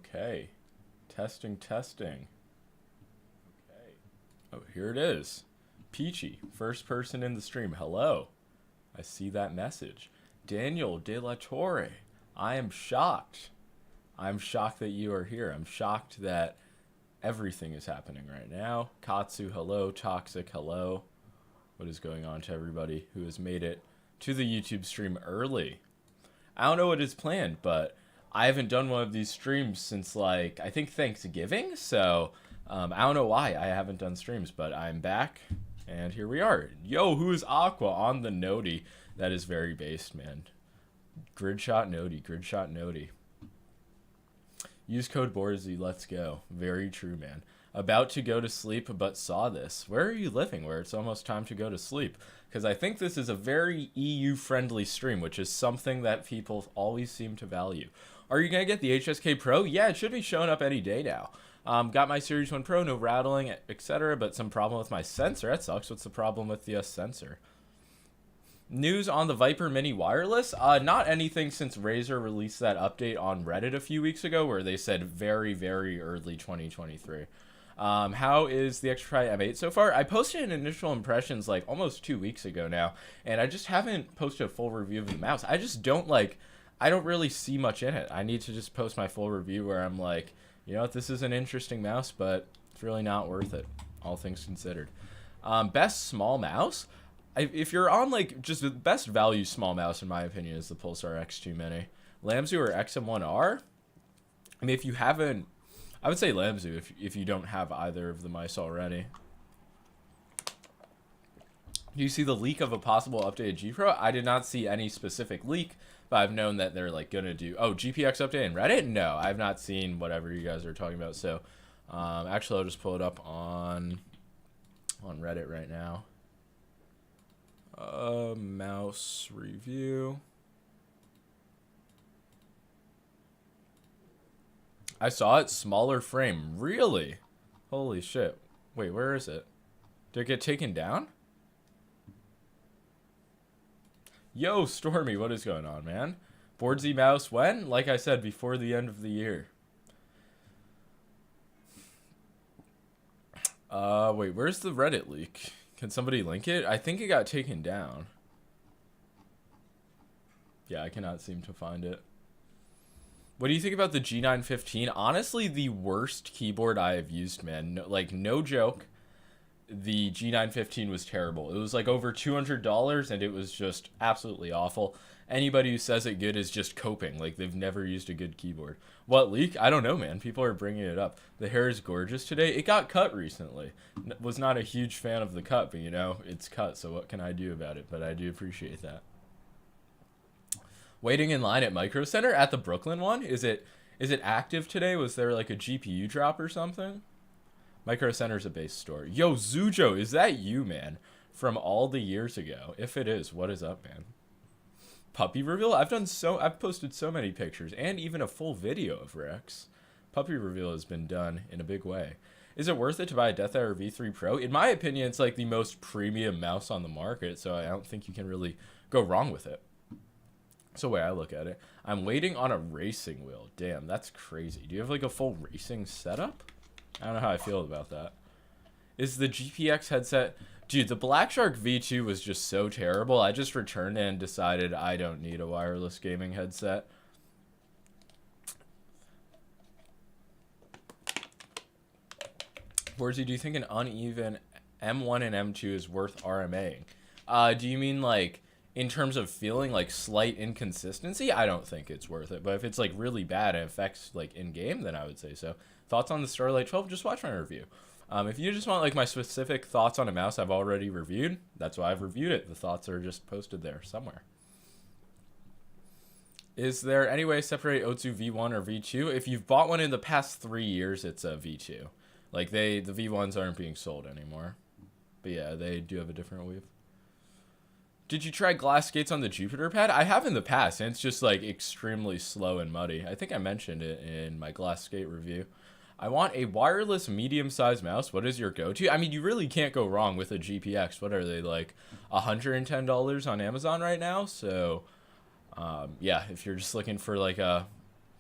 Okay. Testing, testing. Okay. Oh, here it is. Peachy, first person in the stream. Hello. I see that message. Daniel De La Torre. I am shocked. I'm shocked that you are here. I'm shocked that everything is happening right now. Katsu, hello. Toxic, hello. What is going on to everybody who has made it to the YouTube stream early? I don't know what is planned, but I haven't done one of these streams since, like, I think Thanksgiving. So I don't know why I haven't done streams, but I'm back, and here we are. Yo, who is Aqua on the Noti? That is very based, man. Gridshot Noti, Gridshot Noti. Use code Borzy, let's go. Very true, man. About to go to sleep, but saw this. Where are you living where it's almost time to go to sleep? Because I think this is a very EU-friendly stream, which is something that people always seem to value. Are you going to get the HSK Pro? Yeah, it should be showing up any day now. Got my Series 1 Pro, no rattling, etc., but some problem with my sensor. That sucks. What's the problem with the sensor? News on the Viper Mini Wireless? Not anything since Razer released that update on Reddit a few weeks ago where they said very, very early 2023. How is the XTRI M8 so far? I posted initial impressions like almost 2 weeks ago now, and I just haven't posted a full review of the mouse. I just don't I don't really see much in it. I need to just post my full review where I'm like, you know what, this is an interesting mouse, but it's really not worth it, all things considered. Best small mouse? If you're on like just the best value small mouse in my opinion is the Pulsar X2 Mini. Lamzu or XM1R? I mean, if you haven't, I would say Lamzu if you don't have either of the mice already. Do you see the leak of a possible updated G Pro? I did not see any specific leak, but I've known that they're like gonna do GPX update in Reddit. No, I've not seen whatever you guys are talking about. So actually I'll just pull it up on Reddit right now. Mouse review. I saw it, smaller frame. Really? Holy shit. Wait, where is it? Did it get taken down? Yo, Stormy, what is going on, man? Boardsy mouse when? Like I said, before the end of the year. Wait, where's the Reddit leak? Can somebody link it? I think it got taken down. Yeah, I cannot seem to find it. What do you think about the G915? Honestly, the worst keyboard I have used, man. No, like, no joke. The G915 was terrible. It was like over $200 and it was just absolutely awful. Anybody who says it good is just coping. Like, they've never used a good keyboard. What leak? I don't know, man. People are bringing it up. The hair is gorgeous today. It got cut recently. Was not a huge fan of the cut, but you know, it's cut, so what can I do about it? But I do appreciate that. Waiting in line at Micro Center at the Brooklyn one? Is it active today? Was there like a GPU drop or something? Micro Center's a base store. Yo, Zujo, is that you, man? From all the years ago. If it is, what is up, man? Puppy reveal? I've posted so many pictures and even a full video of Rex. Puppy reveal has been done in a big way. Is it worth it to buy a Deathire V3 Pro? In my opinion, it's like the most premium mouse on the market, so I don't think you can really go wrong with it. That's the way I look at it. I'm waiting on a racing wheel. Damn, that's crazy. Do you have like a full racing setup? I don't know how I feel about that. Is the GPX headset... Dude, the Black Shark V2 was just so terrible. I just returned it and decided I don't need a wireless gaming headset. Borzy, do you think an uneven M1 and M2 is worth RMAing? Do you mean like in terms of feeling like slight inconsistency? I don't think it's worth it. But if it's like really bad and affects like in-game, then I would say so. Thoughts on the Starlight 12? Just watch my review. If you just want like my specific thoughts on a mouse I've already reviewed, that's why I've reviewed it. The thoughts are just posted there somewhere. Is there any way to separate Otsu V1 or V2? If you've bought one in the past 3 years, it's a V2. Like the V1s aren't being sold anymore. But yeah, they do have a different weave. Did you try glass skates on the Jupiter pad? I have in the past, and it's just like extremely slow and muddy. I think I mentioned it in my glass skate review. I want a wireless medium-sized mouse. What is your go-to? I mean, you really can't go wrong with a GPX. What are they, like $110 on Amazon right now? So, yeah, if you're just looking for like a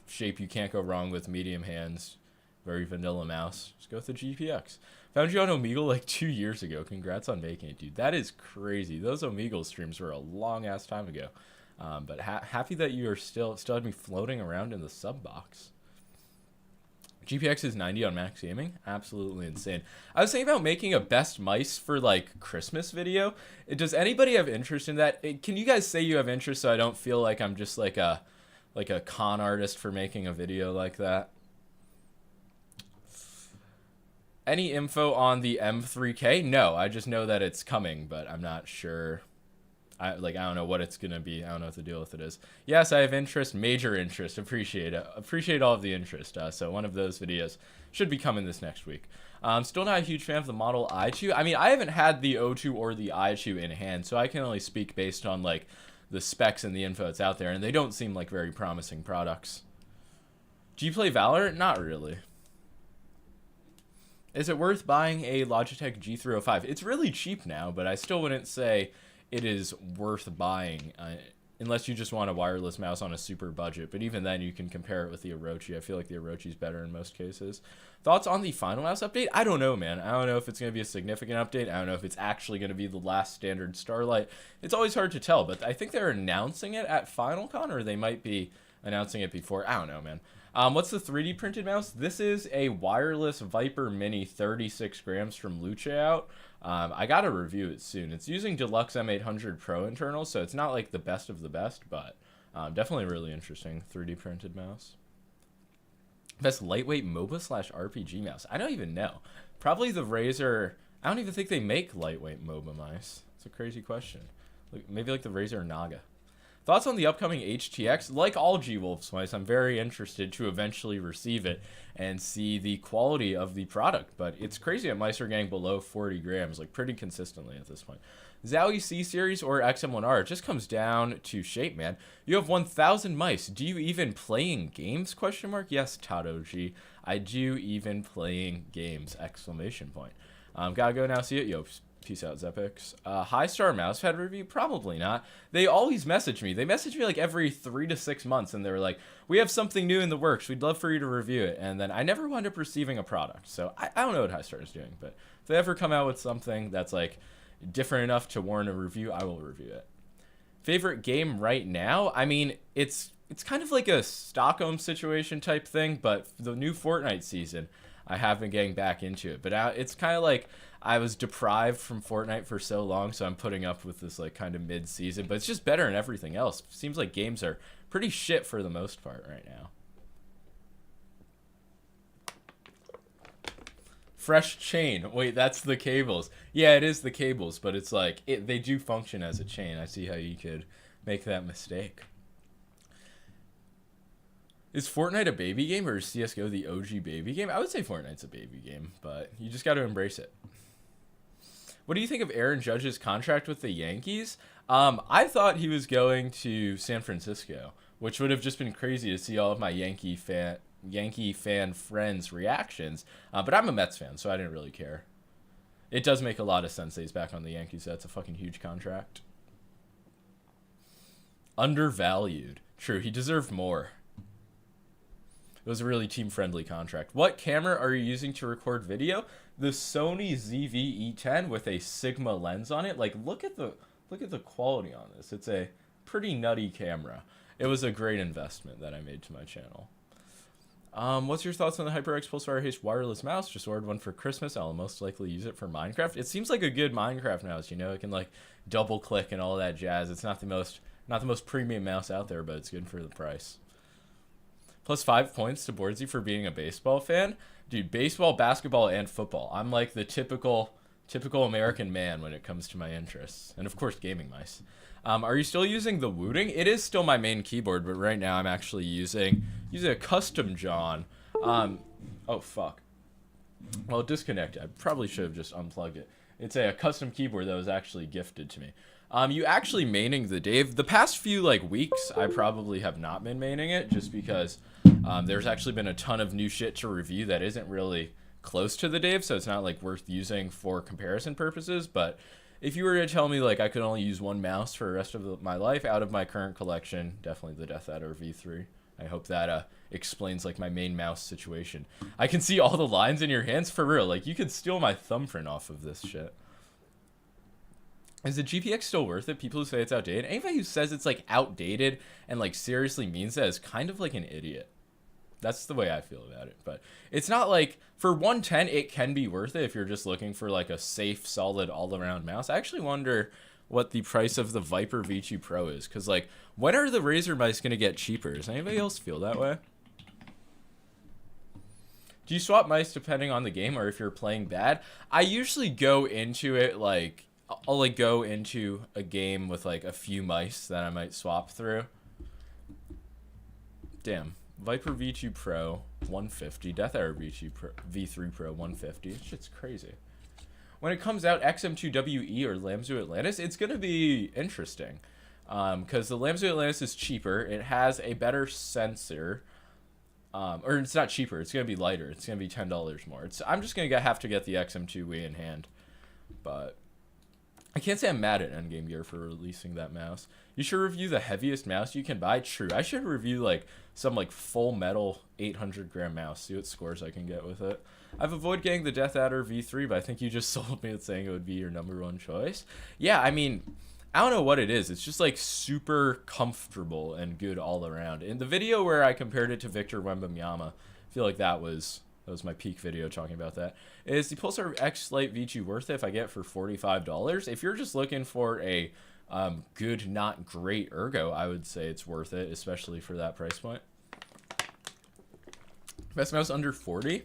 shape you can't go wrong with, medium hands, very vanilla mouse. Just go with the GPX. Found you on Omegle like 2 years ago. Congrats on making it, dude. That is crazy. Those Omegle streams were a long ass time ago. But happy that you are still had me floating around in the sub box. GPX is 90 on Max Gaming. Absolutely insane. I was thinking about making a best mice for like Christmas video. Does anybody have interest in that? Can you guys say you have interest so I don't feel like I'm just like a con artist for making a video like that? Any info on the M3K? No, I just know that it's coming, but I'm not sure. I don't know what it's gonna be. I don't know what the deal with it is. Yes, I have interest, major interest. Appreciate it. Appreciate all of the interest. So one of those videos should be coming this next week. Still not a huge fan of the model i2. I mean, I haven't had the O2 or the i2 in hand, so I can only speak based on like the specs and the info that's out there, and they don't seem like very promising products. Do you play Valorant? Not really. Is it worth buying a Logitech G305? It's really cheap now, but I still wouldn't say it is worth buying unless you just want a wireless mouse on a super budget. But even then, you can compare it with the Orochi. I feel like the Orochi is better in most cases. Thoughts on the final mouse update? I don't know, man. I don't know if it's going to be a significant update. I don't know if it's actually going to be the last standard Starlight. It's always hard to tell, but I think they're announcing it at FinalCon, or they might be announcing it before. I don't know, man. What's the 3D printed mouse? This is a wireless Viper Mini 36 grams from Luchaout. I gotta review it soon. It's using Deluxe M800 Pro internals, so it's not like the best of the best, but definitely really interesting 3D printed mouse. Best lightweight MOBA/RPG mouse? I don't even know. Probably the Razer. I don't even think they make lightweight MOBA mice. It's a crazy question. Maybe like the Razer Naga. Thoughts on the upcoming HTX? Like all G-Wolf's mice, I'm very interested to eventually receive it and see the quality of the product. But it's crazy that mice are getting below 40 grams, like pretty consistently at this point. Zowie C-Series or XM1R? It just comes down to shape, man. You have 1,000 mice. Do you even playing games? Question mark. Yes, Tato G. I do even playing games! Exclamation point. Gotta go now. See it. Yo. Peace out, Zepix. High Star Mousepad review? Probably not. They always message me. They message me like every 3 to 6 months, and they're like, we have something new in the works. We'd love for you to review it. And then I never wound up receiving a product. So I don't know what High Star is doing, but if they ever come out with something that's like different enough to warrant a review, I will review it. Favorite game right now? I mean, it's kind of like a Stockholm situation type thing, but the new Fortnite season, I have been getting back into it. But it's kind of like I was deprived from Fortnite for so long, so I'm putting up with this like kind of mid-season. But it's just better than everything else. Seems like games are pretty shit for the most part right now. Fresh chain. Wait, that's the cables. Yeah, it is the cables, but it's like they do function as a chain. I see how you could make that mistake. Is Fortnite a baby game or is CSGO the OG baby game? I would say Fortnite's a baby game, but you just got to embrace it. What do you think of Aaron Judge's contract with the Yankees? I thought he was going to San Francisco, which would have just been crazy to see all of my Yankee fan friends' reactions. But I'm a Mets fan, so I didn't really care. It does make a lot of sense that he's back on the Yankees. That's a fucking huge contract. Undervalued. True, he deserved more. It was a really team-friendly contract. What camera are you using to record video? The Sony ZV-E10 with a Sigma lens on it. Like, look at the quality on this. It's a pretty nutty camera. It was a great investment that I made to my channel. What's your thoughts on the HyperX Pulsar Haste wireless mouse? Just ordered one for Christmas. I'll most likely use it for Minecraft. It seems like a good Minecraft mouse. You know, it can like double click and all that jazz. It's not the most premium mouse out there, but it's good for the price. Plus 5 points to Boardsy for being a baseball fan. Dude, baseball, basketball, and football. I'm like the typical American man when it comes to my interests. And of course, gaming mice. Are you still using the Wooting? It is still my main keyboard, but right now I'm actually using a custom John. Oh, fuck. Well, disconnect. I probably should have just unplugged it. It's a custom keyboard that was actually gifted to me. You actually maining the Dave. The past few like weeks, I probably have not been maining it just because there's actually been a ton of new shit to review that isn't really close to the Dave, so it's not like worth using for comparison purposes. But if you were to tell me like I could only use one mouse for the rest of my life out of my current collection, definitely the Death Adder V3. I hope that explains like my main mouse situation. I can see all the lines in your hands for real. Like you could steal my thumbprint off of this shit. Is the GPX still worth it? People who say it's outdated. Anybody who says it's like outdated and like seriously means that is kind of like an idiot. That's the way I feel about it. But it's not like for 110 it can be worth it if you're just looking for like a safe, solid all-around mouse. I actually wonder what the price of the Viper V2 Pro is, because like when are the Razer mice going to get cheaper? Does anybody else feel that way? Do you swap mice depending on the game or if you're playing bad? I usually go into it like I'll like go into a game with like a few mice that I might swap through. Damn. Viper V2 Pro 150, Death Adder V3 Pro 150. This shit's crazy. When it comes out, XM2WE or Lamzu Atlantis, it's going to be interesting. Because the Lamzu Atlantis is cheaper. It has a better sensor. Or it's not cheaper. It's going to be lighter. It's going to be $10 more. I'm just going to have to get the XM2WE in hand. But I can't say I'm mad at Endgame Gear for releasing that mouse. You should review the heaviest mouse you can buy. True. I should review like some like full metal 800 gram mouse. See what scores I can get with it. I've avoided getting the Death Adder V3, but I think you just sold me with saying it would be your #1 choice. Yeah, I mean, I don't know what it is. It's just like super comfortable and good all around. In the video where I compared it to Victor Wembanyama, I feel like that was my peak video talking about that. Is the Pulsar X Lite V2 worth it if I get it for $45? If you're just looking for a good, not great ergo, I would say it's worth it, especially for that price point. Best mouse under 40?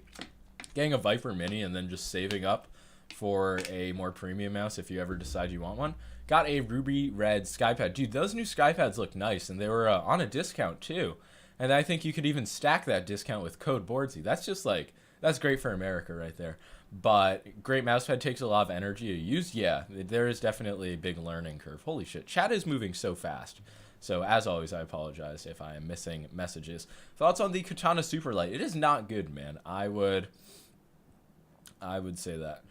Getting a Viper Mini and then just saving up for a more premium mouse if you ever decide you want one. Got a ruby red SkyPad. Dude, those new SkyPads look nice, and they were on a discount too. And I think you could even stack that discount with code Boardsy. That's just like, that's great for America right there. But great mousepad takes a lot of energy to use. Yeah, there is definitely a big learning curve. Holy shit, chat is moving so fast. So as always, I apologize if I am missing messages. Thoughts on the Katana Superlight? It is not good, man. I would say that.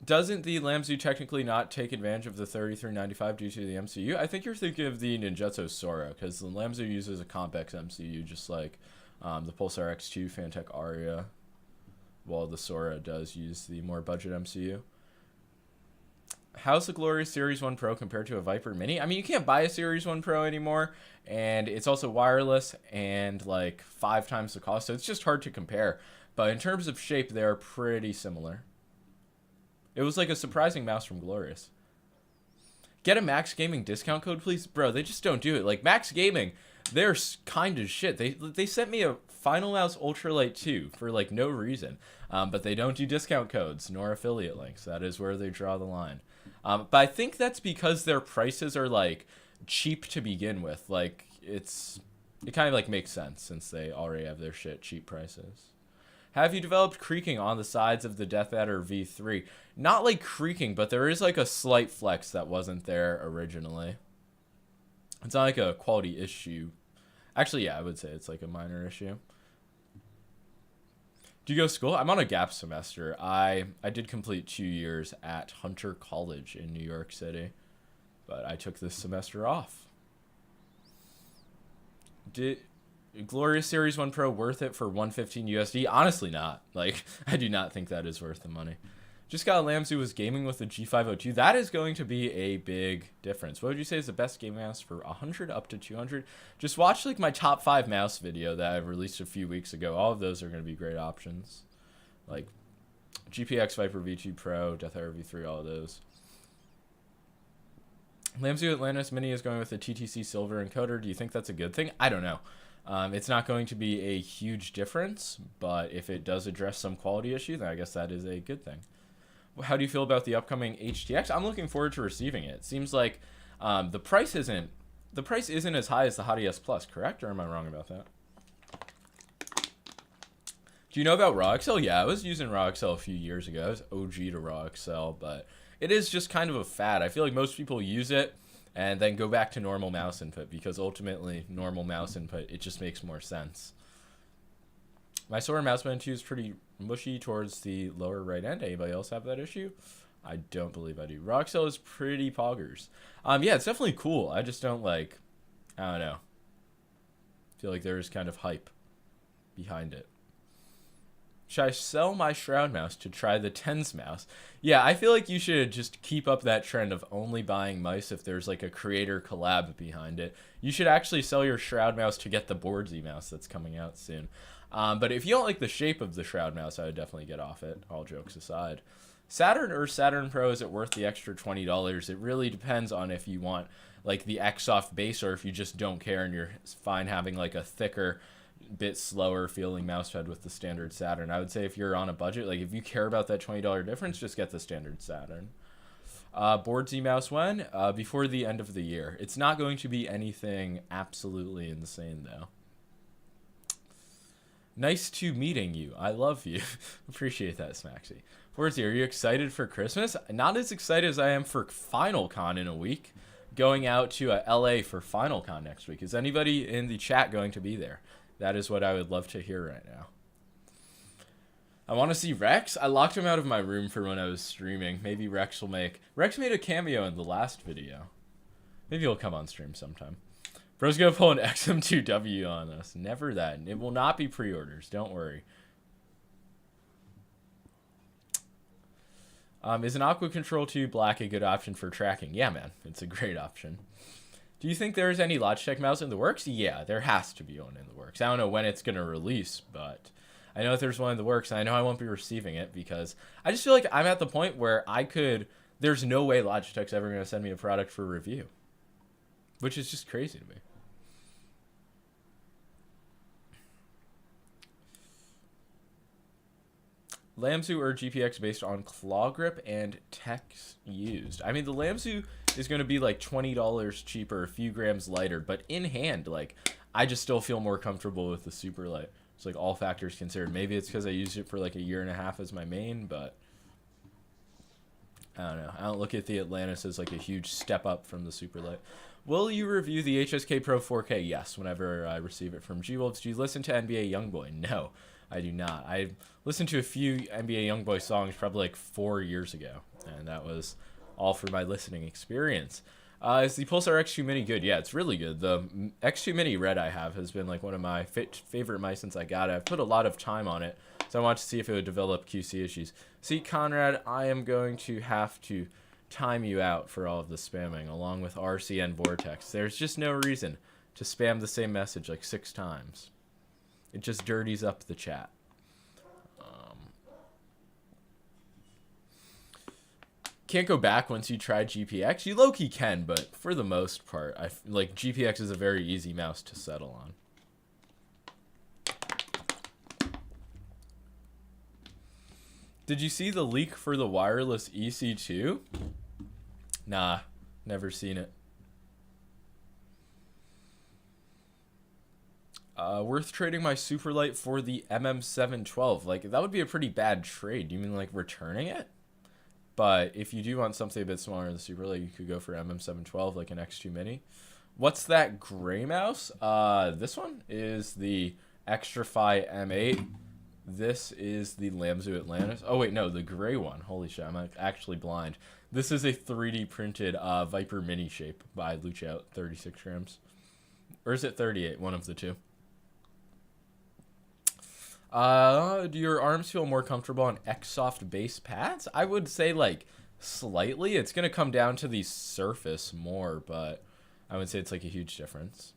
Doesn't the Lamzu technically not take advantage of the 3395 due to the MCU? I think you're thinking of the Ninjutsu Sora, because the Lamzu uses a Compex MCU, just like the Pulsar X2 Fantech Aria, while the Sora does use the more budget MCU. How's the Glorious Series 1 Pro compared to a Viper Mini? I mean, you can't buy a Series 1 Pro anymore, and it's also wireless and like 5 times the cost, so it's just hard to compare. But in terms of shape, they're pretty similar. It was like a surprising mouse from Glorious. Get a Max Gaming discount code, please? Bro, they just don't do it. Like, Max Gaming, they're kind of shit. They sent me a Final Mouse Ultralight 2 for, like, no reason. But they don't do discount codes nor affiliate links. That is where they draw the line. But I think that's because their prices are, like, cheap to begin with. Like, it kind of, like, makes sense since they already have their shit cheap prices. Have you developed creaking on the sides of the Death Adder V3? Not like creaking, but there is like a slight flex that wasn't there originally. It's not like a quality issue. Actually, yeah, I would say it's like a minor issue. Do you go to school? I'm on a gap semester. I did complete 2 years at Hunter College in New York City, but I took this semester off. Glorious Series 1 Pro worth it for $115 USD? Honestly not. Like, I do not think that is worth the money. Just got a Lamzu was gaming with the G502. That is going to be a big difference. What would you say is the best game mouse for 100 up to 200? Just watch like my top 5 mouse video that I released a few weeks ago. All of those are going to be great options. Like GPX Viper V2 Pro, Death Adder V3, all of those. Lamzu Atlantis Mini is going with the TTC Silver encoder. Do you think that's a good thing? I don't know. It's not going to be a huge difference, but if it does address some quality issue, then I guess that is a good thing. How do you feel about the upcoming HTX? I'm looking forward to receiving it. It seems like the price isn't as high as the Hottie S Plus, correct? Or am I wrong about that? Do you know about Raw XL? Yeah, I was using Raw XL a few years ago. I was OG to Raw XL, but it is just kind of a fad. I feel like most people use it and then go back to normal mouse input, because ultimately normal mouse input, it just makes more sense. My Sora mouse button 2 is pretty mushy towards the lower right end. Anybody else have that issue? I don't believe I do. Roxel is pretty poggers. Yeah, it's definitely cool. I just don't like, I don't know. Feel like there's kind of hype behind it. Should I sell my Shroud mouse to try the Tens mouse? Yeah, I feel like you should just keep up that trend of only buying mice if there's like a creator collab behind it. You should actually sell your Shroud mouse to get the Boardsy mouse that's coming out soon. But if you don't like the shape of the Shroud mouse, I would definitely get off it, all jokes aside. Saturn or Saturn Pro, is it worth the extra $20? It really depends on if you want like the Xsoft base or if you just don't care and you're fine having like a thicker, bit slower feeling mousepad with the standard Saturn. I would say if you're on a budget, like if you care about that $20 difference, just get the standard Saturn. Boardsy mouse when? Before the end of the year. It's not going to be anything absolutely insane though. Nice to meeting you. I love you. Appreciate that, Smaxy. Boardsy, are you excited for Christmas? Not as excited as I am for FinalCon in a week. Going out to LA for FinalCon next week. Is anybody in the chat going to be there? That is what I would love to hear right now. I want to see Rex. I locked him out of my room for when I was streaming. Maybe Rex will make... Rex made a cameo in the last video. Maybe he'll come on stream sometime. Bro's gonna pull an XM2W on us. Never that. It will not be pre-orders. Don't worry. Is an Aqua Control 2 Black a good option for tracking? Yeah, man. It's a great option. Do you think there is any Logitech mouse in the works? Yeah, there has to be one in the works. I don't know when it's going to release, but I know if there's one in the works, and I know I won't be receiving it because I just feel like I'm at the point where there's no way Logitech's ever going to send me a product for review, which is just crazy to me. Lamzu or GPX based on claw grip and text used. I mean, the Lamzu is going to be like $20 cheaper, a few grams lighter, but in hand, like, I just still feel more comfortable with the super light. It's like all factors considered. Maybe it's because I used it for like a year and a half as my main, but I don't know. I don't look at the Atlantis as like a huge step up from the super light. Will you review the HSK Pro 4K? Yes, whenever I receive it from G-Wolves. Do you listen to NBA Youngboy? No, I do not. I listened to a few NBA Youngboy songs probably like 4 years ago, and that was all for my listening experience. Is the Pulsar X2 Mini good? Yeah, it's really good. The X2 Mini Red I have has been like one of my favorite mice since I got it. I've put a lot of time on it, so I want to see if it would develop QC issues. See, Conrad, I am going to have to time you out for all of the spamming, along with RCN Vortex. There's just no reason to spam the same message like 6 times. It just dirties up the chat. Can't go back once you try GPX. You low-key can, but for the most part, like GPX is a very easy mouse to settle on. Did you see the leak for the wireless EC2? Nah, never seen it. Worth trading my Superlight for the MM712. Like, that would be a pretty bad trade. Do you mean like returning it? But if you do want something a bit smaller than the Superlight, you could go for MM712, like an X2 Mini. What's that gray mouse? This one is the Extrafy M8. This is the Lamzu Atlantis. Oh, wait, no, the gray one. Holy shit, I'm actually blind. This is a 3D printed Viper Mini shape by Luchout, 36 grams. Or is it 38? One of the two. Do your arms feel more comfortable on Xsoft base pads? I would say, like, slightly. It's going to come down to the surface more, but I would say it's, like, a huge difference.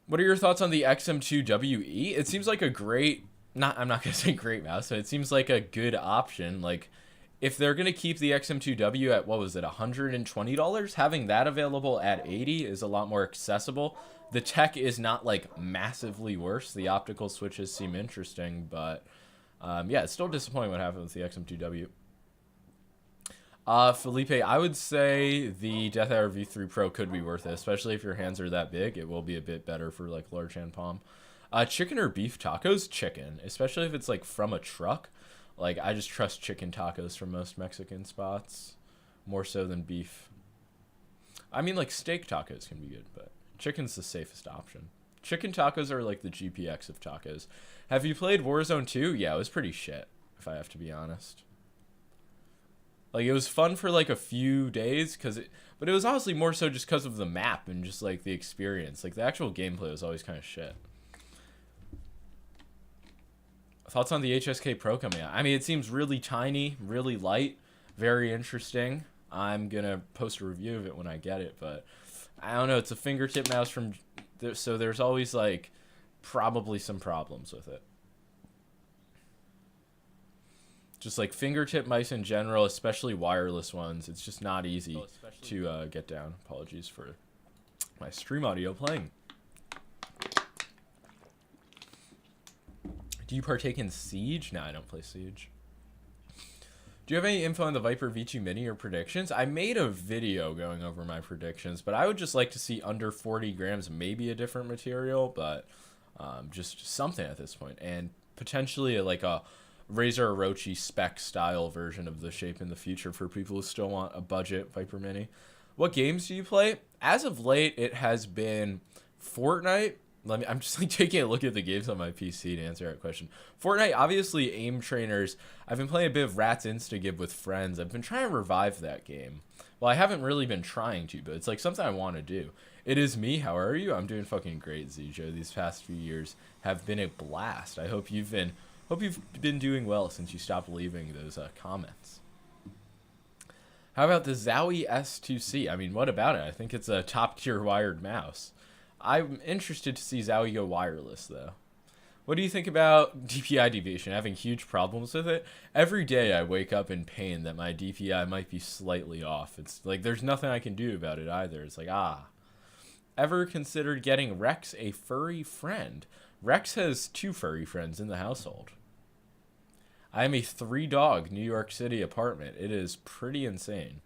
What are your thoughts on the XM2WE? It seems like a great... I'm not going to say great mouse, but it seems like a good option. Like, if they're going to keep the XM2W at, what was it, $120? Having that available at $80 is a lot more accessible. The tech is not, like, massively worse. The optical switches seem interesting, but, yeah, it's still disappointing what happened with the XM2W. Felipe, I would say the Death Hour V3 Pro could be worth it, especially if your hands are that big. It will be a bit better for, like, large hand palm. Chicken or beef tacos? Chicken, especially if it's, like, from a truck. Like, I just trust chicken tacos from most Mexican spots, more so than beef. I mean, like, steak tacos can be good, but chicken's the safest option. Chicken tacos are like the GPX of tacos. Have you played Warzone 2? Yeah, it was pretty shit, if I have to be honest. Like, it was fun for like a few days, but it was honestly more so just because of the map and just like the experience. Like, the actual gameplay was always kind of shit. Thoughts on the HSK Pro coming out? I mean, it seems really tiny, really light, very interesting. I'm gonna post a review of it when I get it, but I don't know. It's a fingertip mouse from, so there's always like probably some problems with it. Just like fingertip mice in general, especially wireless ones, it's just not easy to get down. Apologies for my stream audio playing. Do you partake in Siege? No, I don't play Siege. Do you have any info on the Viper V2 Mini or predictions? I made a video going over my predictions, but I would just like to see under 40 grams, maybe a different material, but just something at this point. And potentially like a Razor Orochi spec style version of the shape in the future for people who still want a budget Viper Mini. What games do you play? As of late, it has been Fortnite. I'm just like taking a look at the games on my PC to answer that question. Fortnite, obviously aim trainers. I've been playing a bit of Rats Instagib with friends. I've been trying to revive that game. Well, I haven't really been trying to, but it's like something I want to do. It is me. How are you? I'm doing fucking great, Zijo. These past few years have been a blast. I hope you've been doing well since you stopped leaving those comments. How about the Zowie S2C? I mean, what about it? I think it's a top tier wired mouse. I'm interested to see Zowie go wireless, though. What do you think about DPI deviation? Having huge problems with it. Every day I wake up in pain that my DPI might be slightly off. It's like there's nothing I can do about it either. It's like, Ever considered getting Rex a furry friend? Rex has 2 furry friends in the household. I am a 3-dog New York City apartment. It is pretty insane.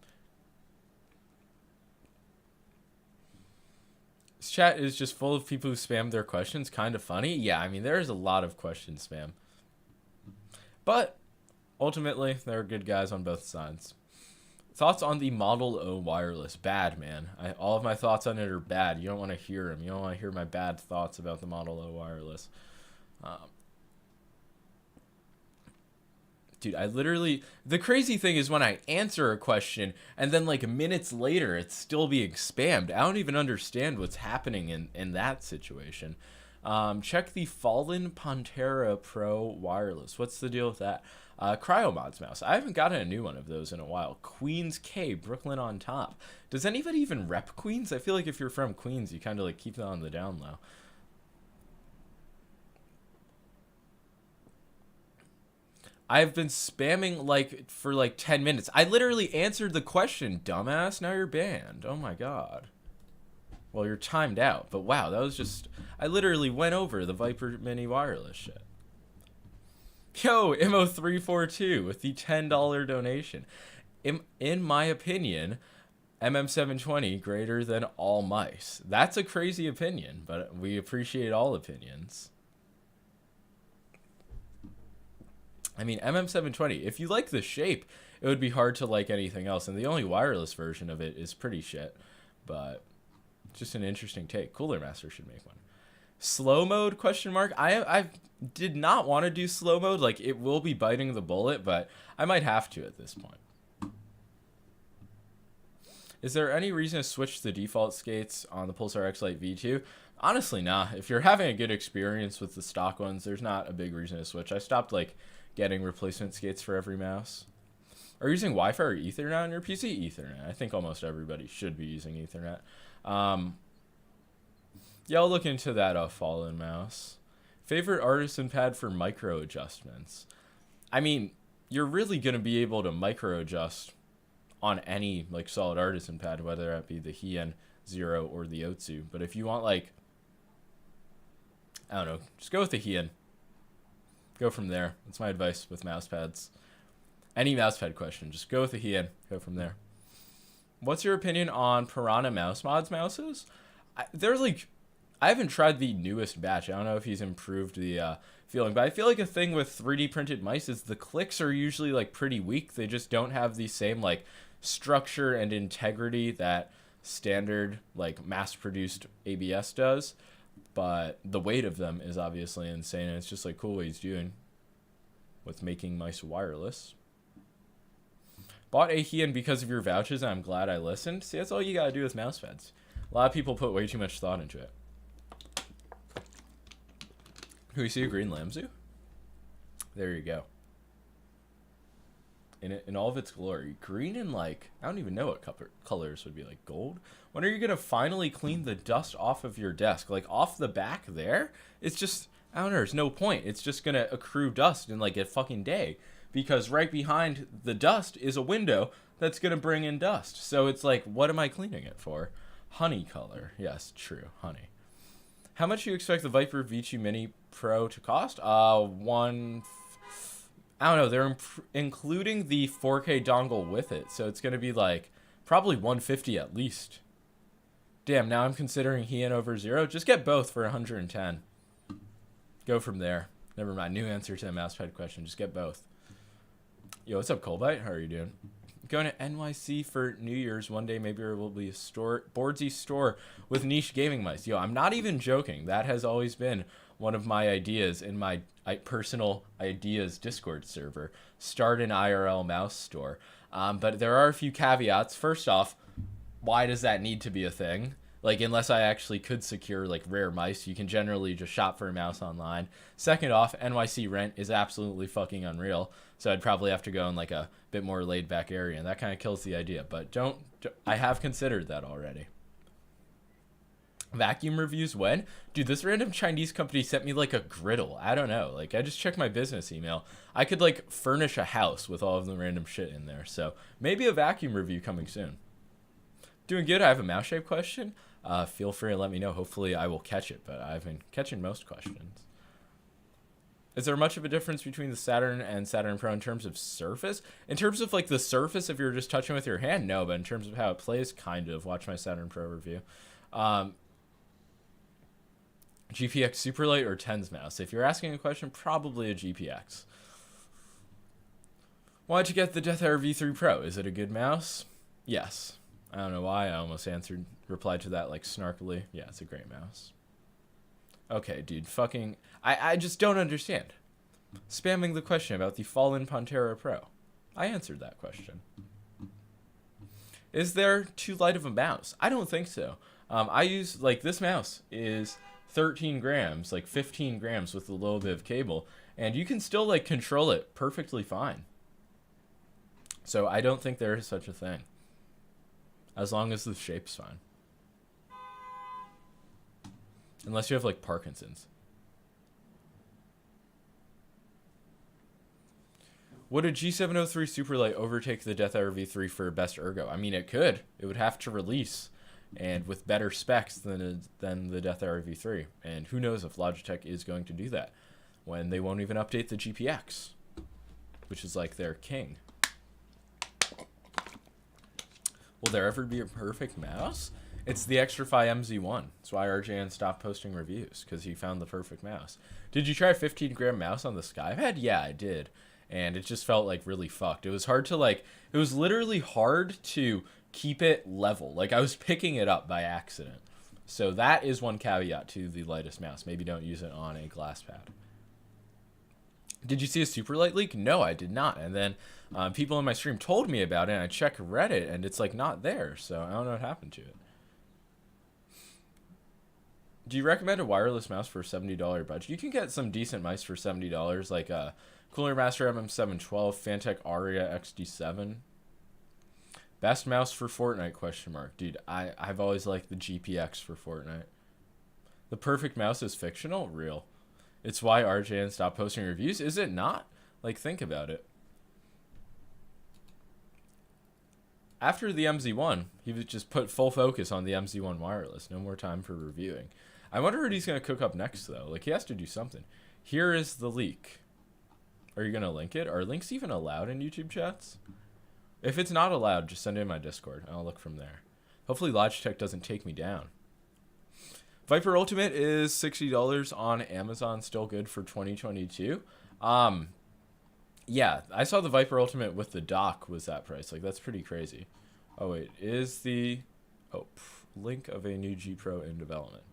This chat is just full of people who spam their questions. Kind of funny. Yeah, I mean, there's a lot of question spam. But ultimately, there are good guys on both sides. Thoughts on the Model O wireless? Bad, man. All of my thoughts on it are bad. You don't want to hear them. You don't want to hear my bad thoughts about the Model O wireless. Dude, the crazy thing is when I answer a question and then like minutes later it's still being spammed. I don't even understand what's happening in that situation. Check the Fallen Pantera Pro wireless. What's the deal with that? Cryomods mouse. I haven't gotten a new one of those in a while. Queens K, Brooklyn on top. Does anybody even rep Queens? I feel like if you're from Queens, you kind of like keep that on the down low. I've been spamming like for like 10 minutes. I literally answered the question, dumbass. Now you're banned. Oh my god. Well, you're timed out. But wow, that was just... I literally went over the Viper Mini wireless shit. Yo, Mo342 with the $10 donation. In my opinion, MM720 greater than all mice. That's a crazy opinion, but we appreciate all opinions. I mean, MM720, if you like the shape, it would be hard to like anything else. And the only wireless version of it is pretty shit. But just an interesting take. Cooler Master should make one. Slow mode, question mark? I did not want to do slow mode. Like, it will be biting the bullet, but I might have to at this point. Is there any reason to switch the default skates on the Pulsar X Lite V2? Honestly, nah. If you're having a good experience with the stock ones, there's not a big reason to switch. I stopped, like, getting replacement skates for every mouse. Are you using Wi-Fi or Ethernet on your PC? Ethernet. I think almost everybody should be using Ethernet. Yeah, I'll look into that Fallen mouse. Favorite artisan pad for micro adjustments? I mean, you're really going to be able to micro adjust on any like solid artisan pad, whether that be the Hien Zero or the Otsu. But if you want like, I don't know, just go with the Hien. Go from there. That's my advice with mouse pads. Any mouse pad question, just go with the Hien. Go from there. What's your opinion on Piranha Mouse Mods mouses? I haven't tried the newest batch. I don't know if he's improved the feeling, but I feel like a thing with 3D printed mice is the clicks are usually like pretty weak. They just don't have the same like structure and integrity that standard like mass-produced ABS does. But the weight of them is obviously insane, and it's just like cool what he's doing with making mice wireless. Bought a Heian because of your vouchers, and I'm glad I listened. See, that's all you gotta do with mouse pads. A lot of people put way too much thought into it. Who you see a green Lamzu? There you go. In all of its glory. Green and like, I don't even know what colors would be, like gold. When are you gonna finally clean the dust off of your desk? Like off the back there? It's just, I don't know, there's no point. It's just gonna accrue dust in like a fucking day. Because right behind the dust is a window that's gonna bring in dust. So it's like, what am I cleaning it for? Honey color. Yes, true, honey. How much do you expect the Viper V2 Mini Pro to cost? I don't know. They're including the 4K dongle with it, so it's gonna be like probably 150 at least. Damn. Now I'm considering Heian over Zero. Just get both for 110. Go from there. Never mind. New answer to the mousepad question. Just get both. Yo, what's up, Colbite? How are you doing? Going to NYC for New Year's one day. Maybe there will be a Boardsy store with niche gaming mice. Yo, I'm not even joking. That has always been one of my ideas in my personal ideas Discord server. Start an IRL mouse store. But there are a few caveats. First off, why does that need to be a thing? Like, unless I actually could secure, like, rare mice, you can generally just shop for a mouse online. Second off, NYC rent is absolutely fucking unreal. So I'd probably have to go in, like, a bit more laid-back area. And that kind of kills the idea. But I have considered that already. Vacuum reviews when? Dude, this random Chinese company sent me, like, a griddle. I don't know. Like, I just checked my business email. I could, like, furnish a house with all of the random shit in there. So maybe a vacuum review coming soon. Doing good. I have a mouse shape question. Feel free to let me know. Hopefully I will catch it, but I've been catching most questions. Is there much of a difference between the Saturn and Saturn Pro in terms of surface? In terms of like the surface, if you're just touching with your hand, no, but in terms of how it plays, kind of. Watch my Saturn Pro review. GPX Superlight or TENS mouse? If you're asking a question, probably a GPX. Why'd you get the Death Hour V3 Pro? Is it a good mouse? Yes. I don't know why. I almost replied to that like snarkily. Yeah, it's a great mouse. Okay, dude, fucking... I just don't understand. Spamming the question about the Fallen Pantera Pro. I answered that question. Is there too light of a mouse? I don't think so. I use, like, this mouse is 13 grams, like 15 grams with a little bit of cable, and you can still, like, control it perfectly fine. So I don't think there is such a thing. As long as the shape's fine. Unless you have, like, Parkinson's. Would a G703 Superlight overtake the Death Hour V3 for best ergo? I mean, it could. It would have to release, and with better specs than the Death Hour V3. And who knows if Logitech is going to do that when they won't even update the GPX, which is like their king. Will there ever be a perfect mouse? It's the Xtrfy MZ1. That's why RJN stopped posting reviews, because he found the perfect mouse. Did you try a 15-gram mouse on the SkyPad? Yeah, I did. And it just felt, like, really fucked. It was hard to, like... It was literally hard to keep it level. Like, I was picking it up by accident. So that is one caveat to the lightest mouse. Maybe don't use it on a glass pad. Did you see a Superlight leak? No, I did not. And then people in my stream told me about it, and I checked Reddit, and it's, like, not there. So I don't know what happened to it. Do you recommend a wireless mouse for a $70 budget? You can get some decent mice for $70, like Cooler Master MM712, Fantech Aria XD7. Best mouse for Fortnite, question mark. Dude, I've always liked the GPX for Fortnite. The perfect mouse is fictional? Real. It's why RJN stopped posting reviews? Is it not? Like, think about it. After the MZ1, he would just put full focus on the MZ1 wireless. No more time for reviewing. I wonder what he's going to cook up next, though. Like, he has to do something. Here is the leak. Are you going to link it? Are links even allowed in YouTube chats? If it's not allowed, just send it in my Discord, and I'll look from there. Hopefully Logitech doesn't take me down. Viper Ultimate is $60 on Amazon. Still good for 2022. Yeah, I saw the Viper Ultimate with the dock was that price. Like, that's pretty crazy. Oh, wait. Is the... Oh, link of a new G Pro in development.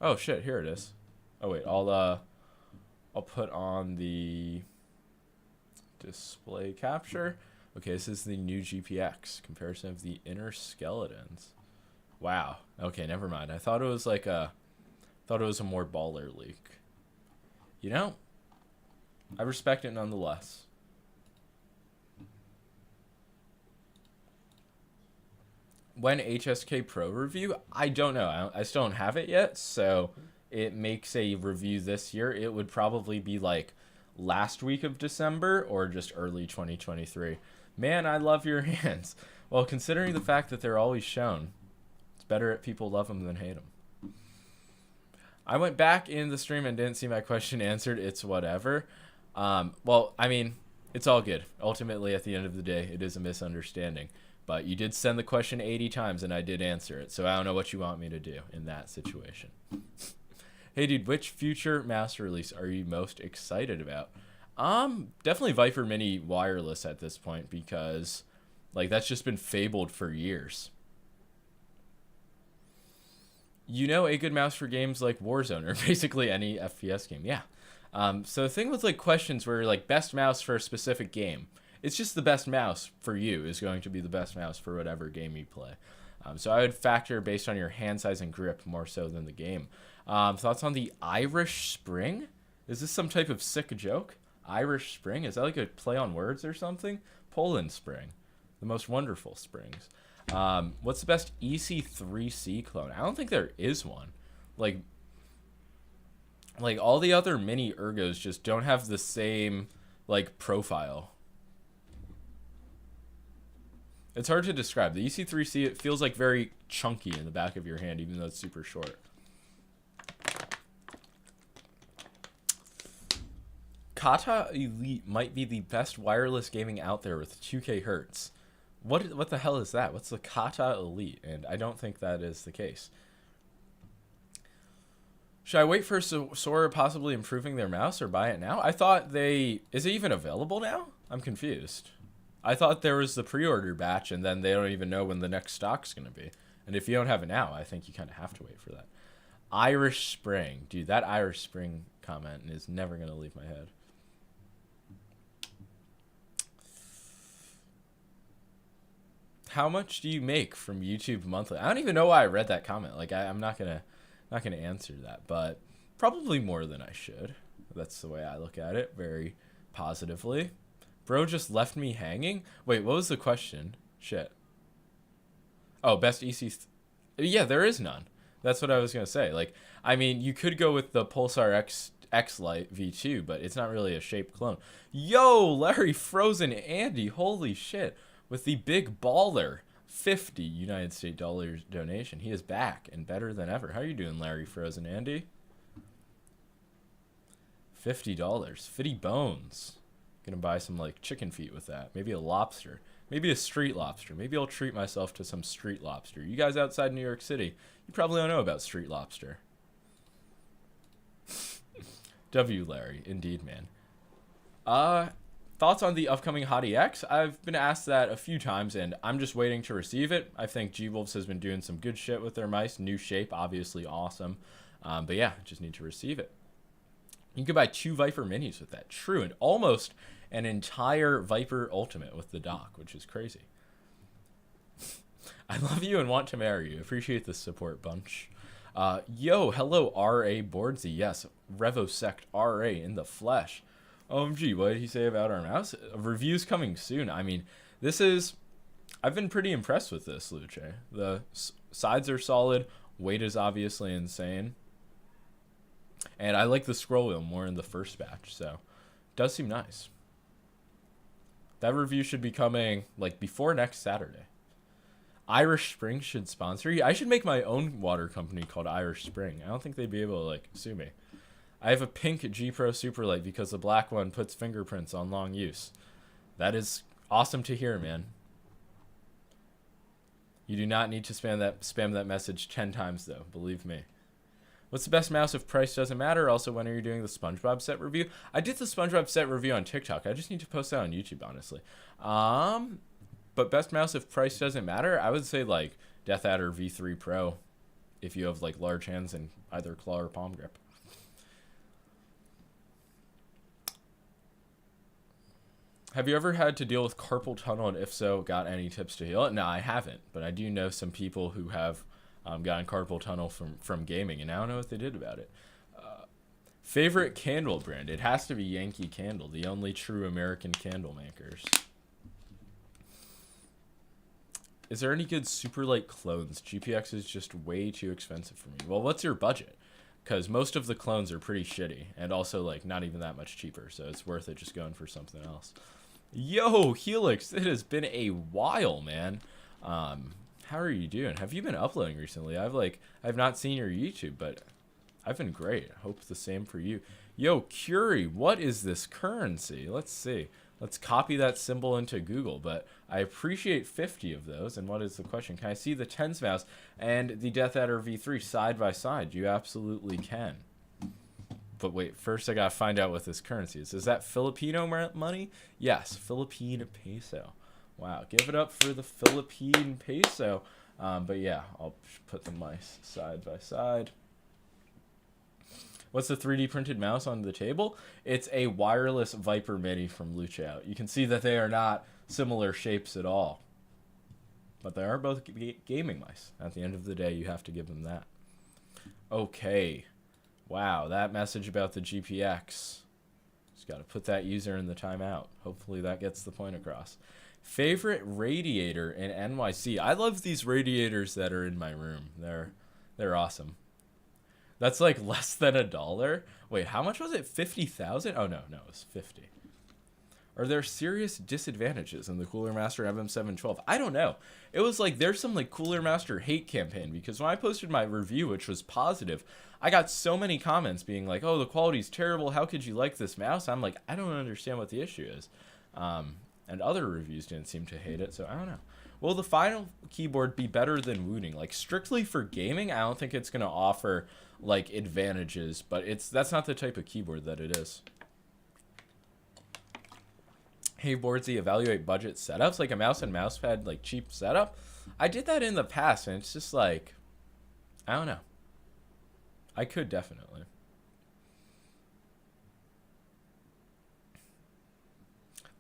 Oh, shit. Here it is. Oh, wait. I'll put on the display capture. Okay, this is the new GPX. Comparison of the inner skeletons. Wow. Okay, never mind. I thought it was like a... thought it was a more baller leak. You know, I respect it nonetheless. When HSK Pro review? I don't know. I still don't have it yet, so it makes a review this year. It would probably be like last week of December or just early 2023. Man, I love your hands. Well, considering the fact that they're always shown, it's better if people love them than hate them. I went back in the stream and didn't see my question answered. It's whatever. Well, I mean, it's all good. Ultimately, at the end of the day, it is a misunderstanding. But you did send the question 80 times, and I did answer it. So I don't know what you want me to do in that situation. Hey, dude, which future mouse release are you most excited about? Definitely Viper Mini wireless at this point because, like, that's just been fabled for years. You know, a good mouse for games like Warzone or basically any FPS game. Yeah. So the thing with like questions where like best mouse for a specific game, it's just the best mouse for you is going to be the best mouse for whatever game you play. So I would factor based on your hand size and grip more so than the game. Thoughts on the Irish Spring? Is this some type of sick joke? Irish Spring? Is that like a play on words or something? Poland Spring. The most wonderful springs. What's the best EC3C clone? I don't think there is one. Like all the other mini ergos just don't have the same like profile. It's hard to describe. The EC3C, it feels like very chunky in the back of your hand, even though it's super short. Kata Elite might be the best wireless gaming out there with 2K hertz. What the hell is that? What's the Kata Elite? And I don't think that is the case. Should I wait for Sora possibly improving their mouse or buy it now? I thought they... Is it even available now? I'm confused. I thought there was the pre-order batch and then they don't even know when the next stock's going to be. And if you don't have it now, I think you kind of have to wait for that. Irish Spring. Dude, that Irish Spring comment is never going to leave my head. How much do you make from YouTube monthly? I don't even know why I read that comment. Like I'm not gonna answer that, but probably more than I should. That's the way I look at it, very positively. Bro just left me hanging. Wait, what was the question? Shit. Oh, best EC. Yeah, there is none. That's what I was gonna say. Like, I mean, you could go with the Pulsar X Lite V2, but it's not really a shape clone. Yo, Larry Frozen Andy, holy shit. With the big baller 50 United States dollars donation. He is back and better than ever. How are you doing, Larry Frozen Andy? $50. 50 bones. Gonna buy some like chicken feet with that. Maybe a lobster. Maybe a street lobster. Maybe I'll treat myself to some street lobster. You guys outside New York City, you probably don't know about street lobster. W Larry, indeed, man. Thoughts on the upcoming Hottie X? I've been asked that a few times, and I'm just waiting to receive it. I think G-Wolves has been doing some good shit with their mice. New shape, obviously awesome. But yeah, just need to receive it. You could buy 2 Viper Minis with that. True, and almost an entire Viper Ultimate with the dock, which is crazy. I love you and want to marry you. Appreciate the support, bunch. Yo, hello, R.A. Boardsy. Yes, Revosect R.A. in the flesh. OMG, what did he say about our mouse? A review's coming soon. I mean, this is... I've been pretty impressed with this, Luce. The sides are solid. Weight is obviously insane. And I like the scroll wheel more in the first batch, so... It does seem nice. That review should be coming, like, before next Saturday. Irish Spring should sponsor you. I should make my own water company called Irish Spring. I don't think they'd be able to, like, sue me. I have a pink G Pro Superlight because the black one puts fingerprints on long use. That is awesome to hear, man. You do not need to spam that message 10 times, though. Believe me. What's the best mouse if price doesn't matter? Also, when are you doing the SpongeBob set review? I did the SpongeBob set review on TikTok. I just need to post that on YouTube, honestly. But best mouse if price doesn't matter? I would say, like, Death Adder V3 Pro. If you have, like, large hands and either claw or palm grip. Have you ever had to deal with carpal tunnel, and if so, got any tips to heal it? No, I haven't, but I do know some people who have gotten carpal tunnel from gaming, and I don't know what they did about it. Favorite candle brand? It has to be Yankee Candle, the only true American candle makers. Is there any good super light clones? GPX is just way too expensive for me. Well, what's your budget? Because most of the clones are pretty shitty, and also like not even that much cheaper, so it's worth it just going for something else. Yo, Helix, it has been a while, man. How are you doing? Have you been uploading recently? I've not seen your YouTube, but I've been great. I hope the same for you. Yo, Curie, what is this currency? Let's see. Let's copy that symbol into Google, but I appreciate 50 of those. And what is the question? Can I see the Tens mouse and the Death Adder V3 side by side? You absolutely can. But wait, first I gotta find out what this currency is. Is that Filipino money? Yes, Philippine peso. Wow, give it up for the Philippine peso. But yeah, I'll put the mice side by side. What's the 3D printed mouse on the table? It's a wireless Viper Mini from Luchout. You can see that they are not similar shapes at all. But they are both gaming mice. At the end of the day, you have to give them that. Okay. Wow, that message about the GPX. Just got to put that user in the timeout. Hopefully that gets the point across. Favorite radiator in NYC? I love these radiators that are in my room. They're awesome. That's like less than $1. Wait, how much was it? 50,000? Oh, no, it was 50. Are there serious disadvantages in the Cooler Master MM712? I don't know. It was like, there's some like Cooler Master hate campaign, because when I posted my review, which was positive, I got so many comments being like, oh, the quality's terrible. How could you like this mouse? I'm like, I don't understand what the issue is. And other reviews didn't seem to hate it, so I don't know. Will the final keyboard be better than Wooning? Like, strictly for gaming, I don't think it's going to offer like advantages, but that's not the type of keyboard that it is. Hey Boardsy, evaluate budget setups, like a mouse and mousepad, like cheap setup. I did that in the past, and it's just like, I don't know. I could definitely.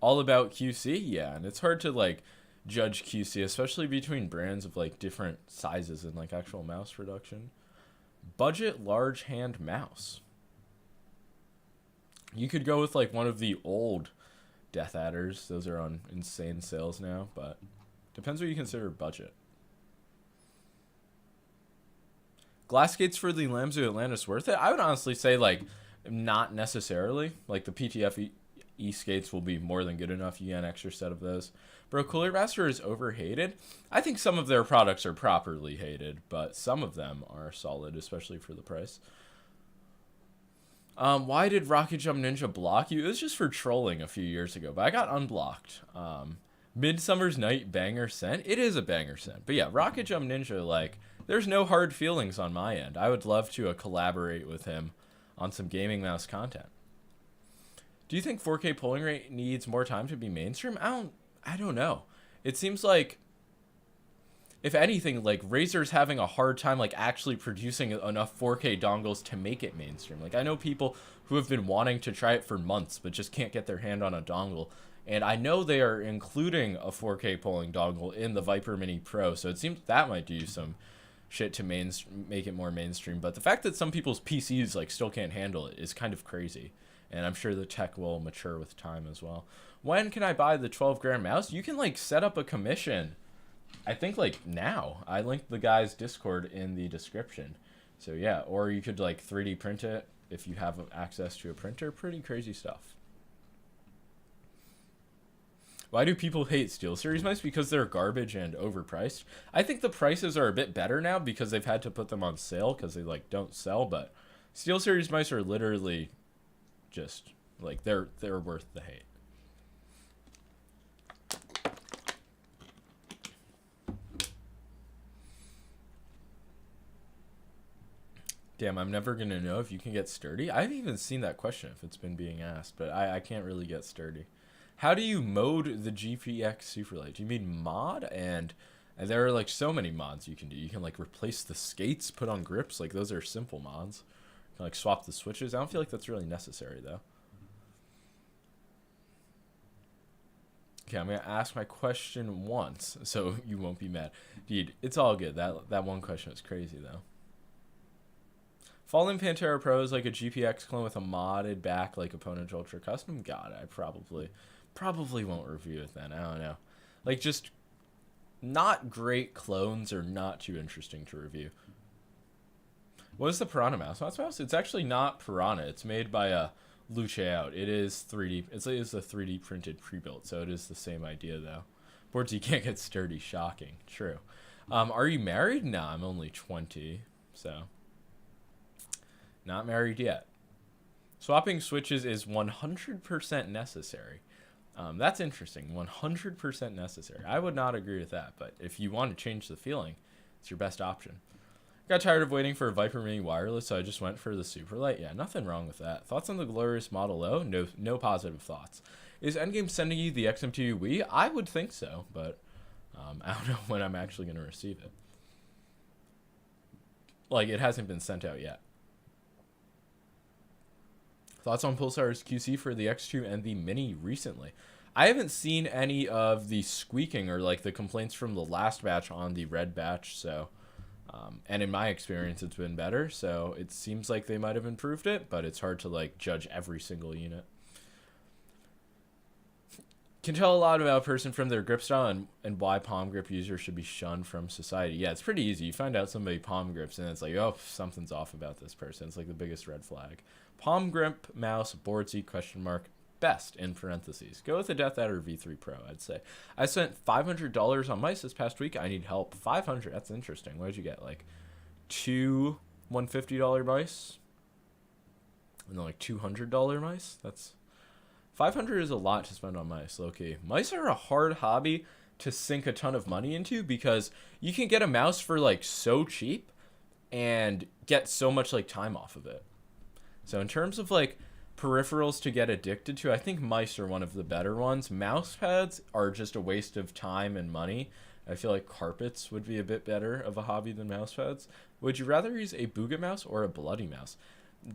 All about QC, yeah, and it's hard to like judge QC, especially between brands of like different sizes and like actual mouse production. Budget large hand mouse. You could go with like one of the old Death Adders. Those are on insane sales now, but depends what you consider budget. Glass skates for the Lamzu Atlantis worth it? I would honestly say like not necessarily. Like the PTF skates will be more than good enough. You get an extra set of those. Bro, Cooler Master is overhated. I think some of their products are properly hated, but some of them are solid, especially for the price. Why did Rocket Jump Ninja block you? It was just for trolling a few years ago, but I got unblocked. Midsummer's Night banger sent. It is a banger sent. But yeah, Rocket Jump Ninja, like, there's no hard feelings on my end. I would love to collaborate with him on some gaming mouse content. Do you think 4K polling rate needs more time to be mainstream? I don't know. It seems like, if anything, like Razer's having a hard time like actually producing enough 4K dongles to make it mainstream. Like I know people who have been wanting to try it for months but just can't get their hand on a dongle. And I know they are including a 4K polling dongle in the Viper Mini Pro, so it seems that might do some shit to make it more mainstream. But the fact that some people's PCs like still can't handle it is kind of crazy. And I'm sure the tech will mature with time as well. When can I buy the 12 gram mouse? You can like set up a commission. I think like now. I linked the guy's Discord in the description. So yeah, or you could like 3D print it if you have access to a printer. Pretty crazy stuff. Why do people hate SteelSeries mice? Because they're garbage and overpriced. I think the prices are a bit better now because they've had to put them on sale because they like don't sell, but SteelSeries mice are literally just like they're worth the hate. Damn, I'm never gonna know if you can get sturdy. I haven't even seen that question if it's been being asked, but I can't really get sturdy. How do you mode the GPX Superlight? Do you mean mod? And there are like so many mods you can do. You can like replace the skates, put on grips. Like those are simple mods. You can like swap the switches. I don't feel like that's really necessary though. Okay, I'm gonna ask my question once, so you won't be mad. Dude, it's all good. That one question was crazy though. Falling Pantera Pro is like a GPX clone with a modded back like Opponent Ultra Custom. God, I probably won't review it then. I don't know. Like, just not great clones are not too interesting to review. What is the Piranha mouse? Mouse? It's actually not Piranha. It's made by a Luce Out. It is 3D. It's a 3D printed pre-built, so it is the same idea though. Boards you can't get sturdy. Shocking. True. Are you married? No, I'm only 20, so not married yet. Swapping switches is 100% necessary. That's interesting. 100% necessary. I would not agree with that, but if you want to change the feeling, it's your best option. Got tired of waiting for a Viper Mini wireless, so I just went for the Superlight. Yeah, nothing wrong with that. Thoughts on the glorious Model O? No positive thoughts. Is Endgame sending you the XM2 Wii? I would think so, but I don't know when I'm actually going to receive it. Like, it hasn't been sent out yet. Thoughts on Pulsar's QC for the X2 and the Mini recently? I haven't seen any of the squeaking or like the complaints from the last batch on the red batch, so and in my experience it's been better, so it seems like they might have improved it, but it's hard to like judge every single unit. Can tell a lot about a person from their grip style and why palm grip users should be shunned from society. Yeah, it's pretty easy. You find out somebody palm grips and it's like, oh, something's off about this person. It's like the biggest red flag. Palm grip mouse boardsy ? Best in parentheses. Go with the Death Adder V3 Pro, I'd say. I spent $500 on mice this past week. I need help. 500. That's interesting. What did you get? Like 2 $150 mice? And then like $200 mice? That's 500 is a lot to spend on mice, low-key. Mice are a hard hobby to sink a ton of money into because you can get a mouse for like so cheap and get so much like time off of it. So in terms of like peripherals to get addicted to, I think mice are one of the better ones. Mouse pads are just a waste of time and money. I feel like carpets would be a bit better of a hobby than mouse pads. Would you rather use a Booga mouse or a Bloody mouse?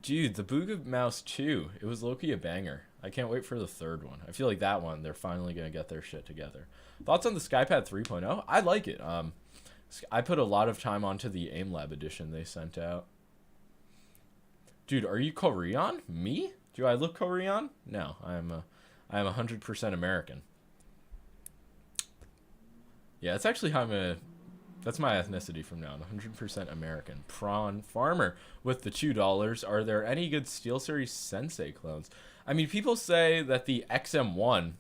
Dude, the Booga mouse too. It was low-key a banger. I can't wait for the third one. I feel like that one, they're finally going to get their shit together. Thoughts on the SkyPad 3.0? I like it. I put a lot of time onto the AimLab edition they sent out. Dude, are you Korean? Me? Do I look Korean? No, I am 100% American. Yeah, that's actually how that's my ethnicity from now on, 100% American. Prawn Farmer with the $2. Are there any good SteelSeries Sensei clones? I mean, people say that the XM1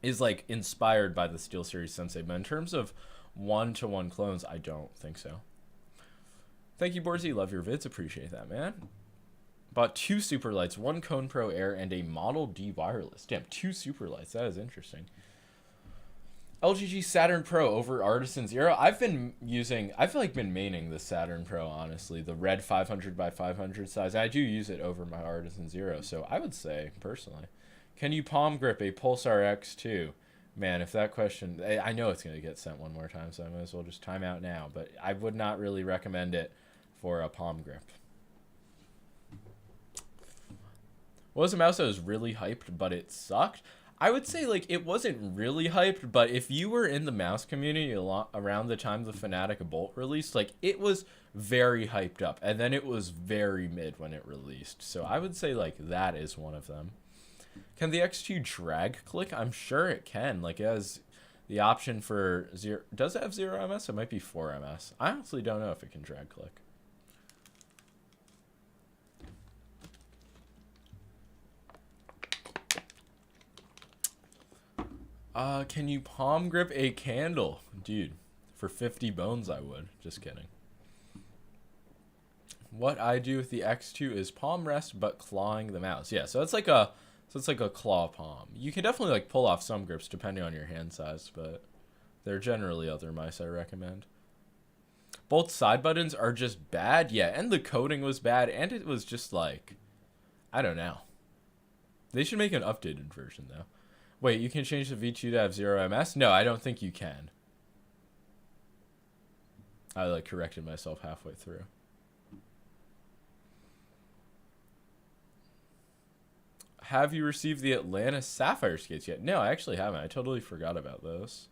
is like inspired by the SteelSeries Sensei, but in terms of one-to-one clones, I don't think so. Thank you, Borzy. Love your vids. Appreciate that, man. Bought 2 Superlights, 1 Cone Pro Air, and a Model D wireless. Damn, 2 Superlights. That is interesting. LGG Saturn Pro over Artisan Zero. I've been maining the Saturn Pro, honestly. The red 500x500 size. I do use it over my Artisan Zero, so I would say, personally. Can you palm grip a Pulsar X2? Man, if that question... I know it's going to get sent one more time, so I might as well just time out now. But I would not really recommend it for a palm grip. What was a mouse that was really hyped, but it sucked? I would say, like, it wasn't really hyped, but if you were in the mouse community around the time the Fnatic Bolt released, like, it was very hyped up, and then it was very mid when it released. So I would say, like, that is one of them. Can the X2 drag click? I'm sure it can. Like, it has the option for 0... Does it have 0 MS? It might be 4 MS. I honestly don't know if it can drag click. Can you palm grip a candle? Dude, for 50 bones I would. Just kidding. What I do with the X2 is palm rest but clawing the mouse. Yeah, so it's like a claw palm. You can definitely like pull off some grips depending on your hand size, but there are generally other mice I recommend. Both side buttons are just bad, yeah, and the coding was bad, and it was just like, I don't know. They should make an updated version though. Wait, you can change the V2 to have 0 MS? No, I don't think you can. I like corrected myself halfway through. Have you received the Atlantis Sapphire skates yet? No, I actually haven't. I totally forgot about those.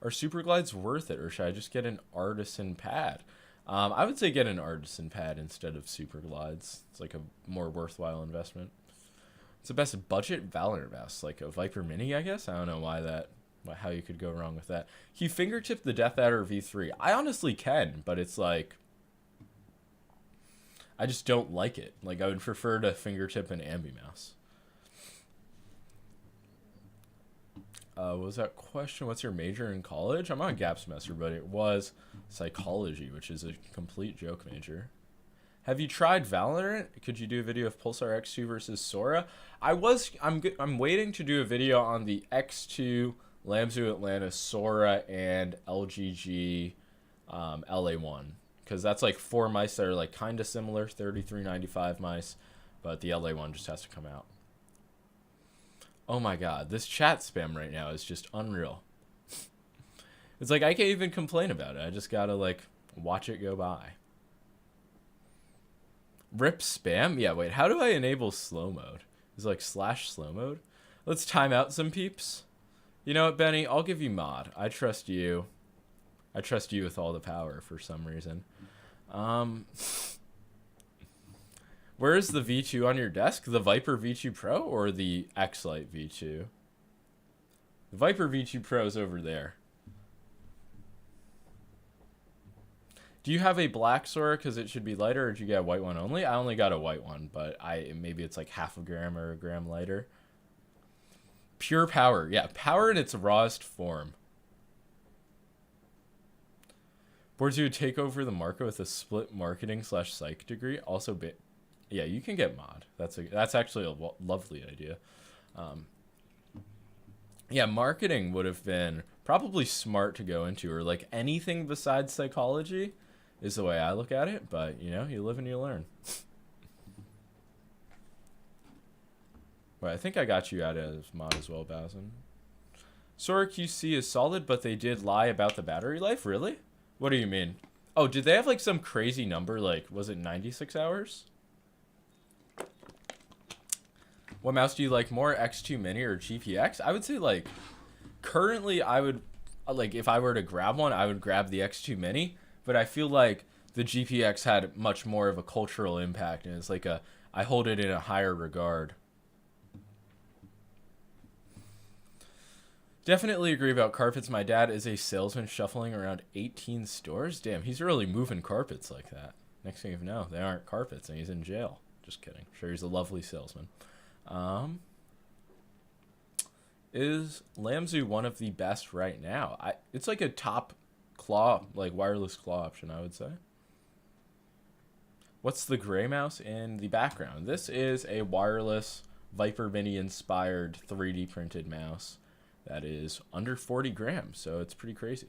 Are Super Glides worth it, or should I just get an Artisan pad? I would say get an Artisan pad instead of Super Glides. It's like a more worthwhile investment. It's the best budget Valorant mouse, like a Viper Mini, I guess. I don't know how you could go wrong with that. Can you fingertip the Death Adder V3? I honestly can, but it's like, I just don't like it. Like, I would prefer to fingertip an Ambi mouse. What was that question? What's your major in college? I'm on a gap semester, but it was psychology, which is a complete joke major. Have you tried Valorant? Could you do a video of Pulsar X2 versus Sora? I'm waiting to do a video on the X2, Lamzu Atlantis, Sora, and LGG LA1. Because that's like 4 mice that are like kind of similar, 3395 mice, but the LA1 just has to come out. Oh my god, this chat spam right now is just unreal. It's like I can't even complain about it. I just gotta like watch it go by. Rip spam? Yeah, wait, how do I enable slow mode? Is it like / slow mode? Let's time out some peeps. You know what, Benny? I'll give you mod. I trust you. I trust you with all the power for some reason. Where is the V2 on your desk? The Viper V2 Pro or the X-Lite V2? The Viper V2 Pro is over there. Do you have a black Sora because it should be lighter, or did you get a white one only? I only got a white one, but maybe it's like half a gram or a gram lighter. Pure power. Yeah, power in its rawest form. Boards you would take over the market with a split marketing / psych degree. Also, yeah, you can get mod. That's actually a lovely idea. Yeah, marketing would have been probably smart to go into, or like anything besides psychology is the way I look at it. But, you know, you live and you learn. Well, I think I got you out of mod as well, Bazin. Sora QC is solid, but they did lie about the battery life? Really? What do you mean? Oh, did they have like some crazy number? Like, was it 96 hours? What mouse do you like more, X2 Mini or GPX? I would say, like, currently I would, like, if I were to grab one, I would grab the X2 Mini. But I feel like the GPX had much more of a cultural impact, and it's like I hold it in a higher regard. Definitely agree about carpets. My dad is a salesman shuffling around 18 stores. Damn, he's really moving carpets like that. Next thing you know, they aren't carpets, and he's in jail. Just kidding. I'm sure he's a lovely salesman. Is Lamzu one of the best right now? It's like a top claw, like wireless claw option, I would say. What's the gray mouse in the background? This is a wireless Viper Mini inspired 3D printed mouse that is under 40 grams, so it's pretty crazy.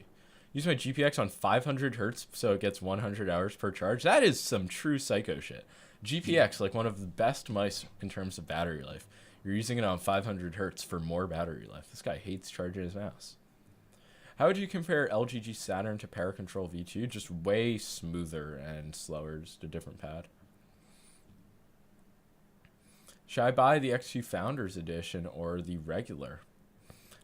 Use my GPX on 500 hertz so it gets 100 hours per charge. That is some true psycho shit. GPX, like one of the best mice in terms of battery life. You're using it on 500 hertz for more battery life. This guy hates charging his mouse. How would you compare LGG Saturn to Paracontrol V2? Just way smoother and slower, just a different pad. Should I buy the X2 Founders Edition or the regular?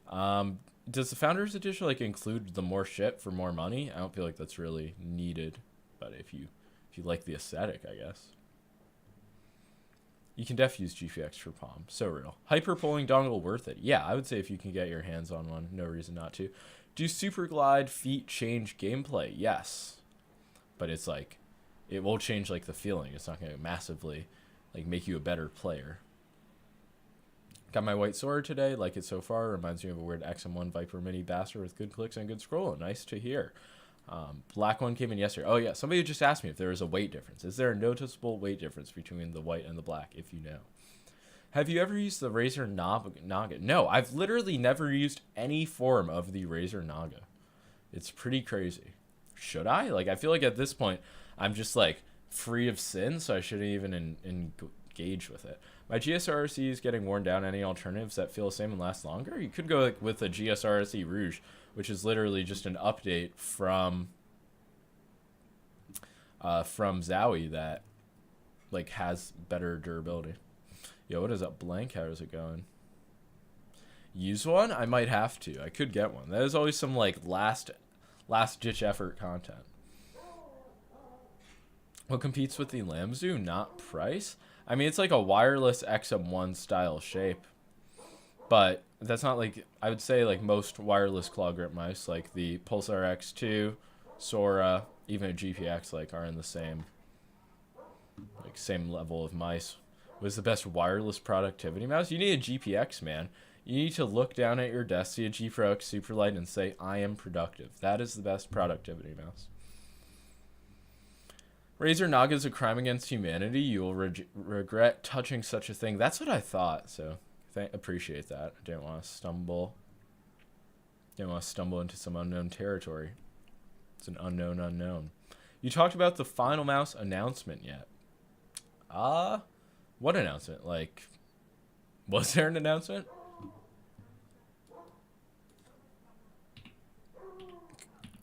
Does the Founders Edition like include the more shit for more money? I don't feel like that's really needed, but if you like the aesthetic, I guess. You can def use GPX for Palm. So real. Hyperpolling dongle worth it? Yeah, I would say if you can get your hands on one, no reason not to. Do Super Glide feet change gameplay? Yes. But it's like, it will change like the feeling. It's not going to massively like make you a better player. Got my white sword today. Like it so far. Reminds me of a weird XM1 Viper Mini bastard with good clicks and good scroll. Nice to hear. Black one came in yesterday. Oh yeah, somebody just asked me if there is a weight difference. Is there a noticeable weight difference between the white and the black, if you know? Have you ever used the Razer Naga? No, I've literally never used any form of the Razer Naga. It's pretty crazy. Should I? Like, I feel like at this point, I'm just like free of sin, so I shouldn't even engage with it. My GSRC is getting worn down. Any alternatives that feel the same and last longer? You could go like with a GSRC Rouge, which is literally just an update from Zowie that like has better durability. Yo, what is up, Blank? How is it going? Use one? I might have to. I could get one. That is always some like last ditch effort content. What competes with the Lamzu? Not price. I mean, it's like a wireless XM1 style shape, but that's not like, I would say like most wireless claw grip mice, like the Pulsar X2, Sora, even a GPX, like are in the same level of mice. What's the best wireless productivity mouse? You need a GPX, man. You need to look down at your desk, see a G Pro X Superlight, and say, I am productive. That is the best productivity mouse. Razor Naga is a crime against humanity. You will regret touching such a thing. That's what I thought, so appreciate that. I didn't want to stumble into some unknown territory. It's an unknown unknown. You talked about the final mouse announcement yet? What announcement? Like, was there an announcement?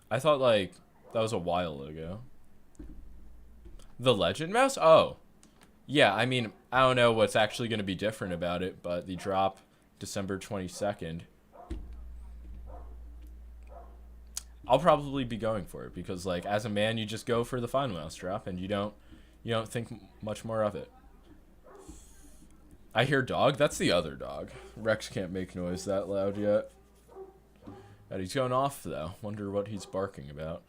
I thought, like, that was a while ago. The Legend mouse? Oh. Yeah, I mean, I don't know what's actually going to be different about it, but the drop December 22nd. I'll probably be going for it because, like, as a man, you just go for the final mouse drop and you don't think much more of it. I hear dog. That's the other dog. Rex can't make noise that loud yet. And he's going off, though. Wonder what he's barking about.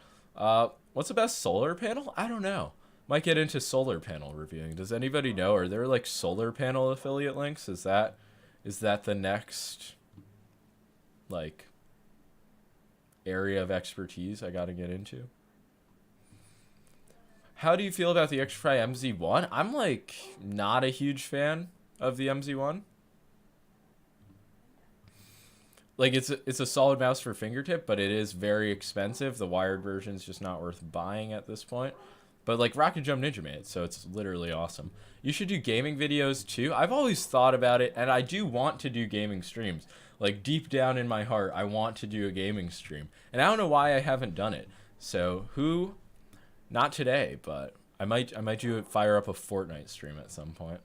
What's the best solar panel? I don't know. Might get into solar panel reviewing. Does anybody know? Are there, like, solar panel affiliate links? Is that the next, like, area of expertise I gotta get into? How do you feel about the XTRY MZ1? I'm, like, not a huge fan of the MZ1. Like, it's a solid mouse for fingertip, but it is very expensive. The wired version is just not worth buying at this point. But, like, Rocket Jump Ninja made it, so it's literally awesome. You should do gaming videos, too. I've always thought about it, and I do want to do gaming streams. Like, deep down in my heart, I want to do a gaming stream. And I don't know why I haven't done it. So, not today, but I might fire up a Fortnite stream at some point.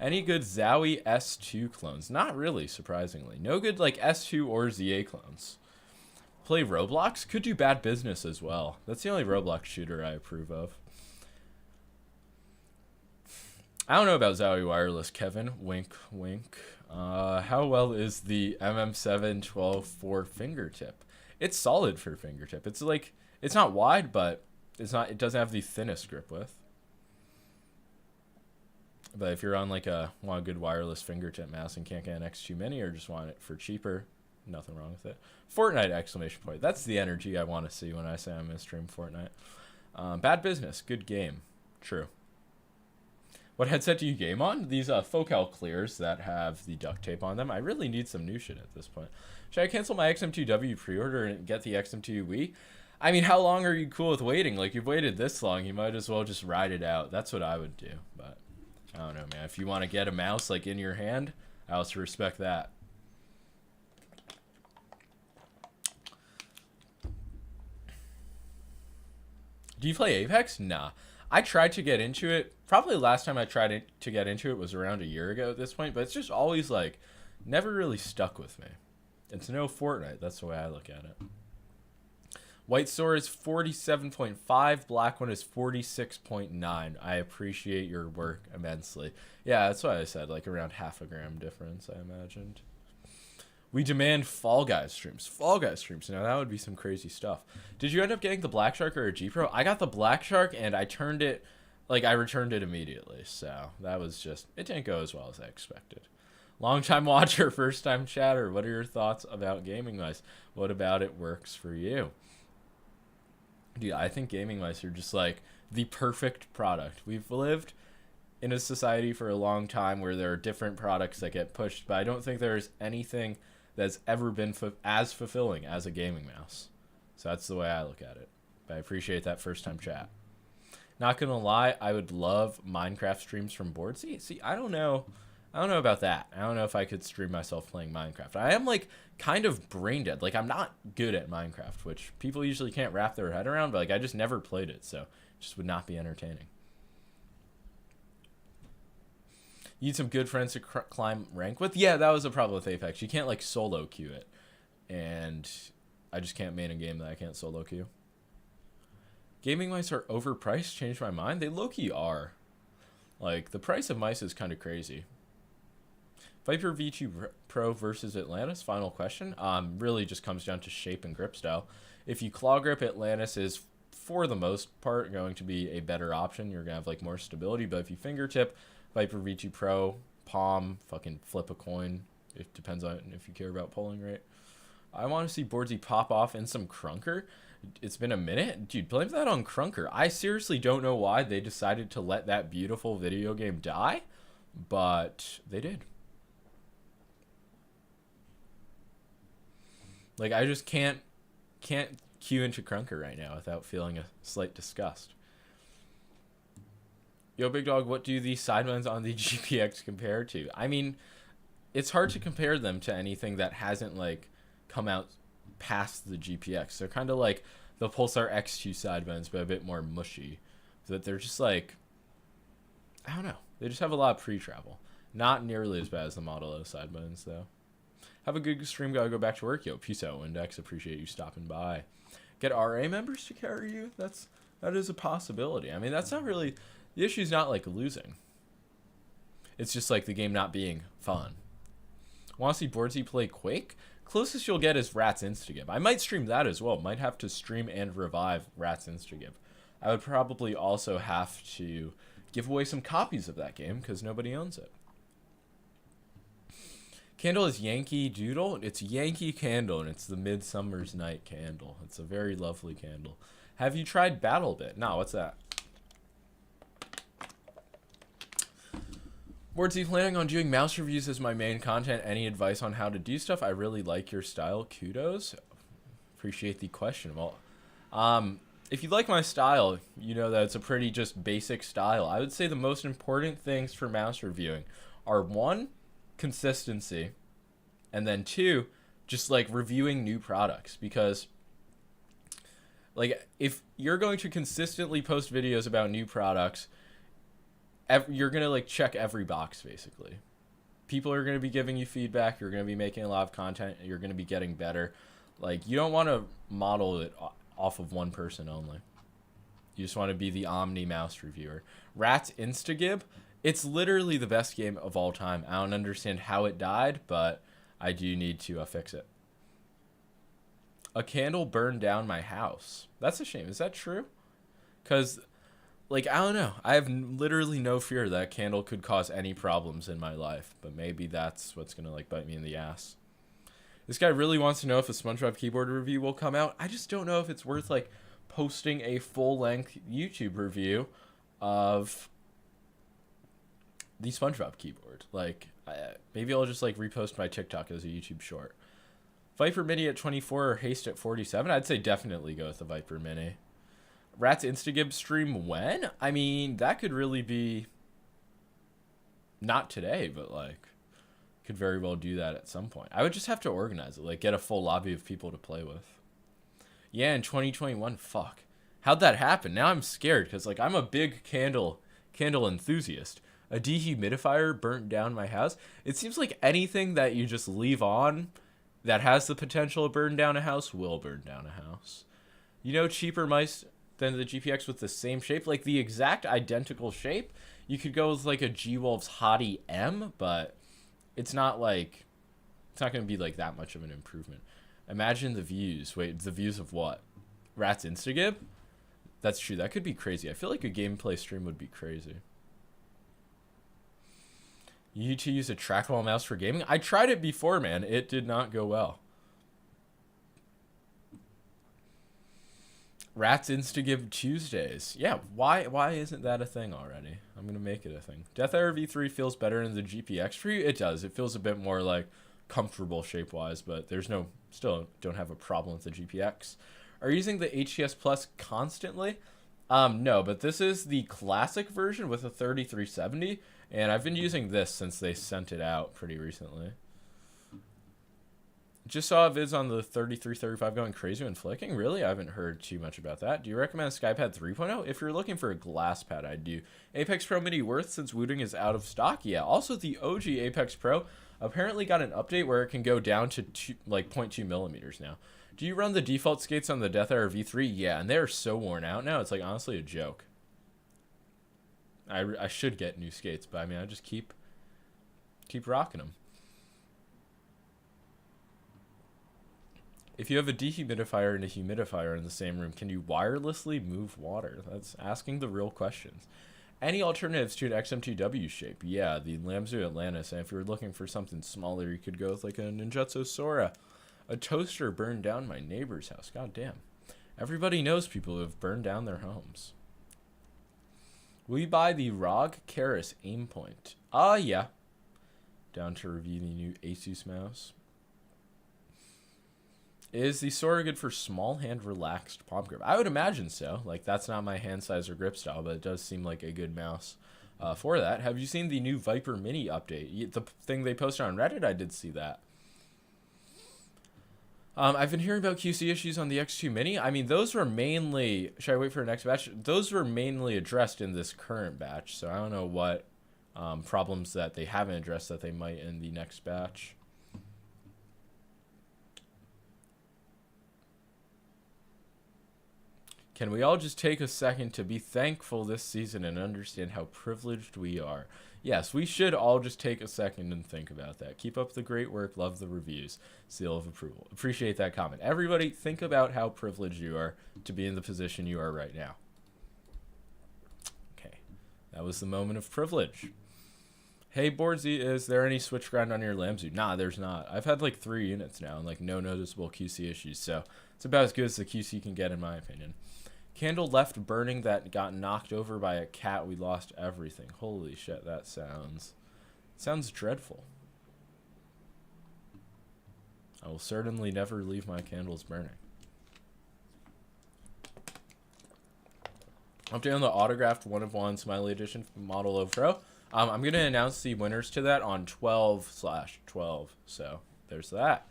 Any good Zowie S2 clones? Not really, surprisingly. No good, like, S2 or ZA clones. Play Roblox? Could do Bad Business as well. That's the only Roblox shooter I approve of. I don't know about Zowie Wireless, Kevin. Wink, wink. How well is the MM7 12.4 fingertip? It's solid for fingertip. It's like, it's not wide, but it doesn't have the thinnest grip width. But if you're on like want a good wireless fingertip mouse and can't get an X2 Mini or just want it for cheaper, nothing wrong with it. Fortnite exclamation point. That's the energy I want to see when I say I'm going to stream Fortnite. Bad Business. Good game. True. What headset do you game on? These Focal Clears that have the duct tape on them. I really need some new shit at this point. Should I cancel my XM2W pre-order and get the XM2 Wii? I mean, how long are you cool with waiting? Like, you've waited this long, you might as well just ride it out. That's what I would do, but I don't know, man. If you want to get a mouse, like, in your hand, I also respect that. Do you play Apex? Nah. I tried to get into it. Probably the last time I tried to get into it was around a year ago at this point, but it's just always, like, never really stuck with me. It's no Fortnite. That's the way I look at it. White Store is 47.5. Black one is 46.9. I appreciate your work immensely. Yeah, that's why I said, like, around half a gram difference, I imagined. We demand Fall Guys streams. Fall Guys streams. Now, that would be some crazy stuff. Did you end up getting the Black Shark or a G Pro? I got the Black Shark, and I returned it immediately. So, that was just, it didn't go as well as I expected. Long-time watcher, first-time chatter. What are your thoughts about gaming mice? What about it works for you? Dude, I think gaming mice are just, like, the perfect product. We've lived in a society for a long time where there are different products that get pushed, but I don't think there's anything that's ever been as fulfilling as a gaming mouse. So that's the way I look at it. But I appreciate that first-time chat. Not gonna lie, I would love Minecraft streams from board. See, I don't know about that. I don't know if I could stream myself playing Minecraft. I am, like, kind of brain dead. Like, I'm not good at Minecraft, which people usually can't wrap their head around, but, like, I just never played it, so it just would not be entertaining. You need some good friends to climb rank with. Yeah, that was a problem with Apex. You can't like solo queue it, and I just can't main a game that I can't solo queue. Gaming mice are overpriced. Changed my mind. They low-key are. Like, the price of mice is kind of crazy. Viper V2 Pro versus Atlantis, final question. Really just comes down to shape and grip style. If you claw grip, Atlantis is, for the most part, going to be a better option. You're going to have, like, more stability. But if you fingertip, Viper V2 Pro, palm, fucking flip a coin. It depends on if you care about polling rate. I want to see Boardsy pop off in some Crunker. It's been a minute. Dude, blame that on Crunker. I seriously don't know why they decided to let that beautiful video game die, but they did. Like, I just can't queue into Crunker right now without feeling a slight disgust. Yo, Big Dog, what do these sidewinds on the GPX compare to? I mean, it's hard to compare them to anything that hasn't, like, come out past the GPX. They're kind of like the Pulsar X2 sidewinds, but a bit more mushy. So that they're just like, I don't know. They just have a lot of pre-travel. Not nearly as bad as the Model O sidewinds, though. Have a good stream. Gotta go back to work. Yo, peace out, Index. Appreciate you stopping by. Get RA members to carry you? That is a possibility. I mean, that's not really... The issue's not, like, losing. It's just, like, the game not being fun. Want to see Boardsy play Quake? Closest you'll get is Rats Instagib. I might stream that as well. Might have to stream and revive Rats Instagib. I would probably also have to give away some copies of that game because nobody owns it. Candle is Yankee Doodle. It's Yankee Candle, and it's the Midsummer's Night candle. It's a very lovely candle. Have you tried BattleBit? No, what's that? Boardsy, planning on doing mouse reviews as my main content. Any advice on how to do stuff? I really like your style. Kudos. Appreciate the question. Well, if you like my style, you know that it's a pretty just basic style. I would say the most important things for mouse reviewing are 1, consistency, and then 2, just like reviewing new products. Because like if you're going to consistently post videos about new products, you're going to like check every box basically. People are going to be giving you feedback. You're going to be making a lot of content. You're going to be getting better. Like, you don't want to model it off of one person only. You just want to be the omni mouse reviewer. Rats Instagib, it's literally the best game of all time. I don't understand how it died, but I do need to fix it. A candle burned down my house. That's a shame. Is that true? Because, like, I don't know. I have literally no fear that a candle could cause any problems in my life. But maybe that's what's going to, like, bite me in the ass. This guy really wants to know if a SpongeBob keyboard review will come out. I just don't know if it's worth, like, posting a full-length YouTube review of the SpongeBob keyboard. Like, maybe I'll just, like, repost my TikTok as a YouTube short. Viper Mini at 24 or Haste at 47? I'd say definitely go with the Viper Mini. Rats Instagib stream when? I mean, that could really be not today, but like could very well do that at some point. I would just have to organize it, like get a full lobby of people to play with. Yeah, in 2021, fuck. How'd that happen? Now I'm scared because like I'm a big candle enthusiast. A dehumidifier burnt down my house. It seems like anything that you just leave on that has the potential to burn down a house will burn down a house. You know, cheaper mice than the GPX with the same shape, like the exact identical shape. You could go with like a G-Wolf's Hottie M, but it's not like, it's not going to be like that much of an improvement. Imagine the views. Wait, the views of what? Rats Instagib? That's true. That could be crazy. I feel like a gameplay stream would be crazy. You need to use a trackball mouse for gaming? I tried it before, man. It did not go well. Rats Instagib Tuesdays. Yeah, why isn't that a thing already? I'm going to make it a thing. Death Air V3 feels better in the GPX for you? It does. It feels a bit more like comfortable shape-wise, but there's no, still don't have a problem with the GPX. Are you using the HTS Plus constantly? No, but this is the classic version with a 3370, and I've been using this since they sent it out pretty recently. Just saw vids on the 3335 going crazy when flicking. Really? I haven't heard too much about that. Do you recommend SkyPad 3.0? If you're looking for a glass pad, I'd do Apex Pro Mini Worth since Wooting is out of stock. Yeah, also the OG Apex Pro apparently got an update where it can go down to 0.2 millimeters now. Do you run the default skates on the Death Hour V3? Yeah, and they're so worn out now. It's like honestly a joke. I should get new skates, but I mean I just keep rocking them. If you have a dehumidifier and a humidifier in the same room, can you wirelessly move water? That's asking the real questions. Any alternatives to an XM2W shape? Yeah, the Lamzu Atlantis. And if you're looking for something smaller, you could go with like a Ninjutsu Sora. A toaster burned down my neighbor's house. God damn. Everybody knows people who have burned down their homes. Will you buy the ROG Keras Aimpoint? Yeah. Down to review the new Asus mouse. Is the Sora good for small hand relaxed palm grip? I would imagine so. Like, that's not my hand size or grip style, but it does seem like a good mouse for that. Have you seen the new Viper Mini update? The thing they posted on Reddit, I did see that. I've been hearing about QC issues on the X2 Mini. I mean, those were mainly... Should I wait for the next batch? Those were mainly addressed in this current batch, so I don't know what problems that they haven't addressed that they might in the next batch. Can we all just take a second to be thankful this season and understand how privileged we are? Yes, we should all just take a second and think about that. Keep up the great work. Love the reviews. Seal of approval. Appreciate that comment. Everybody, think about how privileged you are to be in the position you are right now. Okay, that was the moment of privilege. Hey, Boardsy, is there any switch grind on your Lamzu? Nah, there's not. I've had like 3 units now and like no noticeable QC issues, so it's about as good as the QC can get in my opinion. Candle left burning that got knocked over by a cat. We lost everything. Holy shit, that sounds dreadful. I will certainly never leave my candles burning. Update on the autographed 1 of 1 Smiley Edition Model O Pro. I'm going to announce the winners to that on 12/12. So there's that.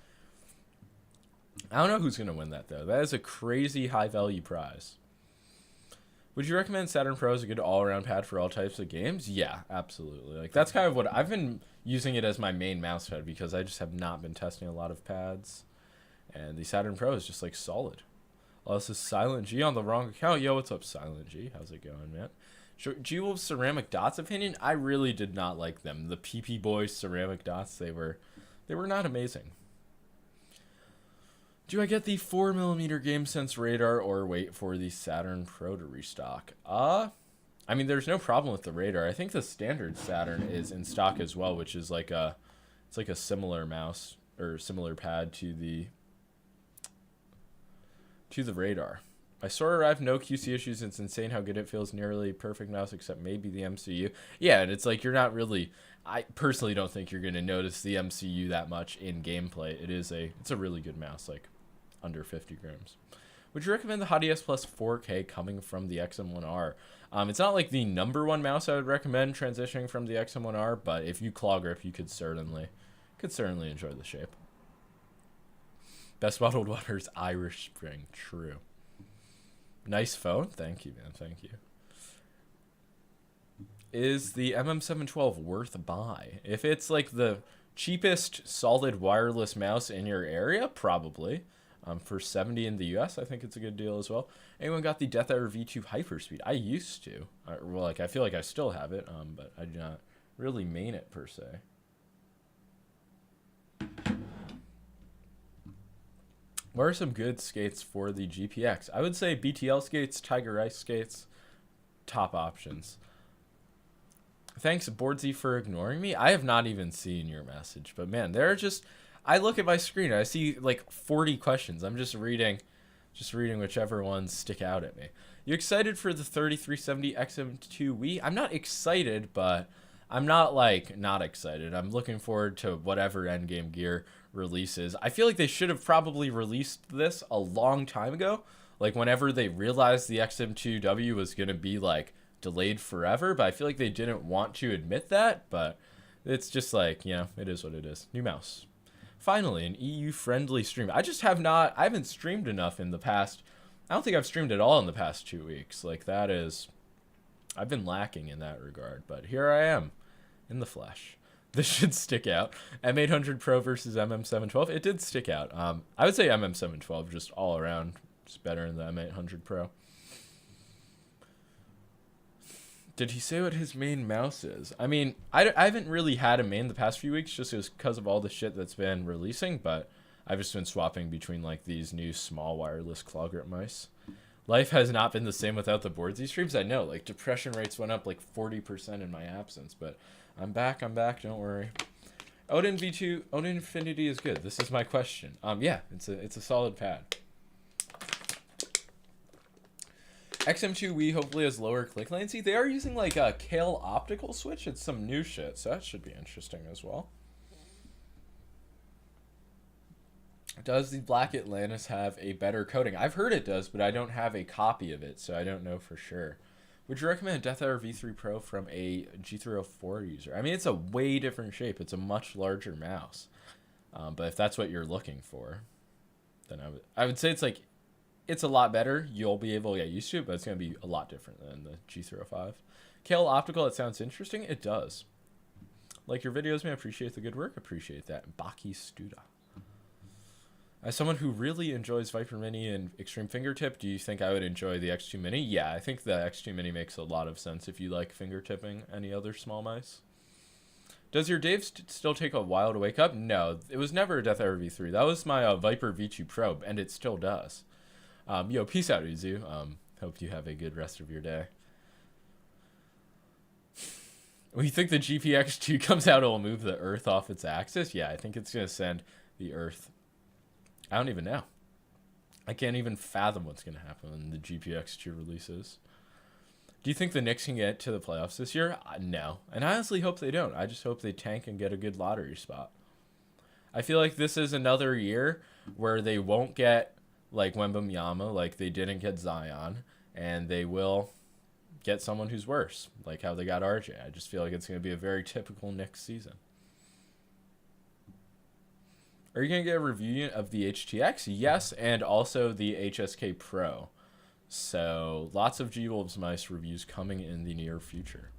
I don't know who's going to win that, though. That is a crazy high-value prize. Would you recommend Saturn Pro as a good all-around pad for all types of games? Yeah, absolutely. Like, that's kind of what I've been using it as my main mouse pad because I just have not been testing a lot of pads. And the Saturn Pro is just, like, solid. Oh, this is Silent G on the wrong account. Yo, what's up, Silent G? How's it going, man? G-Wolf's ceramic dots opinion? I really did not like them. The PP Boys ceramic dots, they were not amazing. Do I get the 4mm GameSense radar or wait for the Saturn Pro to restock? I mean, there's no problem with the radar. I think the standard Saturn is in stock as well, which is like it's like a similar mouse or similar pad to the radar. I sort of have no QC issues. It's insane how good it feels. Nearly perfect mouse except maybe the MCU. Yeah, and it's like you're not really... I personally don't think you're going to notice the MCU that much in gameplay. It's a really good mouse, like under 50 grams. Would you recommend the HDS Plus 4K coming from the XM1R? It's not like the #1 mouse I would recommend transitioning from the XM1R, but if you claw grip, you could certainly enjoy the shape. Best bottled water is Irish Spring. True. Nice phone. Thank you, man. Thank you. Is the MM712 worth a buy? If it's like the cheapest solid wireless mouse in your area, probably. For $70 in the US, I think it's a good deal as well. Anyone got the Death Hour V2 Hyperspeed? I used to. Well, like I feel like I still have it, but I do not really main it per se. What are some good skates for the GPX? I would say BTL skates, Tiger Ice skates, top options. Thanks, Boardsy, for ignoring me. I have not even seen your message, but man, there are just... I look at my screen, and I see like 40 questions. I'm just reading whichever ones stick out at me. You excited for the 3370 XM2 Wii? I'm not excited, but I'm not like not excited. I'm looking forward to whatever endgame gear releases. I feel like they should have probably released this a long time ago. Like whenever they realized the XM2W was going to be like delayed forever, but I feel like they didn't want to admit that, but it's just like, you know, it is what it is. New mouse. Finally, an EU-friendly stream. I haven't streamed enough in the past. I don't think I've streamed at all in the past 2 weeks. Like, I've been lacking in that regard. But here I am, in the flesh. This should stick out. M800 Pro versus MM712. It did stick out. I would say MM712 just all around. Just better than the M800 Pro. Did he say what his main mouse is? I mean, I haven't really had a main the past few weeks just because of all the shit that's been releasing, but I've just been swapping between like these new small wireless claw grip mice. Life has not been the same without the boardsy streams. I know, like depression rates went up like 40% in my absence, but I'm back, don't worry. Odin V2, Odin Infinity is good. This is my question. Yeah, it's a solid pad. XM2 Wii hopefully has lower click latency. They are using like a Kale optical switch. It's some new shit, so that should be interesting as well. Does the Black Atlantis have a better coating? I've heard it does, but I don't have a copy of it, so I don't know for sure. Would you recommend a Death Hour V3 Pro from a G304 user? I mean, it's a way different shape. It's a much larger mouse. But if that's what you're looking for, then I would say it's a lot better. You'll be able to get used to it, but it's going to be a lot different than the G305. Kale Optical, it sounds interesting. It does. Like your videos, man. Appreciate the good work. Appreciate that. Baki Studa. As someone who really enjoys Viper Mini and Extreme Fingertip, do you think I would enjoy the X2 Mini? Yeah, I think the X2 Mini makes a lot of sense if you like fingertipping any other small mice. Does your Dave still take a while to wake up? No, it was never a Death Hour V3. That was my Viper V2 Pro, and it still does. Yo, peace out, Uzu. Hope you have a good rest of your day. When you think the GPX2 comes out, it'll move the Earth off its axis? Yeah, I think it's going to send the Earth. I don't even know. I can't even fathom what's going to happen when the GPX2 releases. Do you think the Knicks can get to the playoffs this year? No. And I honestly hope they don't. I just hope they tank and get a good lottery spot. I feel like this is another year where they won't get like Wembanyama, like they didn't get Zion, and they will get someone who's worse, like how they got RJ. I just feel like it's going to be a very typical Knicks season. Are you going to get a review of the HTX? Yes, and also the HSK Pro. So lots of G-Wolves mice reviews coming in the near future.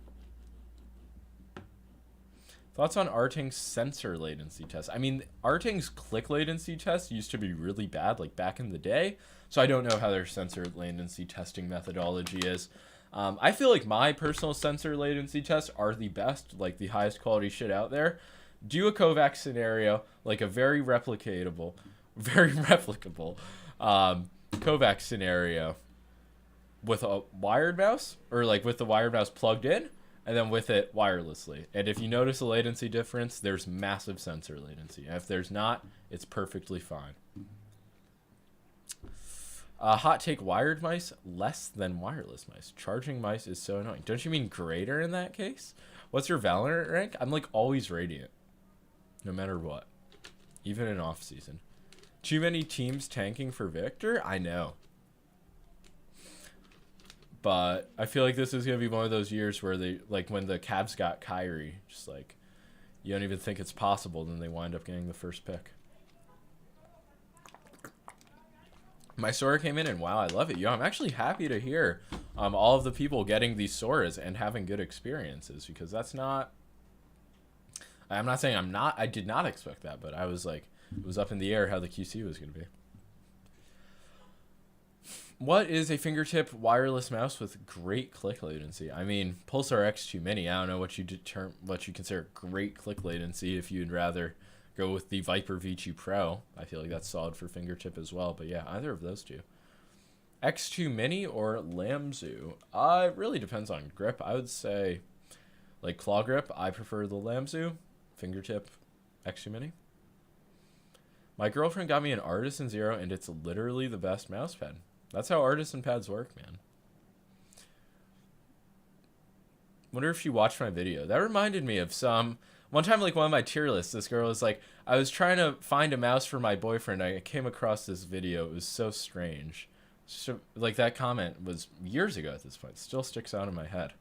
Thoughts on Arting's sensor latency test? I mean, Arting's click latency test used to be really bad, like back in the day. So I don't know how their sensor latency testing methodology is. I feel like my personal sensor latency tests are the best, like the highest quality shit out there. Do a Kovacs scenario, like a very replicable Kovacs scenario with a wired mouse, or like with the wired mouse plugged in, and then with it wirelessly. And if you notice a latency difference, there's massive sensor latency. And if there's not, it's perfectly fine. Hot take, wired mice less than wireless mice. Charging mice is so annoying. Don't you mean greater in that case? What's your Valorant rank? I'm like always Radiant. No matter what. Even in off season. Too many teams tanking for Victor? I know. But I feel like this is going to be one of those years where they, like when the Cavs got Kyrie, just like, you don't even think it's possible, then they wind up getting the first pick. My Sora came in and wow, I love it. Yo, I'm actually happy to hear all of the people getting these Soras and having good experiences, because that's not, I'm not saying I did not expect that, but I was like, it was up in the air how the QC was going to be. What is a fingertip wireless mouse with great click latency? I mean, Pulsar X2 Mini. I don't know what you consider great click latency. If you'd rather go with the Viper V2 Pro, I feel like that's solid for fingertip as well. But yeah, either of those two. X2 Mini or Lamzu? It really depends on grip. I would say, like claw grip, I prefer the Lamzu. Fingertip, X2 Mini. My girlfriend got me an Artisan Zero, and it's literally the best mouse pad. That's how Artisan pads work, man. Wonder if she watched my video. That reminded me of one time, like one of my tier lists, this girl was like, I was trying to find a mouse for my boyfriend. I came across this video. It was so strange. So, like, that comment was years ago at this point. It still sticks out in my head.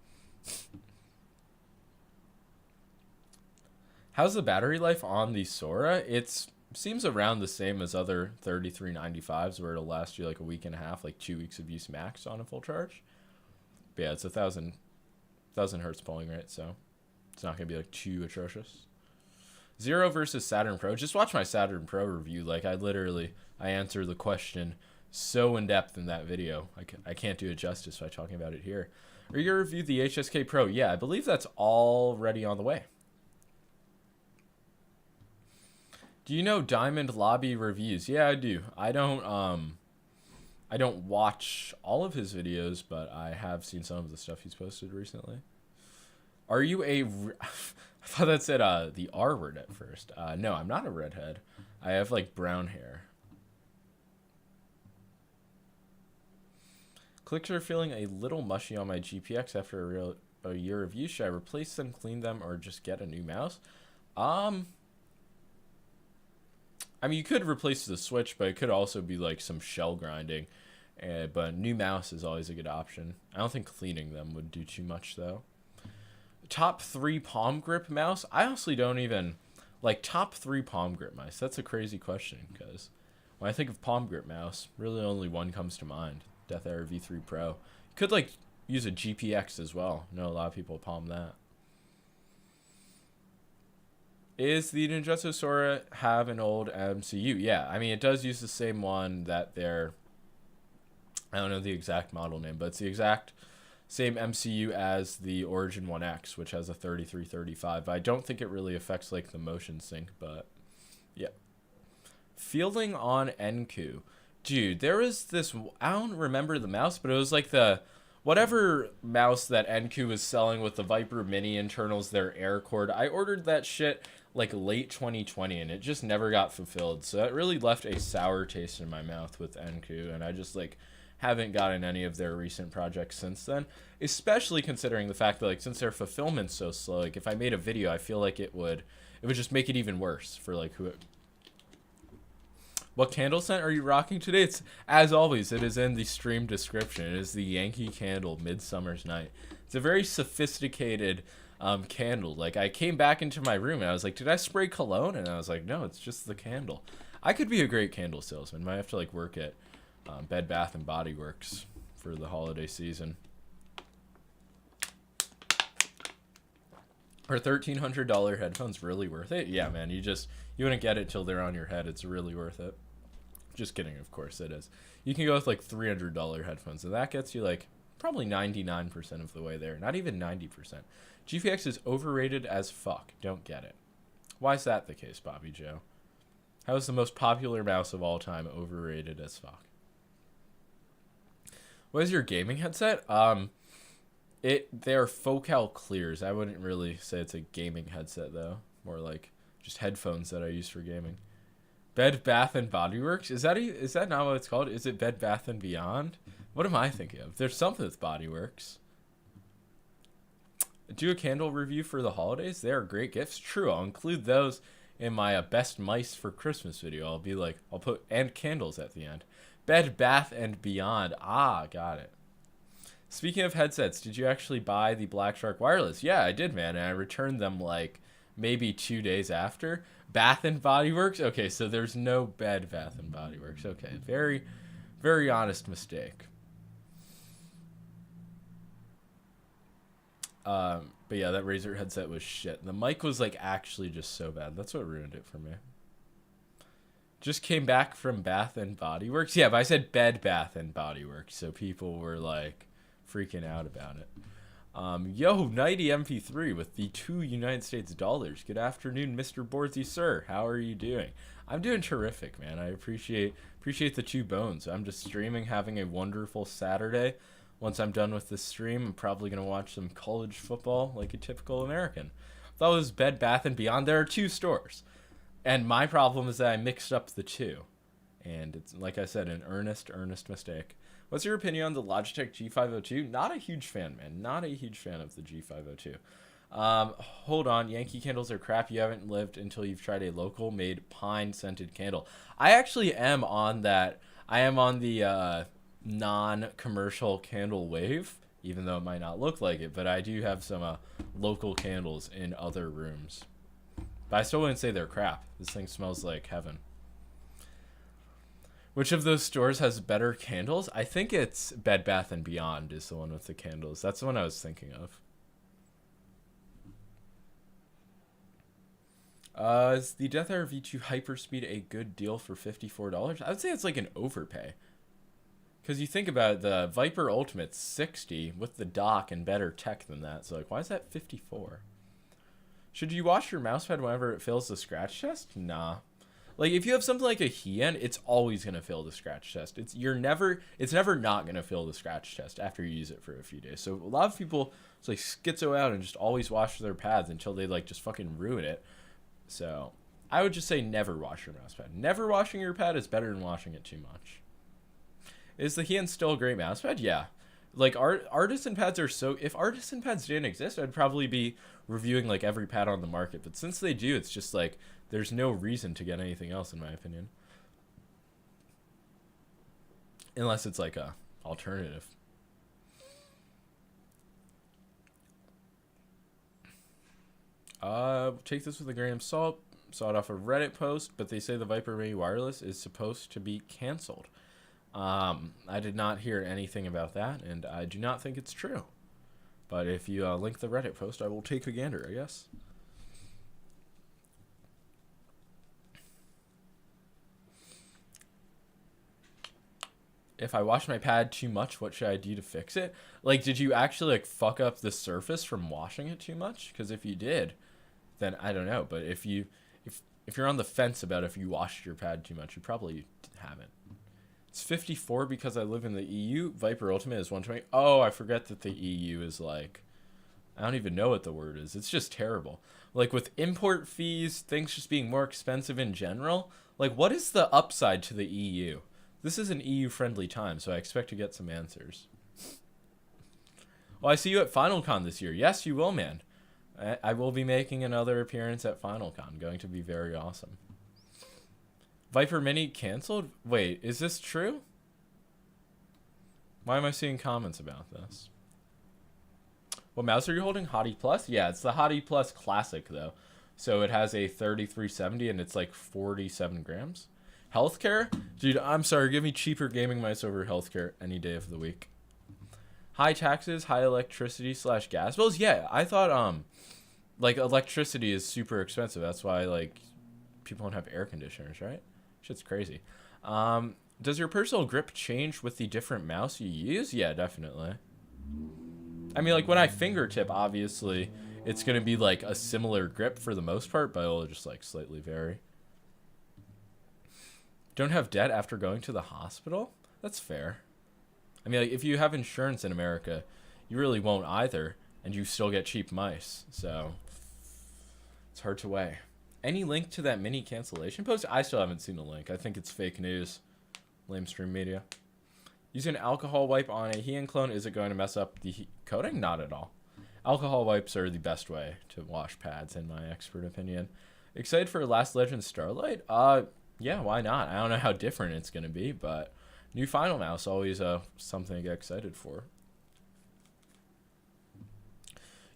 How's the battery life on the Sora? It's Seems around the same as other 3395s, where it'll last you like a week and a half, like 2 weeks of use max on a full charge. But yeah, it's 1,000 hertz polling rate, so it's not gonna be like too atrocious. Zero versus Saturn Pro. Just watch my Saturn Pro review. Like I answer the question so in depth in that video. I can't do it justice by talking about it here. Are you gonna review the HSK Pro? Yeah, I believe that's already on the way. Do you know Diamond Lobby reviews? Yeah, I do. I don't watch all of his videos, but I have seen some of the stuff he's posted recently. Are you a... I thought that said the R word at first. No, I'm not a redhead. I have like brown hair. Clicks are feeling a little mushy on my GPX after a year of use. Should I replace them, clean them, or just get a new mouse? I mean, you could replace the switch, but it could also be like some shell grinding. But new mouse is always a good option. I don't think cleaning them would do too much, though. Top 3 palm grip mouse? I honestly don't even... Like, top 3 palm grip mouse. That's a crazy question, because when I think of palm grip mouse, really only one comes to mind. Death Era V3 Pro. You could, like, use a GPX as well. I know a lot of people palm that. Is the Ninjutsu Sora have an old MCU? Yeah, I mean, it does use the same one that they're... I don't know the exact model name, but it's the exact same MCU as the Origin 1X, which has a 3335. I don't think it really affects, like, the motion sync, but... Yeah. Fielding on NQ. Dude, there was this... I don't remember the mouse, but it was, like, the... Whatever mouse that NQ was selling with the Viper Mini internals, their air cord, I ordered that shit like late 2020 and it just never got fulfilled. So it really left a sour taste in my mouth with NQ, and I just like haven't gotten any of their recent projects since then, especially considering the fact that like since their fulfillment's so slow, like if I made a video, I feel like it would just make it even worse for like who it... What candle scent are you rocking today? It's, as always, it is in the stream description. It is the Yankee candle, Midsummer's Night. It's a very sophisticated candle. Like, I came back into my room and I was like, did I spray cologne? And I was like, no, it's just the candle. I could be a great candle salesman. Might have to, like, work at Bed Bath & Body Works for the holiday season. Are $1,300 headphones really worth it? Yeah, man, you wouldn't get it till they're on your head. It's really worth it. Just kidding, of course it is. You can go with like $300 headphones, and that gets you like probably 99% of the way there. Not even 90%. GPX is overrated as fuck. Don't get it. Why is that the case, Bobby Joe? How is the most popular mouse of all time overrated as fuck? What is your gaming headset? They're Focal Clears. I wouldn't really say it's a gaming headset though. More like just headphones that I use for gaming. Bed Bath & Body Works? Is that not what it's called? Is it Bed Bath & Beyond? What am I thinking of? There's something with Body Works. Do a candle review for the holidays? They are great gifts. True, I'll include those in my best mice for Christmas video. I'll be like, I'll put and candles at the end. Bed Bath & Beyond. Ah, got it. Speaking of headsets, did you actually buy the Black Shark Wireless? Yeah, I did, man, and I returned them like maybe 2 days after. Bath & Body Works? Okay, so there's no Bed Bath & Body Works. Okay, very, very honest mistake. But yeah, that Razer headset was shit. The mic was like actually just so bad. That's what ruined it for me. Just came back from Bath & Body Works. Yeah, but I said Bed Bath & Body Works, so people were like freaking out about it. Yo, Nighty MP3 with the 2 United States dollars. Good afternoon, Mr. Borthy, sir. How are you doing? I'm doing terrific, man. I appreciate the 2 bones. I'm just streaming, having a wonderful Saturday. Once I'm done with this stream, I'm probably going to watch some college football like a typical American. That was Bed Bath & Beyond. There are 2 stores. And my problem is that I mixed up the 2. And it's, like I said, an earnest mistake. What's your opinion on the Logitech G502? Not a huge fan, man. Not a huge fan of the G502. Hold on. Yankee candles are crap. You haven't lived until you've tried a local made pine scented candle. I actually am on that. I am on the non-commercial candle wave, even though it might not look like it. But I do have some local candles in other rooms. But I still wouldn't say they're crap. This thing smells like heaven. Which of those stores has better candles? I think it's Bed Bath & Beyond is the one with the candles. That's the one I was thinking of. Is the Death Hour V2 Hyperspeed a good deal for $54? I would say it's like an overpay. Because you think about it, the Viper Ultimate's $60 with the dock and better tech than that. So like, why is that $54? Should you wash your mousepad whenever it fills the scratch test? Nah. Like, if you have something like a Hien, it's always going to fill the scratch test. It's never not going to fill the scratch test after you use it for a few days. So a lot of people just like schizo out and just always wash their pads until they like just fucking ruin it. So I would just say never wash your mouse pad. Never washing your pad is better than washing it too much. Is the Hien still a great mouse pad? Yeah. Like artisan pads are so, if artisan pads didn't exist, I'd probably be reviewing like every pad on the market. But since they do, it's just like, there's no reason to get anything else in my opinion. Unless it's like a alternative. Take this with a grain of salt. Saw it off a Reddit post, but they say the Viper Mini Wireless is supposed to be canceled. I did not hear anything about that, and I do not think it's true. But if you link the Reddit post, I will take a gander, I guess. If I wash my pad too much, what should I do to fix it? Like, did you actually like fuck up the surface from washing it too much? Because if you did, then I don't know. But if you're on the fence about if you washed your pad too much, you probably haven't. It's 54 because I live in the EU. Viper Ultimate is 120. Oh, I forget that the EU is like, I don't even know what the word is. It's just terrible. Like with import fees, things just being more expensive in general. Like, what is the upside to the EU? This is an EU-friendly time, so I expect to get some answers. Well, I see you at FinalCon this year. Yes, you will, man. I will be making another appearance at FinalCon. Going to be very awesome. Viper Mini canceled? Wait, is this true? Why am I seeing comments about this? What mouse are you holding? Hottie Plus? Yeah, it's the Hottie Plus Classic, though. So it has a 3370, and it's like 47 grams. Healthcare? Dude, I'm sorry. Give me cheaper gaming mice over healthcare any day of the week. High taxes, high electricity / gas bills? Yeah, I thought, like, electricity is super expensive. That's why, like, people don't have air conditioners, right? Shit's crazy. Does your personal grip change with the different mouse you use? Yeah, definitely. I mean, like, when I fingertip, obviously, it's going to be, like, a similar grip for the most part, but it'll just, like, slightly vary. Don't have debt after going to the hospital? That's fair. I mean, like, if you have insurance in America, you really won't either, and you still get cheap mice, so it's hard to weigh. Any link to that mini cancellation post? I still haven't seen a link. I think it's fake news. Lamestream media. Using an alcohol wipe on a Hien clone, is it going to mess up the coating? Not at all. Alcohol wipes are the best way to wash pads, in my expert opinion. Excited for Last Legend Starlight? Yeah, why not? I don't know how different it's going to be, but new Final Mouse, always something to get excited for.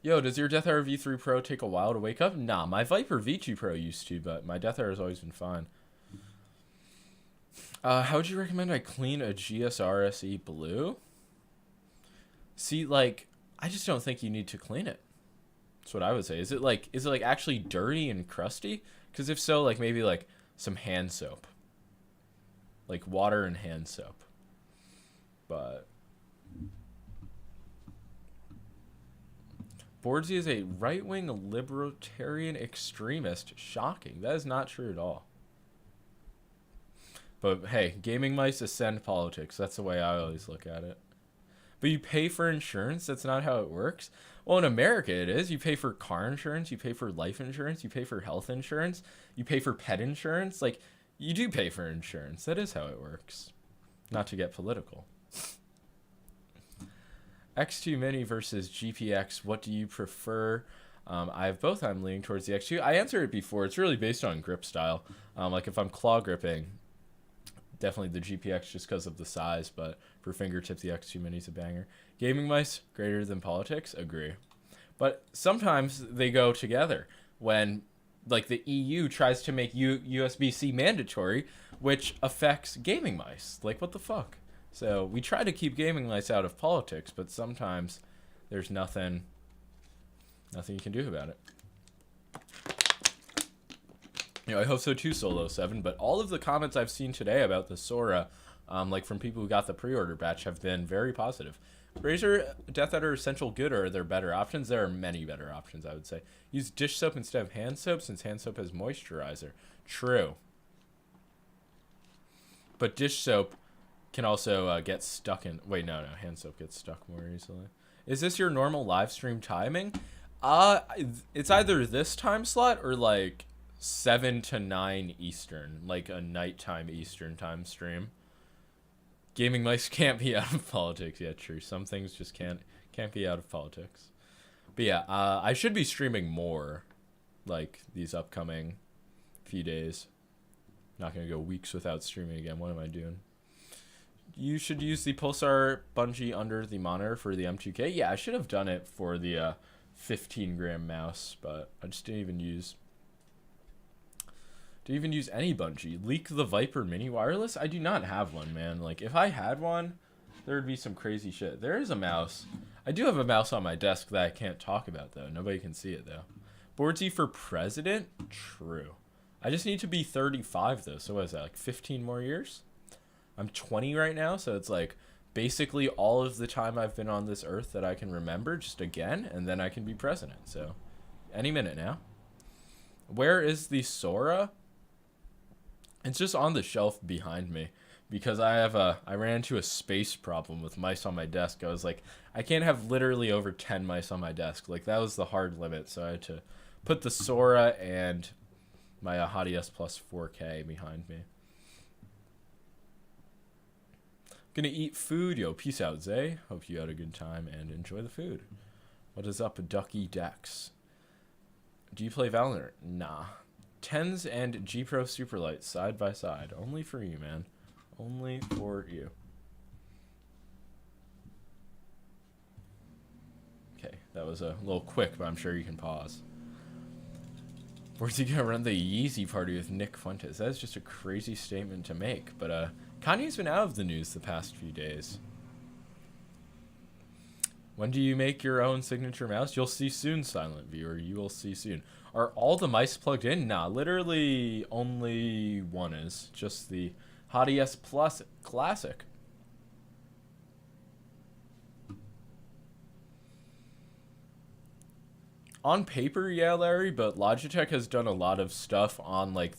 Yo, does your Death Hour V3 Pro take a while to wake up? Nah, my Viper V2 Pro used to, but my Death Hour has always been fine. How would you recommend I clean a GSR SE Blue? See, like, I just don't think you need to clean it. That's what I would say. Is it like actually dirty and crusty? Because if so, like, maybe like some hand soap. Like water and hand soap. But Bordsy is a right-wing libertarian extremist. Shocking. That is not true at all. But hey, gaming mice ascend politics. That's the way I always look at it. But you pay for insurance? That's not how it works. Well, in America it is. You pay for car insurance, you pay for life insurance, you pay for health insurance, you pay for pet insurance. Like, you do pay for insurance. That is how it works. Not to get political. X2 Mini versus GPX. What do you prefer? I have both. I'm leaning towards the X2. I answered it before. It's really based on grip style. Like if I'm claw gripping, definitely the GPX just because of the size, but for fingertip, the X2 Mini's a banger. Gaming mice, greater than politics? Agree. But sometimes they go together. When like the EU tries to make USB-C mandatory, which affects gaming mice. Like, what the fuck? So we try to keep gaming mice out of politics, but sometimes there's nothing you can do about it. You know, I hope so too, Solo 7. But all of the comments I've seen today about the Sora, like from people who got the pre-order batch, have been very positive. Razor, Death Adder, Essential Good, or are there better options? There are many better options, I would say. Use dish soap instead of hand soap, since hand soap has moisturizer. True. But dish soap can also get stuck in... Wait, no. Hand soap gets stuck more easily. Is this your normal live stream timing? It's either this time slot or like 7 to 9 Eastern. Like a nighttime Eastern time stream. Gaming mice can't be out of politics. Yeah, true. Some things just can't be out of politics. But yeah, I should be streaming more, like, these upcoming few days. Not going to go weeks without streaming again. What am I doing? You should use the Pulsar bungee under the monitor for the M2K. Yeah, I should have done it for the 15-gram mouse, but I just didn't even use any bungee. Leak the Viper Mini wireless? I do not have one, man. Like, if I had one, there would be some crazy shit. There is a mouse. I do have a mouse on my desk that I can't talk about, though. Nobody can see it, though. Boardsy for president? True. I just need to be 35, though. So what is that, like 15 more years? I'm 20 right now, so it's like basically all of the time I've been on this earth that I can remember just again, and then I can be president. So any minute now. Where is the Sora? It's just on the shelf behind me because I ran into a space problem with mice on my desk. I was like, I can't have literally over 10 mice on my desk. Like, that was the hard limit. So I had to put the Sora and my Hottie S Plus 4K behind me. Gonna eat food. Yo, peace out, Zay. Hope you had a good time and enjoy the food. What is up, Ducky Dex? Do you play Valorant? Nah. 10s and G Pro Superlight side by side. Only for you, man. Only for you. Okay, that was a little quick, but I'm sure you can pause. Where's he gonna run the Yeezy party with Nick Fuentes? That is just a crazy statement to make, but Kanye's been out of the news the past few days. When do you make your own signature mouse? You'll see soon, silent viewer. You will see soon. Are all the mice plugged in? Nah, literally only one is. Just the Hottie S Plus Classic. On paper, yeah, Larry, but Logitech has done a lot of stuff on, like,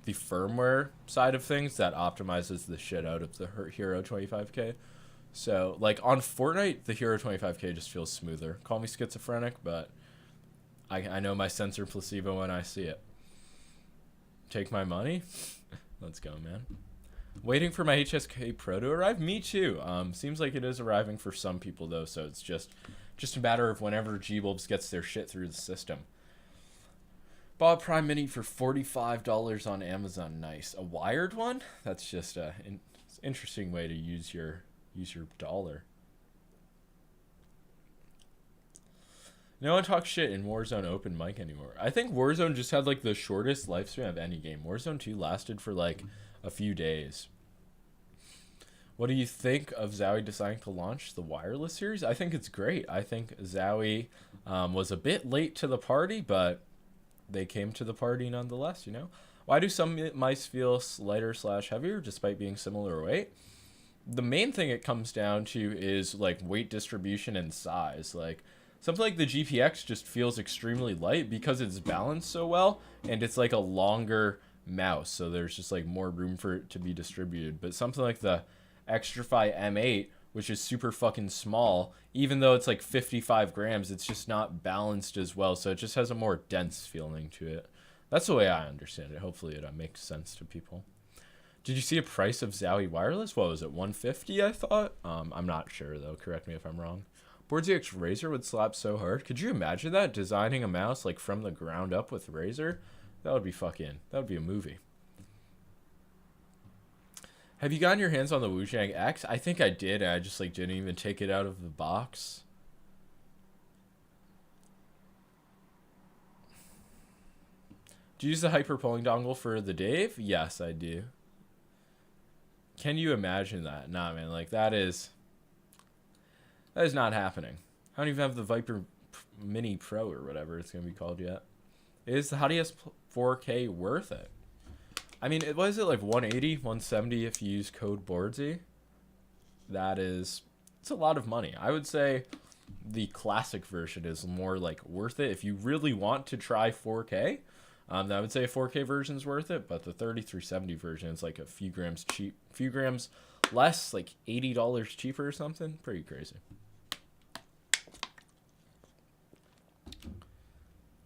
the firmware side of things that optimizes the shit out of the Hero 25K. So, like, on Fortnite, the Hero 25K just feels smoother. Call me schizophrenic, but I know my sensor placebo when I see it. Take my money? Let's go, man. Waiting for my HSK Pro to arrive? Me too. Seems like it is arriving for some people, though, so it's just a matter of whenever G-Bulbs gets their shit through the system. Bought Prime Mini for $45 on Amazon. Nice. A wired one? That's just an interesting way to use your dollar. No one talks shit in Warzone open mic anymore. I think Warzone just had like the shortest lifespan of any game. Warzone 2 lasted for like a few days. What do you think of Zowie deciding to launch the wireless series? I think it's great. I think Zowie was a bit late to the party, but they came to the party nonetheless, you know? Why do some mice feel lighter / heavier despite being similar weight? The main thing it comes down to is like weight distribution and size. Like something like the GPX just feels extremely light because it's balanced so well and it's like a longer mouse, so there's just like more room for it to be distributed. But something like the Xtrfy M8, which is super fucking small, even though it's like 55 grams, it's just not balanced as well, so it just has a more dense feeling to it. That's the way I understand it. Hopefully it makes sense to people. Did you see a price of Zowie wireless? What was it, $150, I thought? I'm not sure, though. Correct me if I'm wrong. BoardsEX Razer would slap so hard. Could you imagine that? Designing a mouse like from the ground up with Razer? That would be fucking... That would be a movie. Have you gotten your hands on the Wuzhang X? I think I did. I just like didn't even take it out of the box. Do you use the hyper pulling dongle for the Dave? Yes, I do. Can you imagine that? Nah, man. Like, that is not happening. I don't even have the Viper Mini Pro or whatever it's going to be called yet. Is the Hottie 4K worth it? I mean, was it like 180, 170 if you use code BOARDSY? It's a lot of money. I would say the classic version is more like worth it. If you really want to try 4K, I would say a 4K version is worth it, but the 3370 version is like a few grams less, like $80 cheaper or something. Pretty crazy.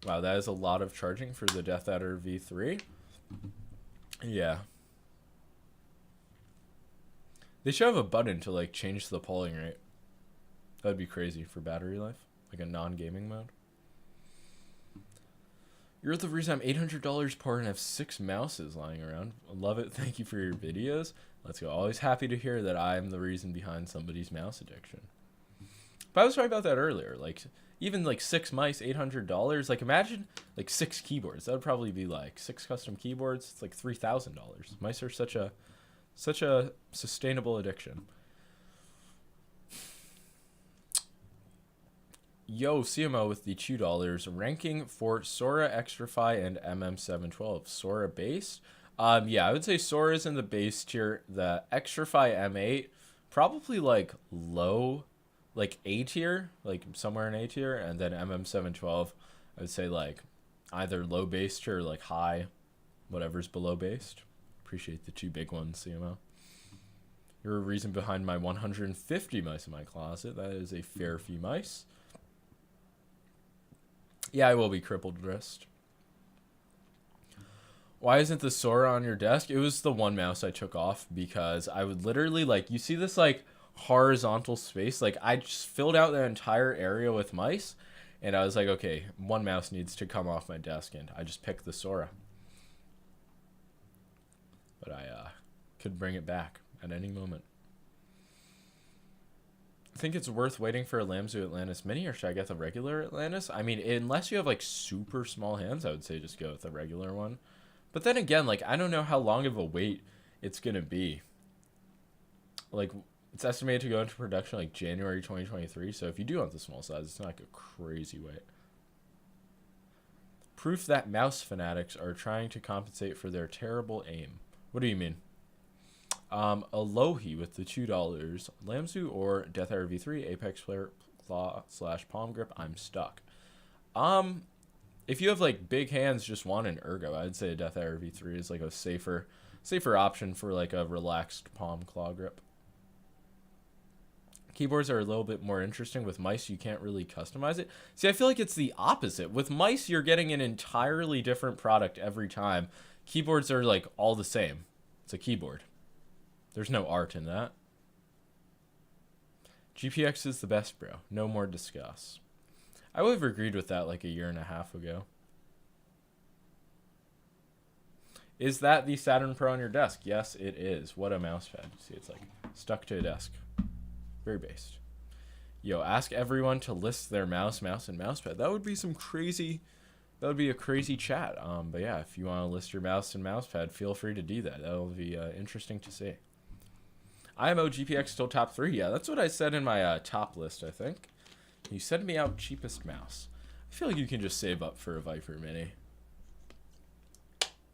Wow, that is a lot of charging for the Death Adder V3. Yeah. They should have a button to like change the polling rate. That'd be crazy for battery life, like a non-gaming mode. You're the reason I'm $800 poor and have 6 mouses lying around. I love it. Thank you for your videos. Let's go. Always happy to hear that I'm the reason behind somebody's mouse addiction. But I was talking about that earlier. Like, even like 6 mice, $800. Like, imagine like 6 keyboards. That would probably be like 6 custom keyboards. It's like $3,000. Mice are such a sustainable addiction. Yo, CMO with the $2 ranking for Sora Extrafy and MM712. Sora base? Yeah, I would say Sora is in the base tier. The Extrafy M8 probably like low, like A tier, like somewhere in A tier, and then MM712 I would say like either low base tier or like high, whatever's below based. Appreciate the 2 big ones, CMO. You're a reason behind my 150 mice in my closet. That is a fair few mice. Yeah, I will be crippled wrist. Why isn't the Sora on your desk? It was the one mouse I took off because I would literally, like, you see this, like, horizontal space? Like, I just filled out the entire area with mice, and I was like, okay, one mouse needs to come off my desk, and I just picked the Sora. But I could bring it back at any moment. I think it's worth waiting for a Lamzu Atlantis Mini, or should I get the regular Atlantis? I mean, unless you have like super small hands, I would say just go with the regular one. But then again, like, I don't know how long of a wait it's gonna be. Like, it's estimated to go into production like January 2023. So if you do want the small size, it's not like a crazy wait. Proof that mouse fanatics are trying to compensate for their terrible aim. What do you mean? Alohi with the $2. Lamzu or Death Adder V3, Apex Player Claw / Palm Grip. I'm stuck. If you have like big hands, just want an ergo, I'd say a Death Adder V3 is like a safer option for like a relaxed palm claw grip. Keyboards are a little bit more interesting. With mice, you can't really customize it. See, I feel like it's the opposite. With mice, you're getting an entirely different product every time. Keyboards are like all the same. It's a keyboard. There's no art in that. GPX is the best, bro. No more discuss. I would have agreed with that like a year and a half ago. Is that the Saturn Pro on your desk? Yes, it is. What a mouse pad. You see, it's like stuck to a desk. Very based. Yo, ask everyone to list their mouse, and mouse pad. That would be some crazy... That would be a crazy chat. But yeah, if you want to list your mouse and mouse pad, feel free to do that. That'll be interesting to see. IMO GPX still top 3. Yeah, that's what I said in my top list, I think. You send me out cheapest mouse. I feel like you can just save up for a Viper Mini.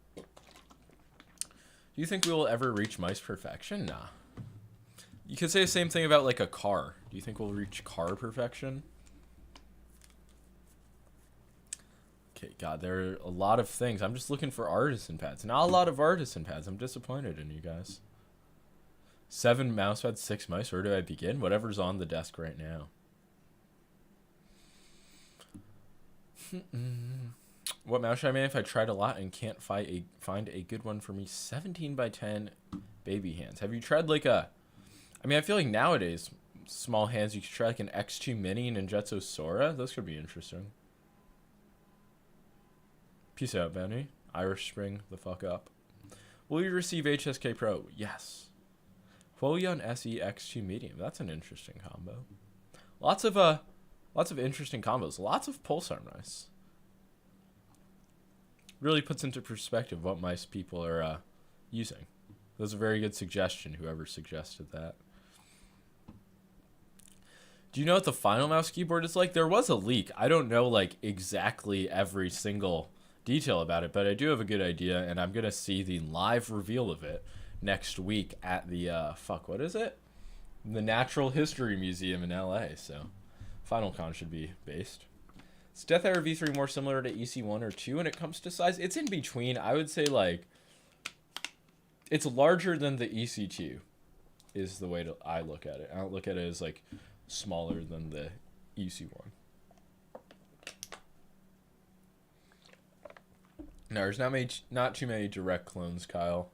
Do you think we will ever reach mice perfection? Nah. You could say the same thing about like a car. Do you think we'll reach car perfection? Okay, God, there are a lot of things. I'm just looking for artisan pads. Not a lot of artisan pads. I'm disappointed in you guys. 7 mouse pads, 6 mice. Where do I begin? Whatever's on the desk right now. What mouse should I make if I tried a lot and can't find a good one for me? 17 by 10 baby hands. Have you tried like a... I mean, I feel like nowadays, small hands, you could try like an X2 Mini and Ninjutsu Sora. Those could be interesting. Peace out, Benny. Irish Spring the fuck up. Will you receive HSK Pro? Yes. Huoyun SE X2 Medium. That's an interesting combo. Lots of interesting combos. Lots of pulsar mice. really puts into perspective what mice people are using. That was a very good suggestion, whoever suggested that. Do you know what the final mouse keyboard is like? There was a leak. I don't know like exactly every single detail about it, but I do have a good idea, and I'm gonna see the live reveal of it next week at the what is it? The Natural History Museum in LA. So FinalCon should be based. Is Death Error V3 more similar to EC1 or 2 when it comes to size? It's in between. I would say like it's larger than the EC2 is the way I look at it. I don't look at it as like smaller than the EC1. No, there's not too many direct clones, Kyle.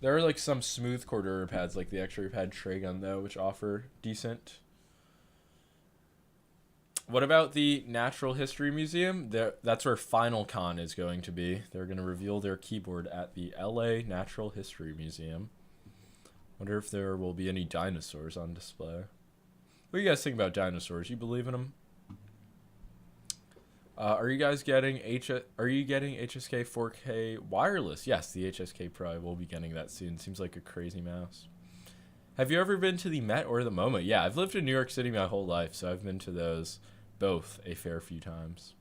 There are like some smooth quarter pads like the X-Ray Pad Tragun though, which offer decent. What about the Natural History Museum? That's where FinalCon is going to be. They're going to reveal their keyboard at the LA Natural History Museum. Wonder if there will be any dinosaurs on display. What do you guys think about dinosaurs? You believe in them? Are you guys getting HSK 4K wireless? Yes, the HSK Pro will be getting that soon. Seems like a crazy mouse. Have you ever been to the Met or the MoMA? Yeah, I've lived in New York City my whole life, so I've been to those both a fair few times.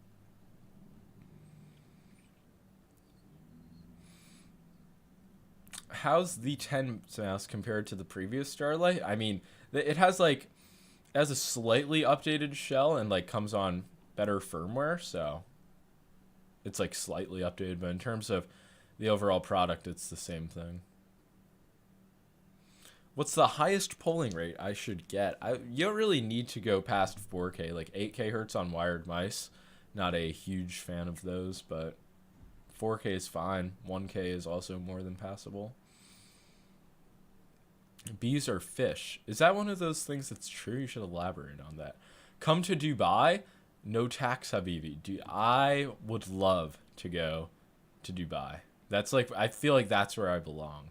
How's the 10 mouse compared to the previous Starlight? I mean, it has a slightly updated shell and like comes on better firmware, so it's like slightly updated, but in terms of the overall product, it's the same thing. What's the highest polling rate I should get? You don't really need to go past 4K, like 8K hertz on wired mice. Not a huge fan of those, but 4K is fine. 1K is also more than passable. Bees are fish. Is that one of those things that's true? You should elaborate on that. Come to Dubai. No tax, Habibi. I would love to go to Dubai. That's like, I feel like that's where I belong.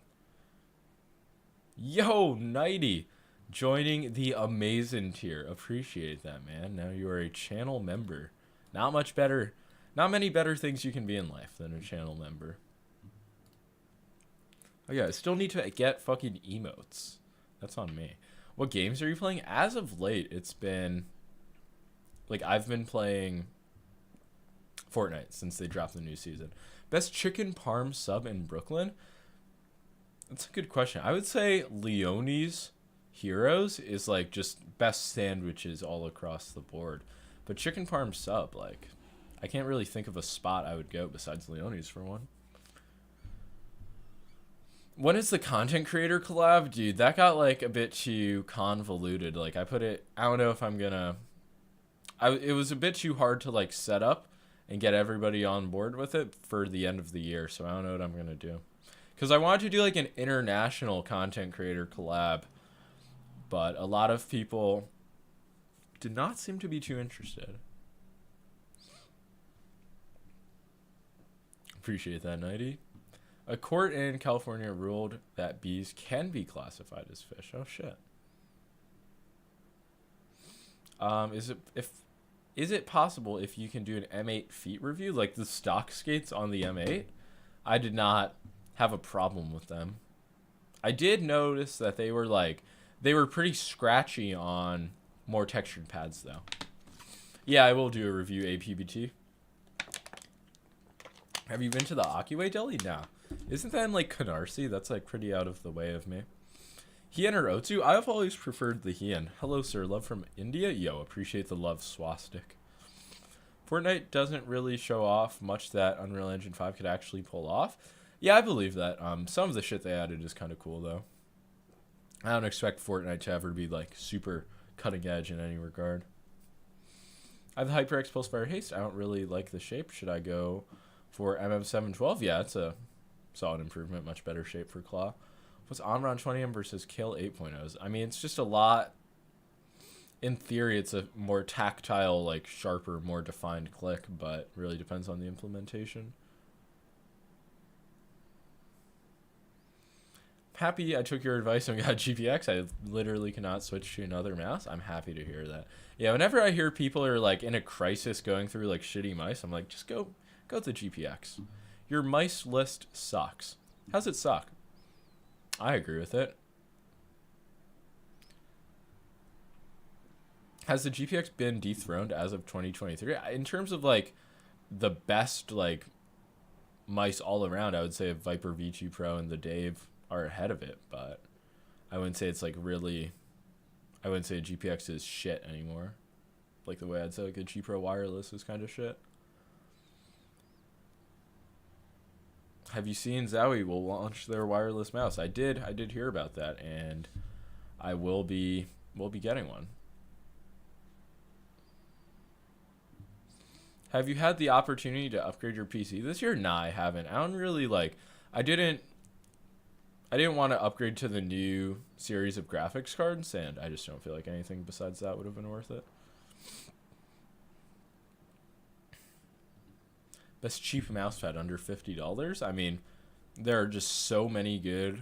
Yo, Nighty, joining the amazing tier. Appreciate that, man. Now you are a channel member. Not many better things you can be in life than a channel member. Oh yeah, I still need to get fucking emotes. That's on me. What games are you playing? As of late, it's been like I've been playing Fortnite since they dropped the new season. Best chicken parm sub in Brooklyn? That's a good question. I would say Leonie's Heroes is like just best sandwiches all across the board. But chicken parm sub, like, I can't really think of a spot I would go besides Leonie's for one. When is the content creator collab? Dude, that got like a bit too convoluted. Like I don't know if I'm gonna... it was a bit too hard to like set up and get everybody on board with it for the end of the year. So I don't know what I'm going to do. Because I wanted to do like an international content creator collab. But a lot of people did not seem to be too interested. Appreciate that, Nighty. A court in California ruled that bees can be classified as fish. Oh shit. Is it possible if you can do an M8 feet review, like the stock skates on the M8? I did not have a problem with them. I did notice that they were pretty scratchy on more textured pads though. Yeah, I will do a review APBT. Have you been to the Akiway Deli? No. Isn't that in like Canarsie? That's like pretty out of the way of me. Hien or Otsu? I've always preferred the Hien. Hello, sir. Love from India? Yo, appreciate the love, swastic. Fortnite doesn't really show off much that Unreal Engine 5 could actually pull off. Yeah, I believe that. Some of the shit they added is kind of cool, though. I don't expect Fortnite to ever be, like, super cutting edge in any regard. I have the HyperX Pulsefire Haste. I don't really like the shape. Should I go for MM712? Yeah, it's a solid improvement. Much better shape for Claw. What's Omron 20M versus Kill 8.0s? I mean, it's just a lot. In theory, it's a more tactile, like sharper, more defined click, but really depends on the implementation. Happy I took your advice and got GPX. I literally cannot switch to another mouse. I'm happy to hear that. Yeah, whenever I hear people are like in a crisis going through like shitty mice, I'm like, just go to the GPX. Your mice list sucks. How's it suck? I agree with it. Has the GPX been dethroned as of 2023? In terms of like the best like mice all around, I would say Viper V2 Pro and the Dave are ahead of it, but I wouldn't say it's like really, I wouldn't say GPX is shit anymore. Like the way I'd say like a G Pro wireless is kind of shit. Have you seen Zowie will launch their wireless mouse? I did hear about that, and I will be getting one. Have you had the opportunity to upgrade your PC this year? Nah, I haven't. I don't really like, I didn't want to upgrade to the new series of graphics cards, and I just don't feel like anything besides that would have been worth it. Best cheap mouse pad under $50? I mean, there are just so many good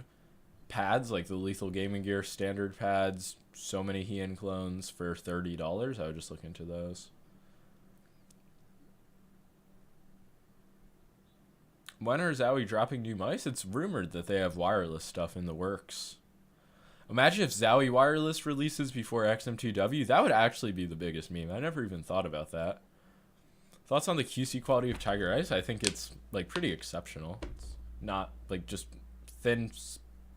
pads, like the Lethal Gaming Gear standard pads, so many Heian clones for $30. I would just look into those. When are Zowie dropping new mice? It's rumored that they have wireless stuff in the works. Imagine if Zowie wireless releases before XM2W. That would actually be the biggest meme. I never even thought about that. Thoughts on the QC quality of Tiger Ice? I think it's like pretty exceptional. It's not like just thin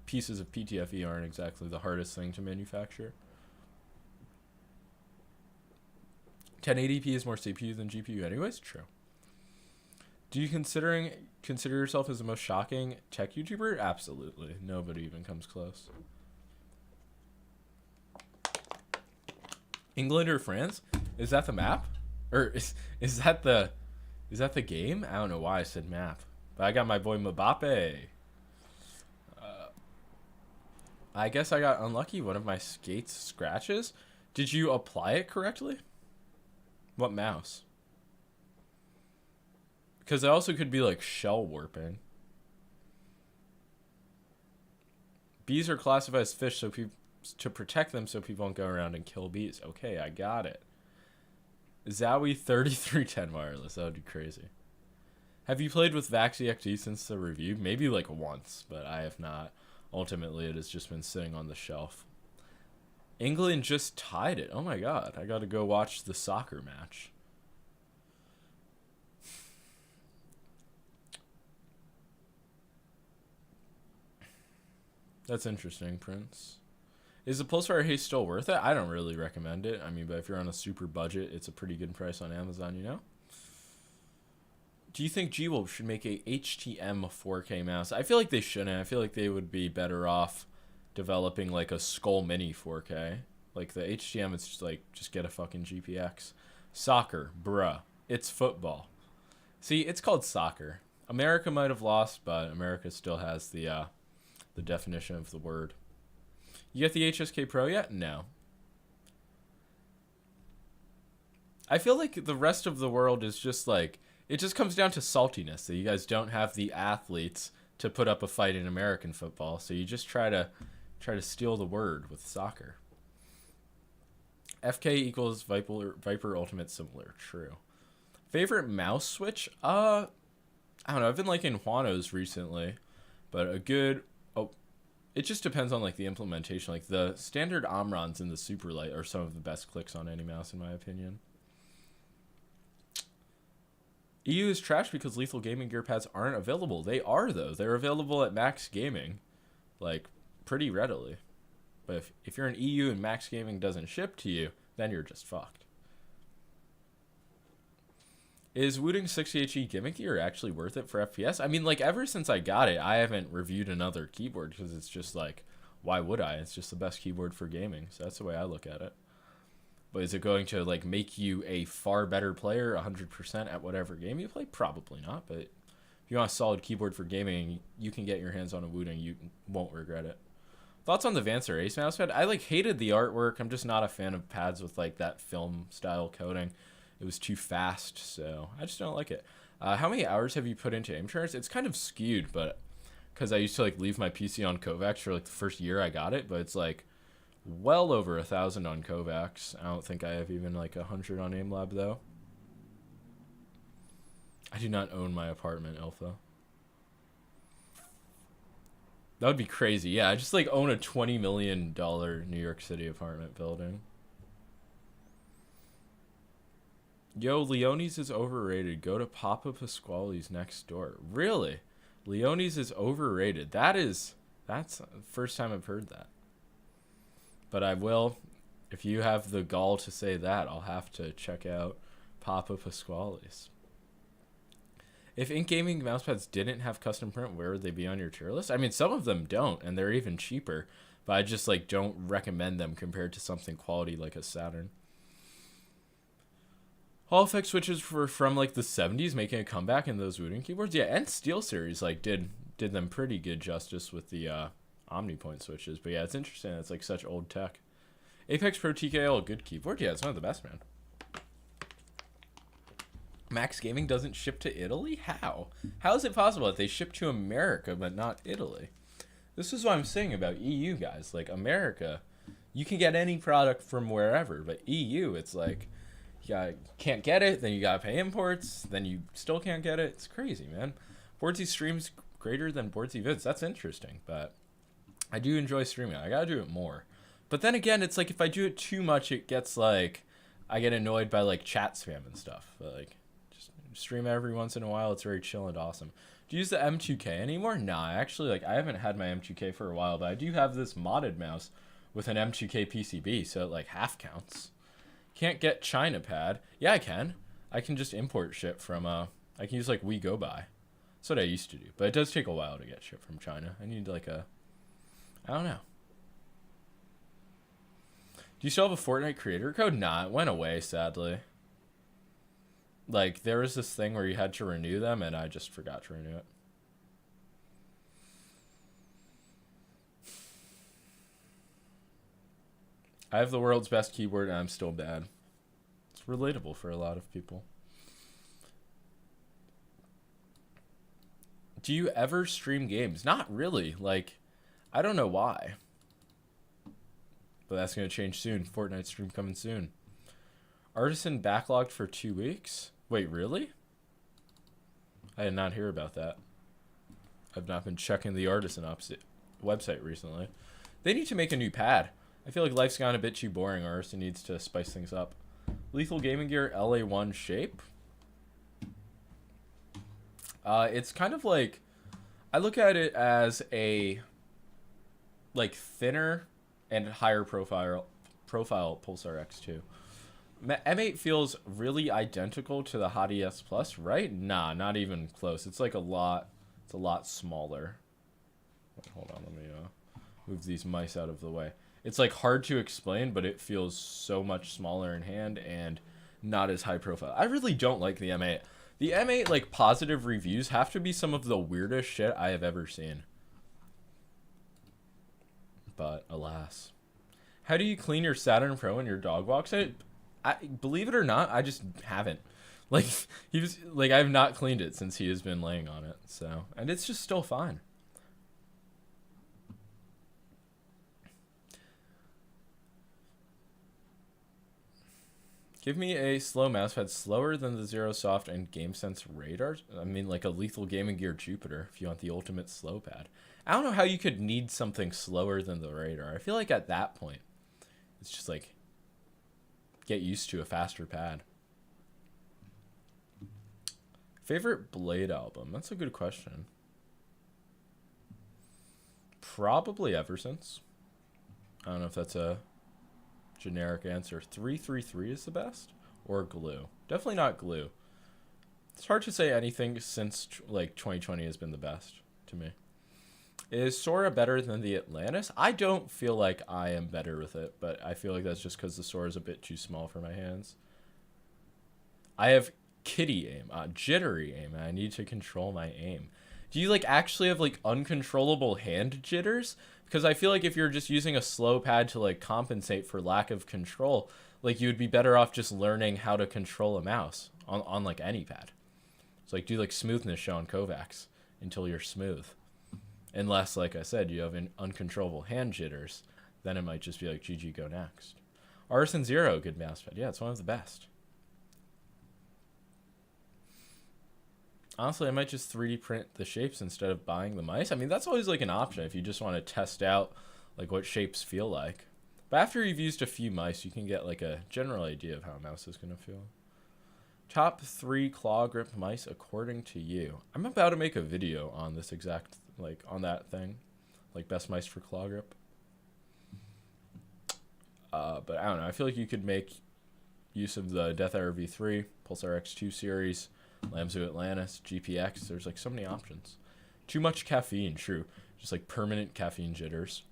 pieces of PTFE aren't exactly the hardest thing to manufacture. 1080p is more CPU than GPU anyways? True. Do you consider yourself as the most shocking tech YouTuber? Absolutely. Nobody even comes close. England or France? Is that the map? Or is that the game? I don't know why I said map. But I got my boy Mbappe. I guess I got unlucky. One of my skates scratches. Did you apply it correctly? What mouse? Because it also could be like shell warping. Bees are classified as fish so to protect them so people won't go around and kill bees. Okay, I got it. Zowie 3310 wireless. That would be crazy. Have you played with Vaxi XD since the review? Maybe like once, but I have not. Ultimately, it has just been sitting on the shelf. England just tied it. Oh my god. I got to go watch the soccer match. That's interesting, Prince. Is the Pulsar Haze still worth it? I don't really recommend it. I mean, but if you're on a super budget, it's a pretty good price on Amazon, you know? Do you think G-Wolf should make a HTM 4K mouse? I feel like they shouldn't. I feel like they would be better off developing like a Skull Mini 4K. Like the HTM, it's just like, just get a fucking GPX. Soccer, bruh. It's football. See, it's called soccer. America might have lost, but America still has the definition of the word. You get the HSK Pro yet? No. I feel like the rest of the world is just like, it just comes down to saltiness that you guys don't have the athletes to put up a fight in American football, so you just try to steal the word with soccer. FK equals Viper Ultimate similar. True. Favorite mouse switch? I don't know. I've been liking Juano's recently, but a good. It just depends on like the implementation. Like the standard Omrons and the Superlight are some of the best clicks on any mouse in my opinion. EU is trash because Lethal Gaming Gear pads aren't available. They are though. They're available at Max Gaming, like pretty readily. But if you're an EU and Max Gaming doesn't ship to you, then you're just fucked. Is Wooting 60HE gimmicky or actually worth it for FPS? I mean, like, ever since I got it, I haven't reviewed another keyboard because it's just like, why would I? It's just the best keyboard for gaming, so that's the way I look at it. But is it going to, like, make you a far better player 100% at whatever game you play? Probably not, but if you want a solid keyboard for gaming, you can get your hands on a Wooting. You won't regret it. Thoughts on the Vance or Ace mousepad? I, like, hated the artwork. I'm just not a fan of pads with, like, that film-style coating. It was too fast, so I just don't like it. How many hours have you put into aim turns? It's kind of skewed, but because I used to like leave my PC on Kovacs for like the first year I got it, but it's like well over 1,000 on Kovacs. I don't think I have even like 100 on AimLab though. I do not own my apartment, Alpha. That would be crazy. Yeah, I just like own a $20 million New York City apartment building. Yo, Leone's is overrated. Go to Papa Pasquale's next door. Really? Leone's is overrated. That's the first time I've heard that. But I will, if you have the gall to say that, I'll have to check out Papa Pasquale's. If Ink Gaming mousepads didn't have custom print, where would they be on your tier list? I mean, some of them don't, and they're even cheaper. But I just like don't recommend them compared to something quality like a Saturn. Hall effect switches were from like the 70s, making a comeback in those wooden keyboards. Yeah, and SteelSeries like did them pretty good justice with the OmniPoint switches. But yeah, it's interesting. It's like such old tech. Apex Pro TKL, a good keyboard. Yeah, it's one of the best, man. Max Gaming doesn't ship to Italy? How? How is it possible that they ship to America but not Italy? This is what I'm saying about EU, guys. Like America, you can get any product from wherever, but EU, it's like you can't get it, then you gotta pay imports, then you still can't get it. It's crazy, man. Boardsy streams greater than Boardsy vids. That's interesting, but I do enjoy streaming. I gotta do it more. But then again, it's like if I do it too much, it gets like I get annoyed by like chat spam and stuff. But like just stream every once in a while. It's very chill and awesome. Do you use the M2K anymore? Nah, actually, like I haven't had my M2K for a while, but I do have this modded mouse with an M2K PCB, so it like half counts. Can't get China pad. Yeah, I can. I can just import shit from I can use like WeGoBuy. That's what I used to do, but it does take a while to get shit from China. I need like I don't know. Do you still have a Fortnite creator code? Nah, it went away, sadly. Like, there was this thing where you had to renew them, and I just forgot to renew it. I have the world's best keyboard, and I'm still bad. It's relatable for a lot of people. Do you ever stream games? Not really. Like, I don't know why. But that's going to change soon. Fortnite stream coming soon. Artisan backlogged for 2 weeks? Wait, really? I did not hear about that. I've not been checking the Artisan website recently. They need to make a new pad. I feel like life's gone a bit too boring. Artisan needs to spice things up. Lethal Gaming Gear LA1 shape? It's kind of like... I look at it as a... like, thinner... and higher profile Pulsar X2. M8 feels really identical to the Hot ES Plus, right? Nah, not even close. It's like a lot smaller. Wait, hold on, let me move these mice out of the way. It's like hard to explain, but it feels so much smaller in hand and not as high profile. I really don't like the M8. The M8 like positive reviews have to be some of the weirdest shit I have ever seen. But alas. How do you clean your Saturn Pro and your dog walks? I believe it or not, I just haven't. Like I have not cleaned it since he has been laying on it. So, and it's just still fine. Give me a slow mousepad slower than the Zero Soft and GameSense radar. I mean, like a Lethal Gaming Gear Jupiter if you want the ultimate slow pad. I don't know how you could need something slower than the radar. I feel like at that point, it's just like, get used to a faster pad. Favorite Blade album? That's a good question. Probably Eversince. I don't know if that's a generic answer. 333 is the best? Or Glue? Definitely not Glue. It's hard to say anything since like 2020 has been the best to me. Is Sora better than the Atlantis? I don't feel like I am better with it, but I feel like that's just because the Sora is a bit too small for my hands. I have kitty aim, jittery aim, and I need to control my aim. Do you like actually have like uncontrollable hand jitters? Because I feel like if you're just using a slow pad to like compensate for lack of control, like you would be better off just learning how to control a mouse on like any pad. So like do like smoothness show on Kovacs until you're smooth. Unless, like I said, you have an uncontrollable hand jitters, then it might just be like, GG, go next. Artisan Zero, good mousepad. Yeah, it's one of the best. Honestly, I might just 3D print the shapes instead of buying the mice. I mean, that's always like an option if you just want to test out like what shapes feel like. But after you've used a few mice, you can get like a general idea of how a mouse is going to feel. Top 3 claw grip mice according to you. I'm about to make a video on this exact, like on that thing. Like best mice for claw grip. But I don't know. I feel like you could make use of the Death Arrow V3, Pulsar X2 series, Lamzo Atlantis, GPX. There's like so many options. Too much caffeine, true. Just like permanent caffeine jitters.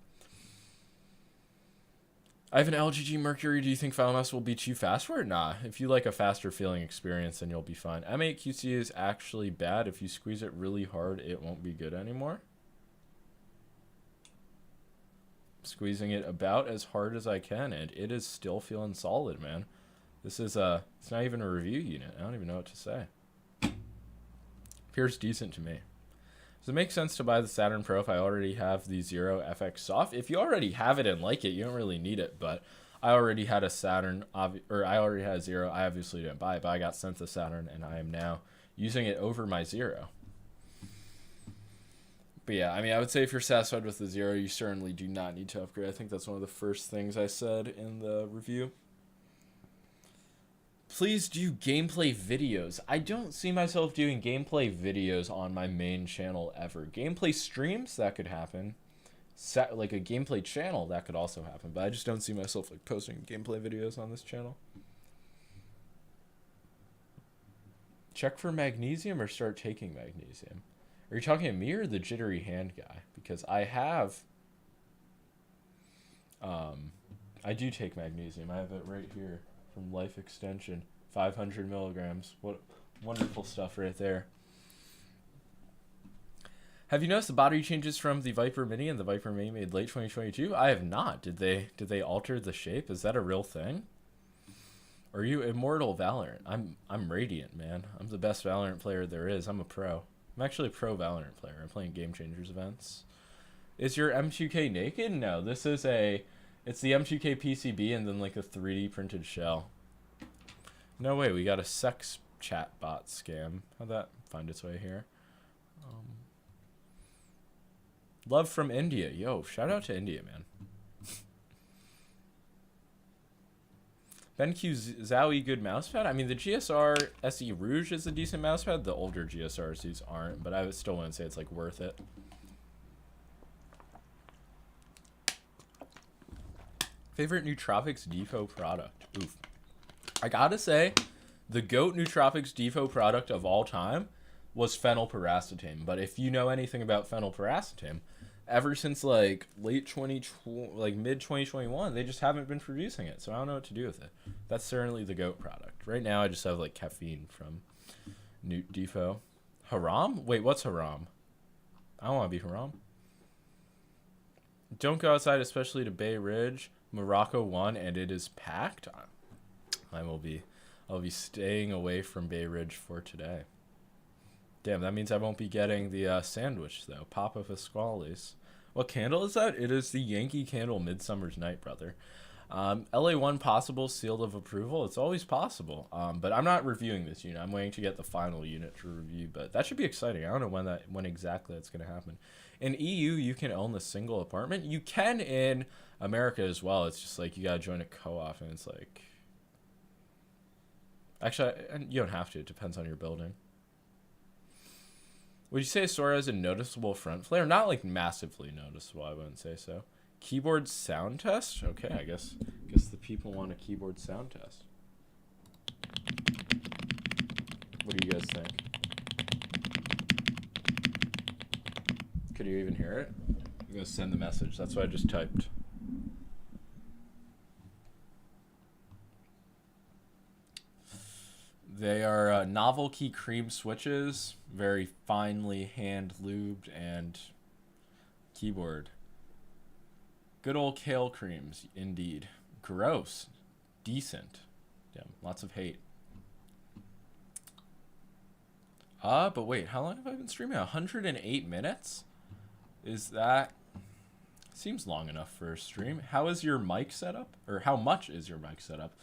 I have an LGG Mercury. Do you think Final Mouse will be too fast for it? Nah. If you like a faster feeling experience, then you'll be fine. M8 QC is actually bad. If you squeeze it really hard, it won't be good anymore. Squeezing it about as hard as I can, and it is still feeling solid, man. This is it's not even a review unit. I don't even know what to say. Appears decent to me. Does it make sense to buy the Saturn Pro if I already have the Zero FX Soft? If you already have it and like it, you don't really need it. But I already had a Saturn, or I already had a Zero. I obviously didn't buy it, but I got sent the Saturn, and I am now using it over my Zero. But yeah, I mean, I would say if you're satisfied with the Zero, you certainly do not need to upgrade. I think that's one of the first things I said in the review. Please do gameplay videos. I don't see myself doing gameplay videos on my main channel ever. Gameplay streams, that could happen. Like a gameplay channel, that could also happen. But I just don't see myself like posting gameplay videos on this channel. Check for magnesium or start taking magnesium? Are you talking to me or the jittery hand guy? Because I have... I do take magnesium. I have it right here from Life Extension. 500 milligrams. What wonderful stuff right there. Have you noticed the body changes from the Viper Mini and the Viper Mini made late 2022? I have not. Did they alter the shape? Is that a real thing? Are you Immortal Valorant? I'm Radiant, man. I'm the best Valorant player there is. I'm a pro. I'm actually a pro Valorant player. I'm playing Game Changers events. Is your M2K naked? No, this is it's the M2K PCB and then like a 3D printed shell. No way, we got a sex chat bot scam. How'd that find its way here? Love from India. Yo, shout out to India, man. BenQ Zowie good mousepad? I mean, the GSR SE Rouge is a decent mousepad. The older GSRs aren't, but I still wouldn't say it's like worth it. Favorite Nootropics Defo product? Oof. I gotta say, the GOAT Nootropics Defo product of all time was phenylpiracetam. But if you know anything about phenylpiracetam, ever since like late 2020, like mid 2021, they just haven't been producing it. So I don't know what to do with it. That's certainly the GOAT product. Right now, I just have like caffeine from Newt Defo. Haram? Wait, what's haram? I don't want to be haram. Don't go outside, especially to Bay Ridge. Morocco won, and it is packed. I'll be staying away from Bay Ridge for today. Damn, that means I won't be getting the sandwich, though. Papa Pasquale's. What candle is that? It is the Yankee Candle Midsummer's Night, brother. LA1 possible seal of approval. It's always possible. But I'm not reviewing this unit. I'm waiting to get the final unit to review. But that should be exciting. I don't know when exactly that's going to happen. In EU, you can own the single apartment. You can in America as well. It's just like you got to join a co-op, and it's like... Actually, you don't have to. It depends on your building. Would you say Sora has a noticeable front flare? Not like massively noticeable, I wouldn't say so. Keyboard sound test? Okay, I guess the people want a keyboard sound test. What do you guys think? Could you even hear it? I'm gonna send the message. That's what I just typed. They are novelty cream switches, very finely hand lubed, and keyboard. Good old kale creams, indeed. Gross. Decent. Yeah, lots of hate. But wait, how long have I been streaming? 108 minutes? Is that... Seems long enough for a stream. How is your mic setup? Or how much is your mic setup?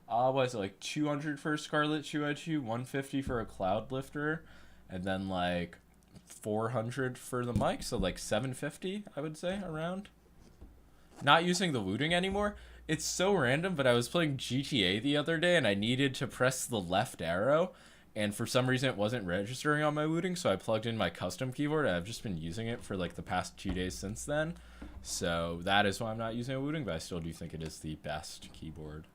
What is it, like 200 for a Scarlett 2i2, 150 for a Cloud Lifter, and then like 400 for the mic, so like 750, I would say, around. Not using the wooting anymore. It's so random, but I was playing GTA the other day, and I needed to press the left arrow, and for some reason it wasn't registering on my wooting, so I plugged in my custom keyboard, and I've just been using it for like the past 2 days since then. So that is why I'm not using a wooting, but I still do think it is the best keyboard.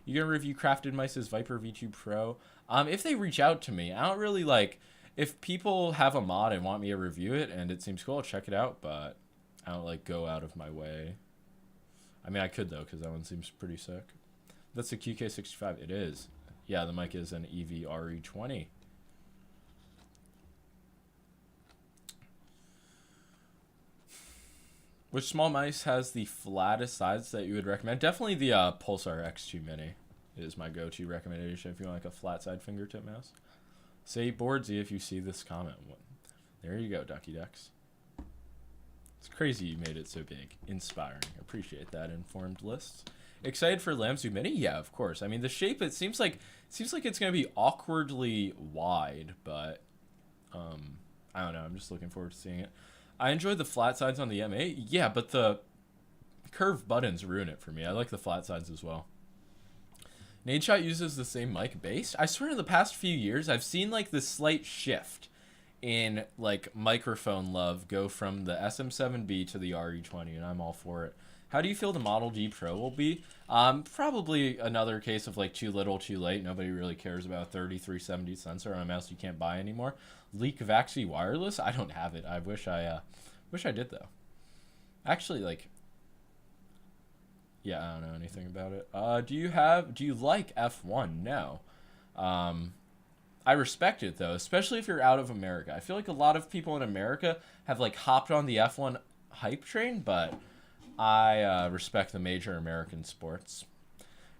You gonna review Crafted Mice's Viper V2 Pro? If they reach out to me, I don't really like... If people have a mod and want me to review it and it seems cool, I'll check it out, but I don't like go out of my way. I mean, I could though, because that one seems pretty sick. That's a QK65. It is. Yeah, the mic is an EV-RE20. Which small mice has the flattest sides that you would recommend? Definitely the Pulsar X2 Mini is my go-to recommendation if you want like a flat side fingertip mouse. Say Boardsy if you see this comment. There you go, Ducky Ducks. It's crazy you made it so big. Inspiring. Appreciate that informed list. Excited for Lamzu Mini? Yeah, of course. I mean, the shape, it seems like it's going to be awkwardly wide, but I don't know. I'm just looking forward to seeing it. I enjoyed the flat sides on the M8. Yeah, but the curved buttons ruin it for me. I like the flat sides as well. Nadeshot uses the same mic base. I swear in the past few years, I've seen like this slight shift in like microphone love go from the SM7B to the RE20, and I'm all for it. How do you feel the Model D Pro will be? Probably another case of like too little, too late. Nobody really cares about a 3370 sensor on a mouse you can't buy anymore. Leak Vaxi wireless? I don't have it. I wish I did though. Actually, like, yeah, I don't know anything about it. Do you like F1? No. I respect it though, especially if you're out of America. I feel like a lot of people in America have like hopped on the F1 hype train, but I respect the major American sports.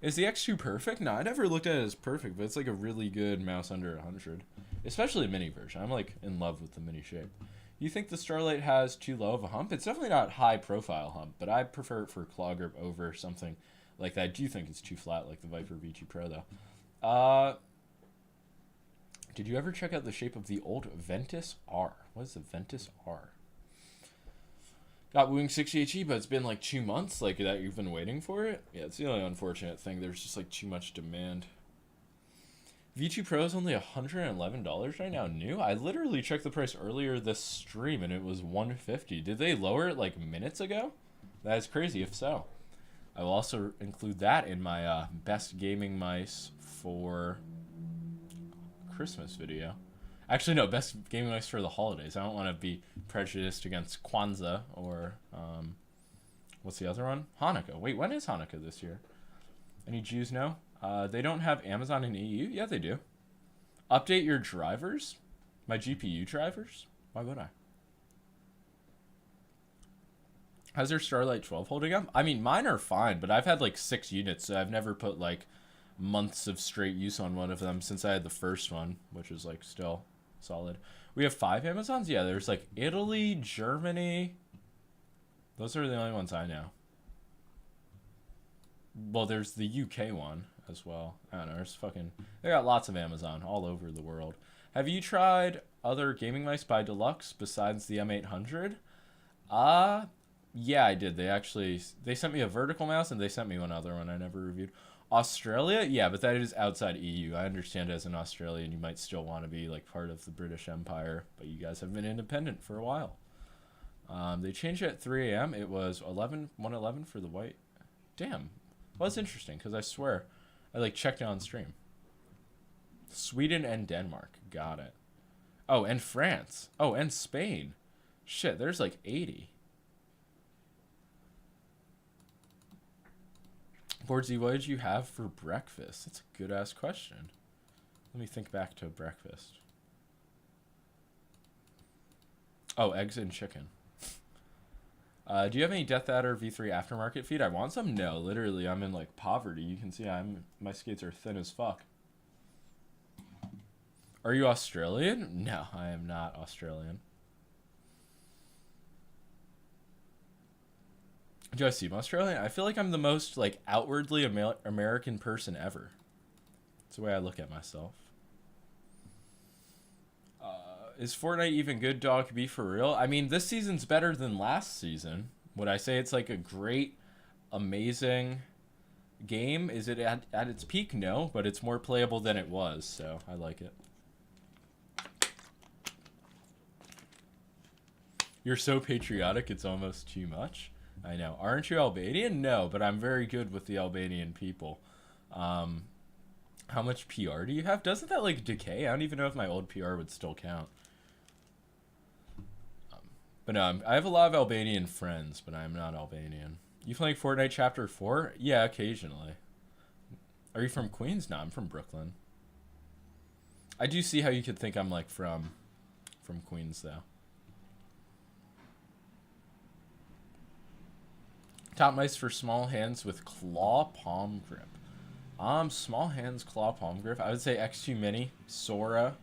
Is the X2 perfect? No, I never looked at it as perfect, but it's like a really good mouse under 100. Especially a mini version. I'm like in love with the mini shape. You think the Starlight has too low of a hump? It's definitely not high profile hump, but I prefer it for claw grip over something like that. I do think it's too flat like the Viper V2 Pro though. Did you ever check out the shape of the old Ventus R? What is the Ventus R? Got Wooing 60HE, but it's been like 2 months, like that you've been waiting for it. Yeah, it's the only unfortunate thing. There's just like too much demand. V2 Pro is only $111 right now, new. I literally checked the price earlier this stream and it was $150. Did they lower it like minutes ago? That is crazy if so. I will also include that in my best gaming mice for Christmas video. Actually, no, best gaming mice for the holidays. I don't want to be prejudiced against Kwanzaa or, what's the other one? Hanukkah. Wait, when is Hanukkah this year? Any Jews know? They don't have Amazon in EU? Yeah, they do. Update your drivers? My GPU drivers? Why would I? How's your Starlight 12 holding up? I mean, mine are fine, but I've had like 6 units, so I've never put like months of straight use on one of them since I had the first one, which is like still solid. We have 5 Amazons? Yeah, there's like Italy, Germany. Those are the only ones I know. Well, there's the UK one as well. I don't know, there's fucking... They got lots of Amazon all over the world. Have you tried other gaming mice by Deluxe besides the M800? Yeah, I did. They sent me a vertical mouse and they sent me one other one I never reviewed. Australia? Yeah, but that is outside EU. I understand as an Australian you might still want to be like part of the British Empire, but you guys have been independent for a while. They changed it at 3 a.m. It was 111 for the white. Damn. Well, that's interesting because I swear I like checked it on stream. Sweden and Denmark. Got it. Oh, and France. Oh, and Spain. Shit, there's like 80. Boardsy, what did you have for breakfast? That's a good-ass question. Let me think back to breakfast. Oh, eggs and chicken. Do you have any Death Adder V3 aftermarket feed? I want some? No, literally, I'm in like poverty. You can see my skates are thin as fuck. Are you Australian? No, I am not Australian. Do I seem Australian? I feel like I'm the most like outwardly American person ever. That's the way I look at myself. Is Fortnite even good, dog? Be for real? I mean, this season's better than last season. Would I say it's like a great, amazing game? Is it at its peak? No, but it's more playable than it was, so I like it. You're so patriotic, it's almost too much. I know. Aren't you Albanian? No, but I'm very good with the Albanian people. How much PR do you have? Doesn't that like decay? I don't even know if my old PR would still count. But no, I have a lot of Albanian friends, but I'm not Albanian. You playing Fortnite Chapter 4? Yeah, occasionally. Are you from Queens? No, I'm from Brooklyn. I do see how you could think I'm like from Queens though. Top mice for small hands with claw palm grip. Small hands, claw palm grip. I would say X2 Mini, Sora.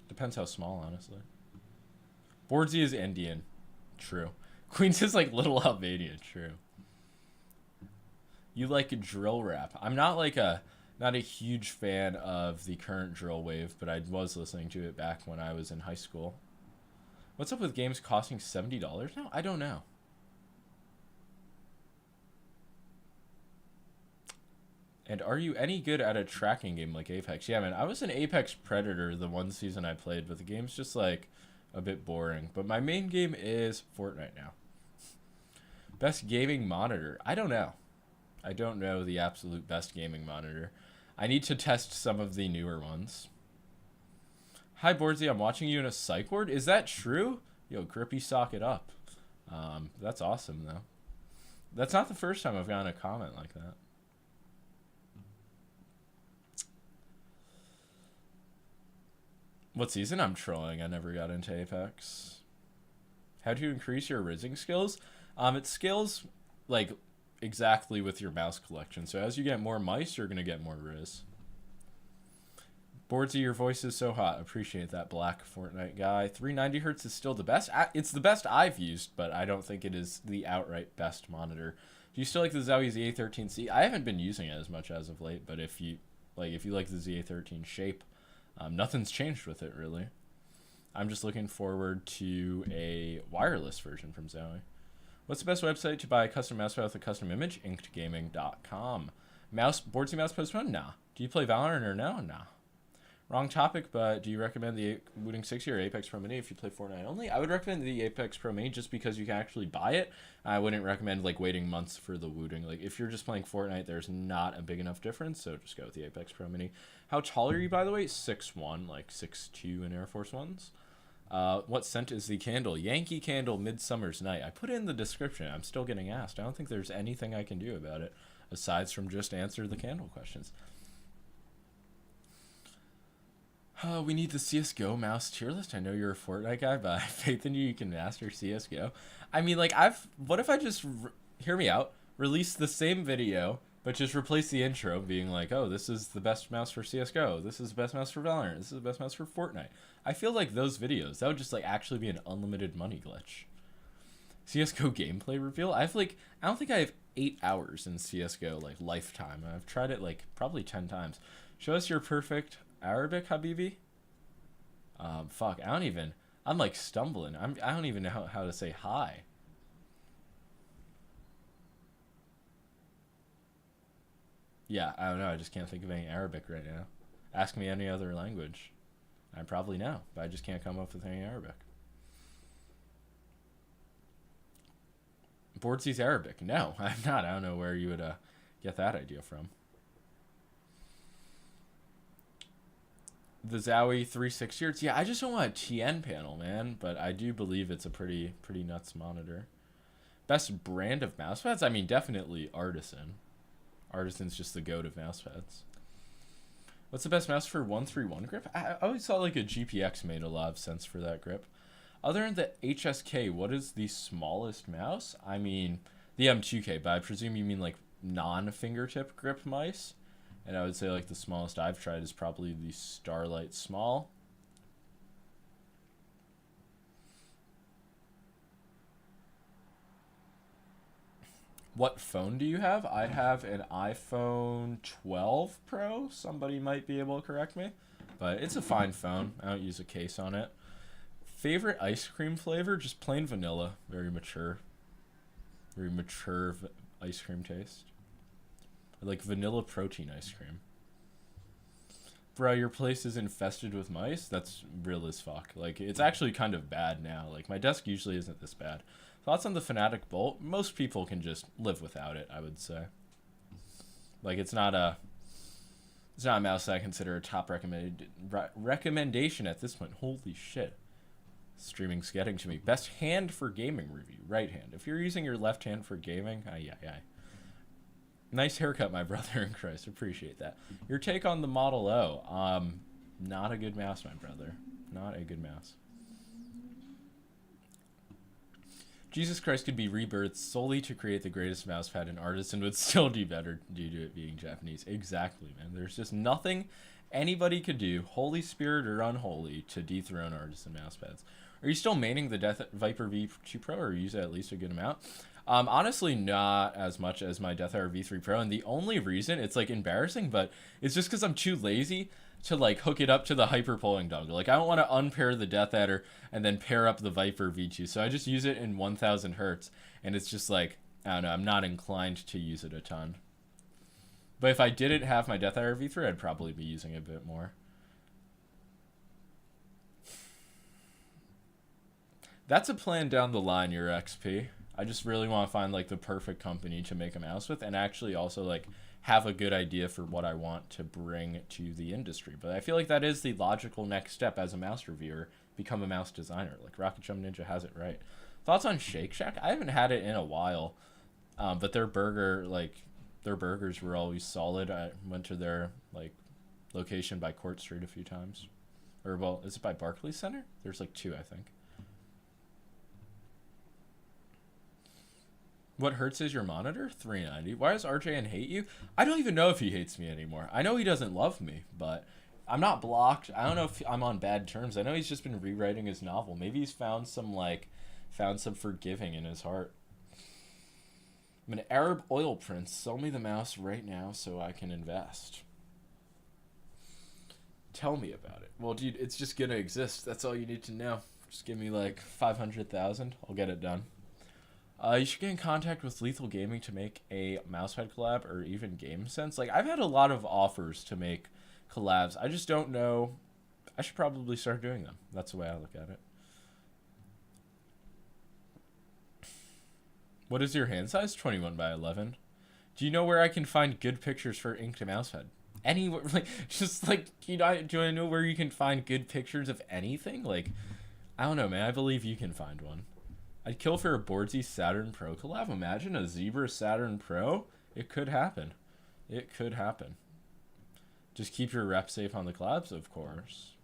Depends how small, honestly. Boardsy is Indian. True. Queens is like little Albania. True. You like a drill rap. I'm not a huge fan of the current drill wave, but I was listening to it back when I was in high school. What's up with games costing $70 now? I don't know. And are you any good at a tracking game like Apex? Yeah, man, I was an Apex Predator the one season I played, but the game's just like a bit boring. But my main game is Fortnite now. Best gaming monitor? I don't know. I don't know the absolute best gaming monitor. I need to test some of the newer ones. Hi, Boardsy, I'm watching you in a psych ward. Is that true? Yo, Grippy, sock it up. That's awesome, though. That's not the first time I've gotten a comment like that. What season? I'm trolling. I never got into Apex. How do you increase your rizzing skills? It scales, like, exactly with your mouse collection. So as you get more mice, you're going to get more riz. Boardsy, your voice is so hot. Appreciate that, Black Fortnite guy. 390 hertz is still the best. It's the best I've used, but I don't think it is the outright best monitor. Do you still like the Zowie ZA13C? I haven't been using it as much as of late, but if you like the ZA13 shape, nothing's changed with it really. I'm just looking forward to a wireless version from Zowie. What's the best website to buy a custom mousepad with a custom image? inkedgaming.com. Boardsy mouse postponed? Nah. Do you play Valorant or no? Nah. Wrong topic, but do you recommend the Wooting 60 or Apex Pro Mini if you play Fortnite only? I would recommend the Apex Pro Mini just because you can actually buy it. I wouldn't recommend like waiting months for the Wooting. Like if you're just playing Fortnite, there's not a big enough difference, so just go with the Apex Pro Mini. How tall are you, by the way? 6'1", like 6'2" in Air Force Ones. What scent is the candle? Yankee Candle Midsummer's Night. I put it in the description. I'm still getting asked. I don't think there's anything I can do about it aside from just answer the candle questions. We need the CSGO mouse tier list. I know you're a Fortnite guy, but I have faith in you can master CSGO. I mean, like, what if I just, hear me out, release the same video, but just replace the intro being like, oh, this is the best mouse for CSGO. This is the best mouse for Valorant. This is the best mouse for Fortnite. I feel like those videos, that would just, like, actually be an unlimited money glitch. CSGO gameplay reveal? I don't think I have 8 hours in CSGO, like, lifetime. I've tried it, like, probably 10 times. Show us your perfect Arabic, Habibi? Fuck, I'm like stumbling. I don't even know how to say hi. Yeah, I don't know. I just can't think of any Arabic right now. Ask me any other language. I probably know, but I just can't come up with any Arabic. Boardsy's Arabic. No, I'm not. I don't know where you would get that idea from. The Zowie 360 hertz. Yeah, I just don't want a TN panel, man. But I do believe it's a pretty nuts monitor. Best brand of mousepads? I mean, definitely Artisan. Artisan's just the goat of mousepads. What's the best mouse for 131 grip? I always thought like a GPX made a lot of sense for that grip. Other than the HSK, what is the smallest mouse? I mean, the M2K, but I presume you mean like non-fingertip grip mice. And I would say like the smallest I've tried is probably the Starlight Small. What phone do you have? I have an iPhone 12 Pro. Somebody might be able to correct me. But it's a fine phone. I don't use a case on it. Favorite ice cream flavor? Just plain vanilla. Very mature. Very mature ice cream taste. I like vanilla protein ice cream. Bro, your place is infested with mice? That's real as fuck. Like, it's actually kind of bad now. Like, my desk usually isn't this bad. Thoughts on the Fnatic Bolt? Most people can just live without it, I would say. Like, it's not a mouse that I consider a top recommendation at this point. Holy shit. Streaming's getting to me. Best hand for gaming review. Right hand. If you're using your left hand for gaming, aye. Nice haircut, my brother in Christ. Appreciate that. Your take on the Model O. Not a good mouse, my brother. Not a good mouse. Jesus Christ could be rebirthed solely to create the greatest mousepad an artisan would still do better due to it being Japanese. Exactly, man. There's just nothing anybody could do, Holy Spirit or unholy, to dethrone artisan mousepads. Are you still maining the Death Viper V2 Pro, or use it at least a good amount? Honestly, not as much as my Death Adder V3 Pro, and the only reason, it's like embarrassing, but it's just because I'm too lazy to like hook it up to the hyper polling dongle. Like, I don't want to unpair the Death Adder and then pair up the Viper V2, so I just use it in 1000 hertz, and it's just like, I don't know, I'm not inclined to use it a ton. But if I didn't have my Death Adder V3, I'd probably be using it a bit more. That's a plan down the line, your XP. I just really want to find like the perfect company to make a mouse with, and actually also like have a good idea for what I want to bring to the industry. But I feel like that is the logical next step as a mouse reviewer, become a mouse designer. Like Rocket Jump Ninja has it right. Thoughts on Shake Shack? I haven't had it in a while, but their burgers were always solid. I went to their like location by Court Street a few times. Or, well, is it by Barclays Center? There's like two, I think. What hertz is your monitor? 390. Why does RJN hate you? I don't even know if he hates me anymore. I know he doesn't love me, but I'm not blocked. I don't know if I'm on bad terms. I know he's just been rewriting his novel. Maybe he's found some forgiving in his heart. I'm an Arab oil prince. Sell me the mouse right now so I can invest. Tell me about it. Well, dude, it's just gonna exist. That's all you need to know. Just give me like 500,000. I'll get it done. You should get in contact with Lethal Gaming to make a mousepad collab or even Game Sense. Like, I've had a lot of offers to make collabs. I just don't know. I should probably start doing them. That's the way I look at it. What is your hand size? 21 by 11. Do you know where I can find good pictures for inked mousepad? Anywhere, like, just like, do I know where you can find good pictures of anything? Like, I don't know, man. I believe you can find one. I'd kill for a Boardsy Saturn Pro collab. Imagine a Zebra Saturn Pro. It could happen. It could happen. Just keep your rep safe on the collabs, of course.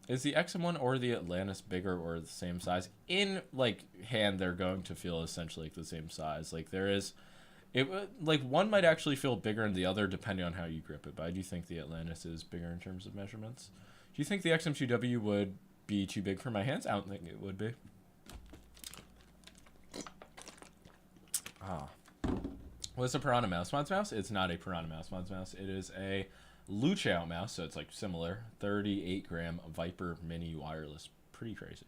Is the XM1 or the Atlantis bigger or the same size? In, like, hand, they're going to feel essentially like the same size. Like, there is... like, one might actually feel bigger than the other depending on how you grip it. But I do think the Atlantis is bigger in terms of measurements. Do you think the XM2W would be too big for my hands? I don't think it would be. What's a Piranha Mouse Mods mouse? It's not a Piranha Mouse Mods mouse. It is a Luchao mouse, so it's like similar. 38 gram Viper Mini wireless. Pretty crazy.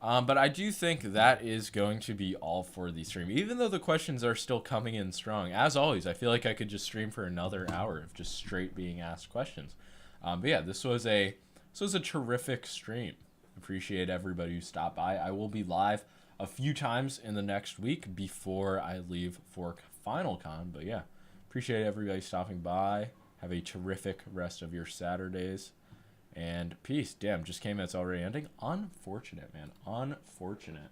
But I do think that is going to be all for the stream, even though the questions are still coming in strong. As always, I feel like I could just stream for another hour of just straight being asked questions. But yeah, this was a terrific stream. Appreciate everybody who stopped by. I will be live a few times in the next week before I leave for Final Con. But yeah, appreciate everybody stopping by. Have a terrific rest of your Saturdays. And peace. Damn, just came. It's already ending. Unfortunate, man. Unfortunate.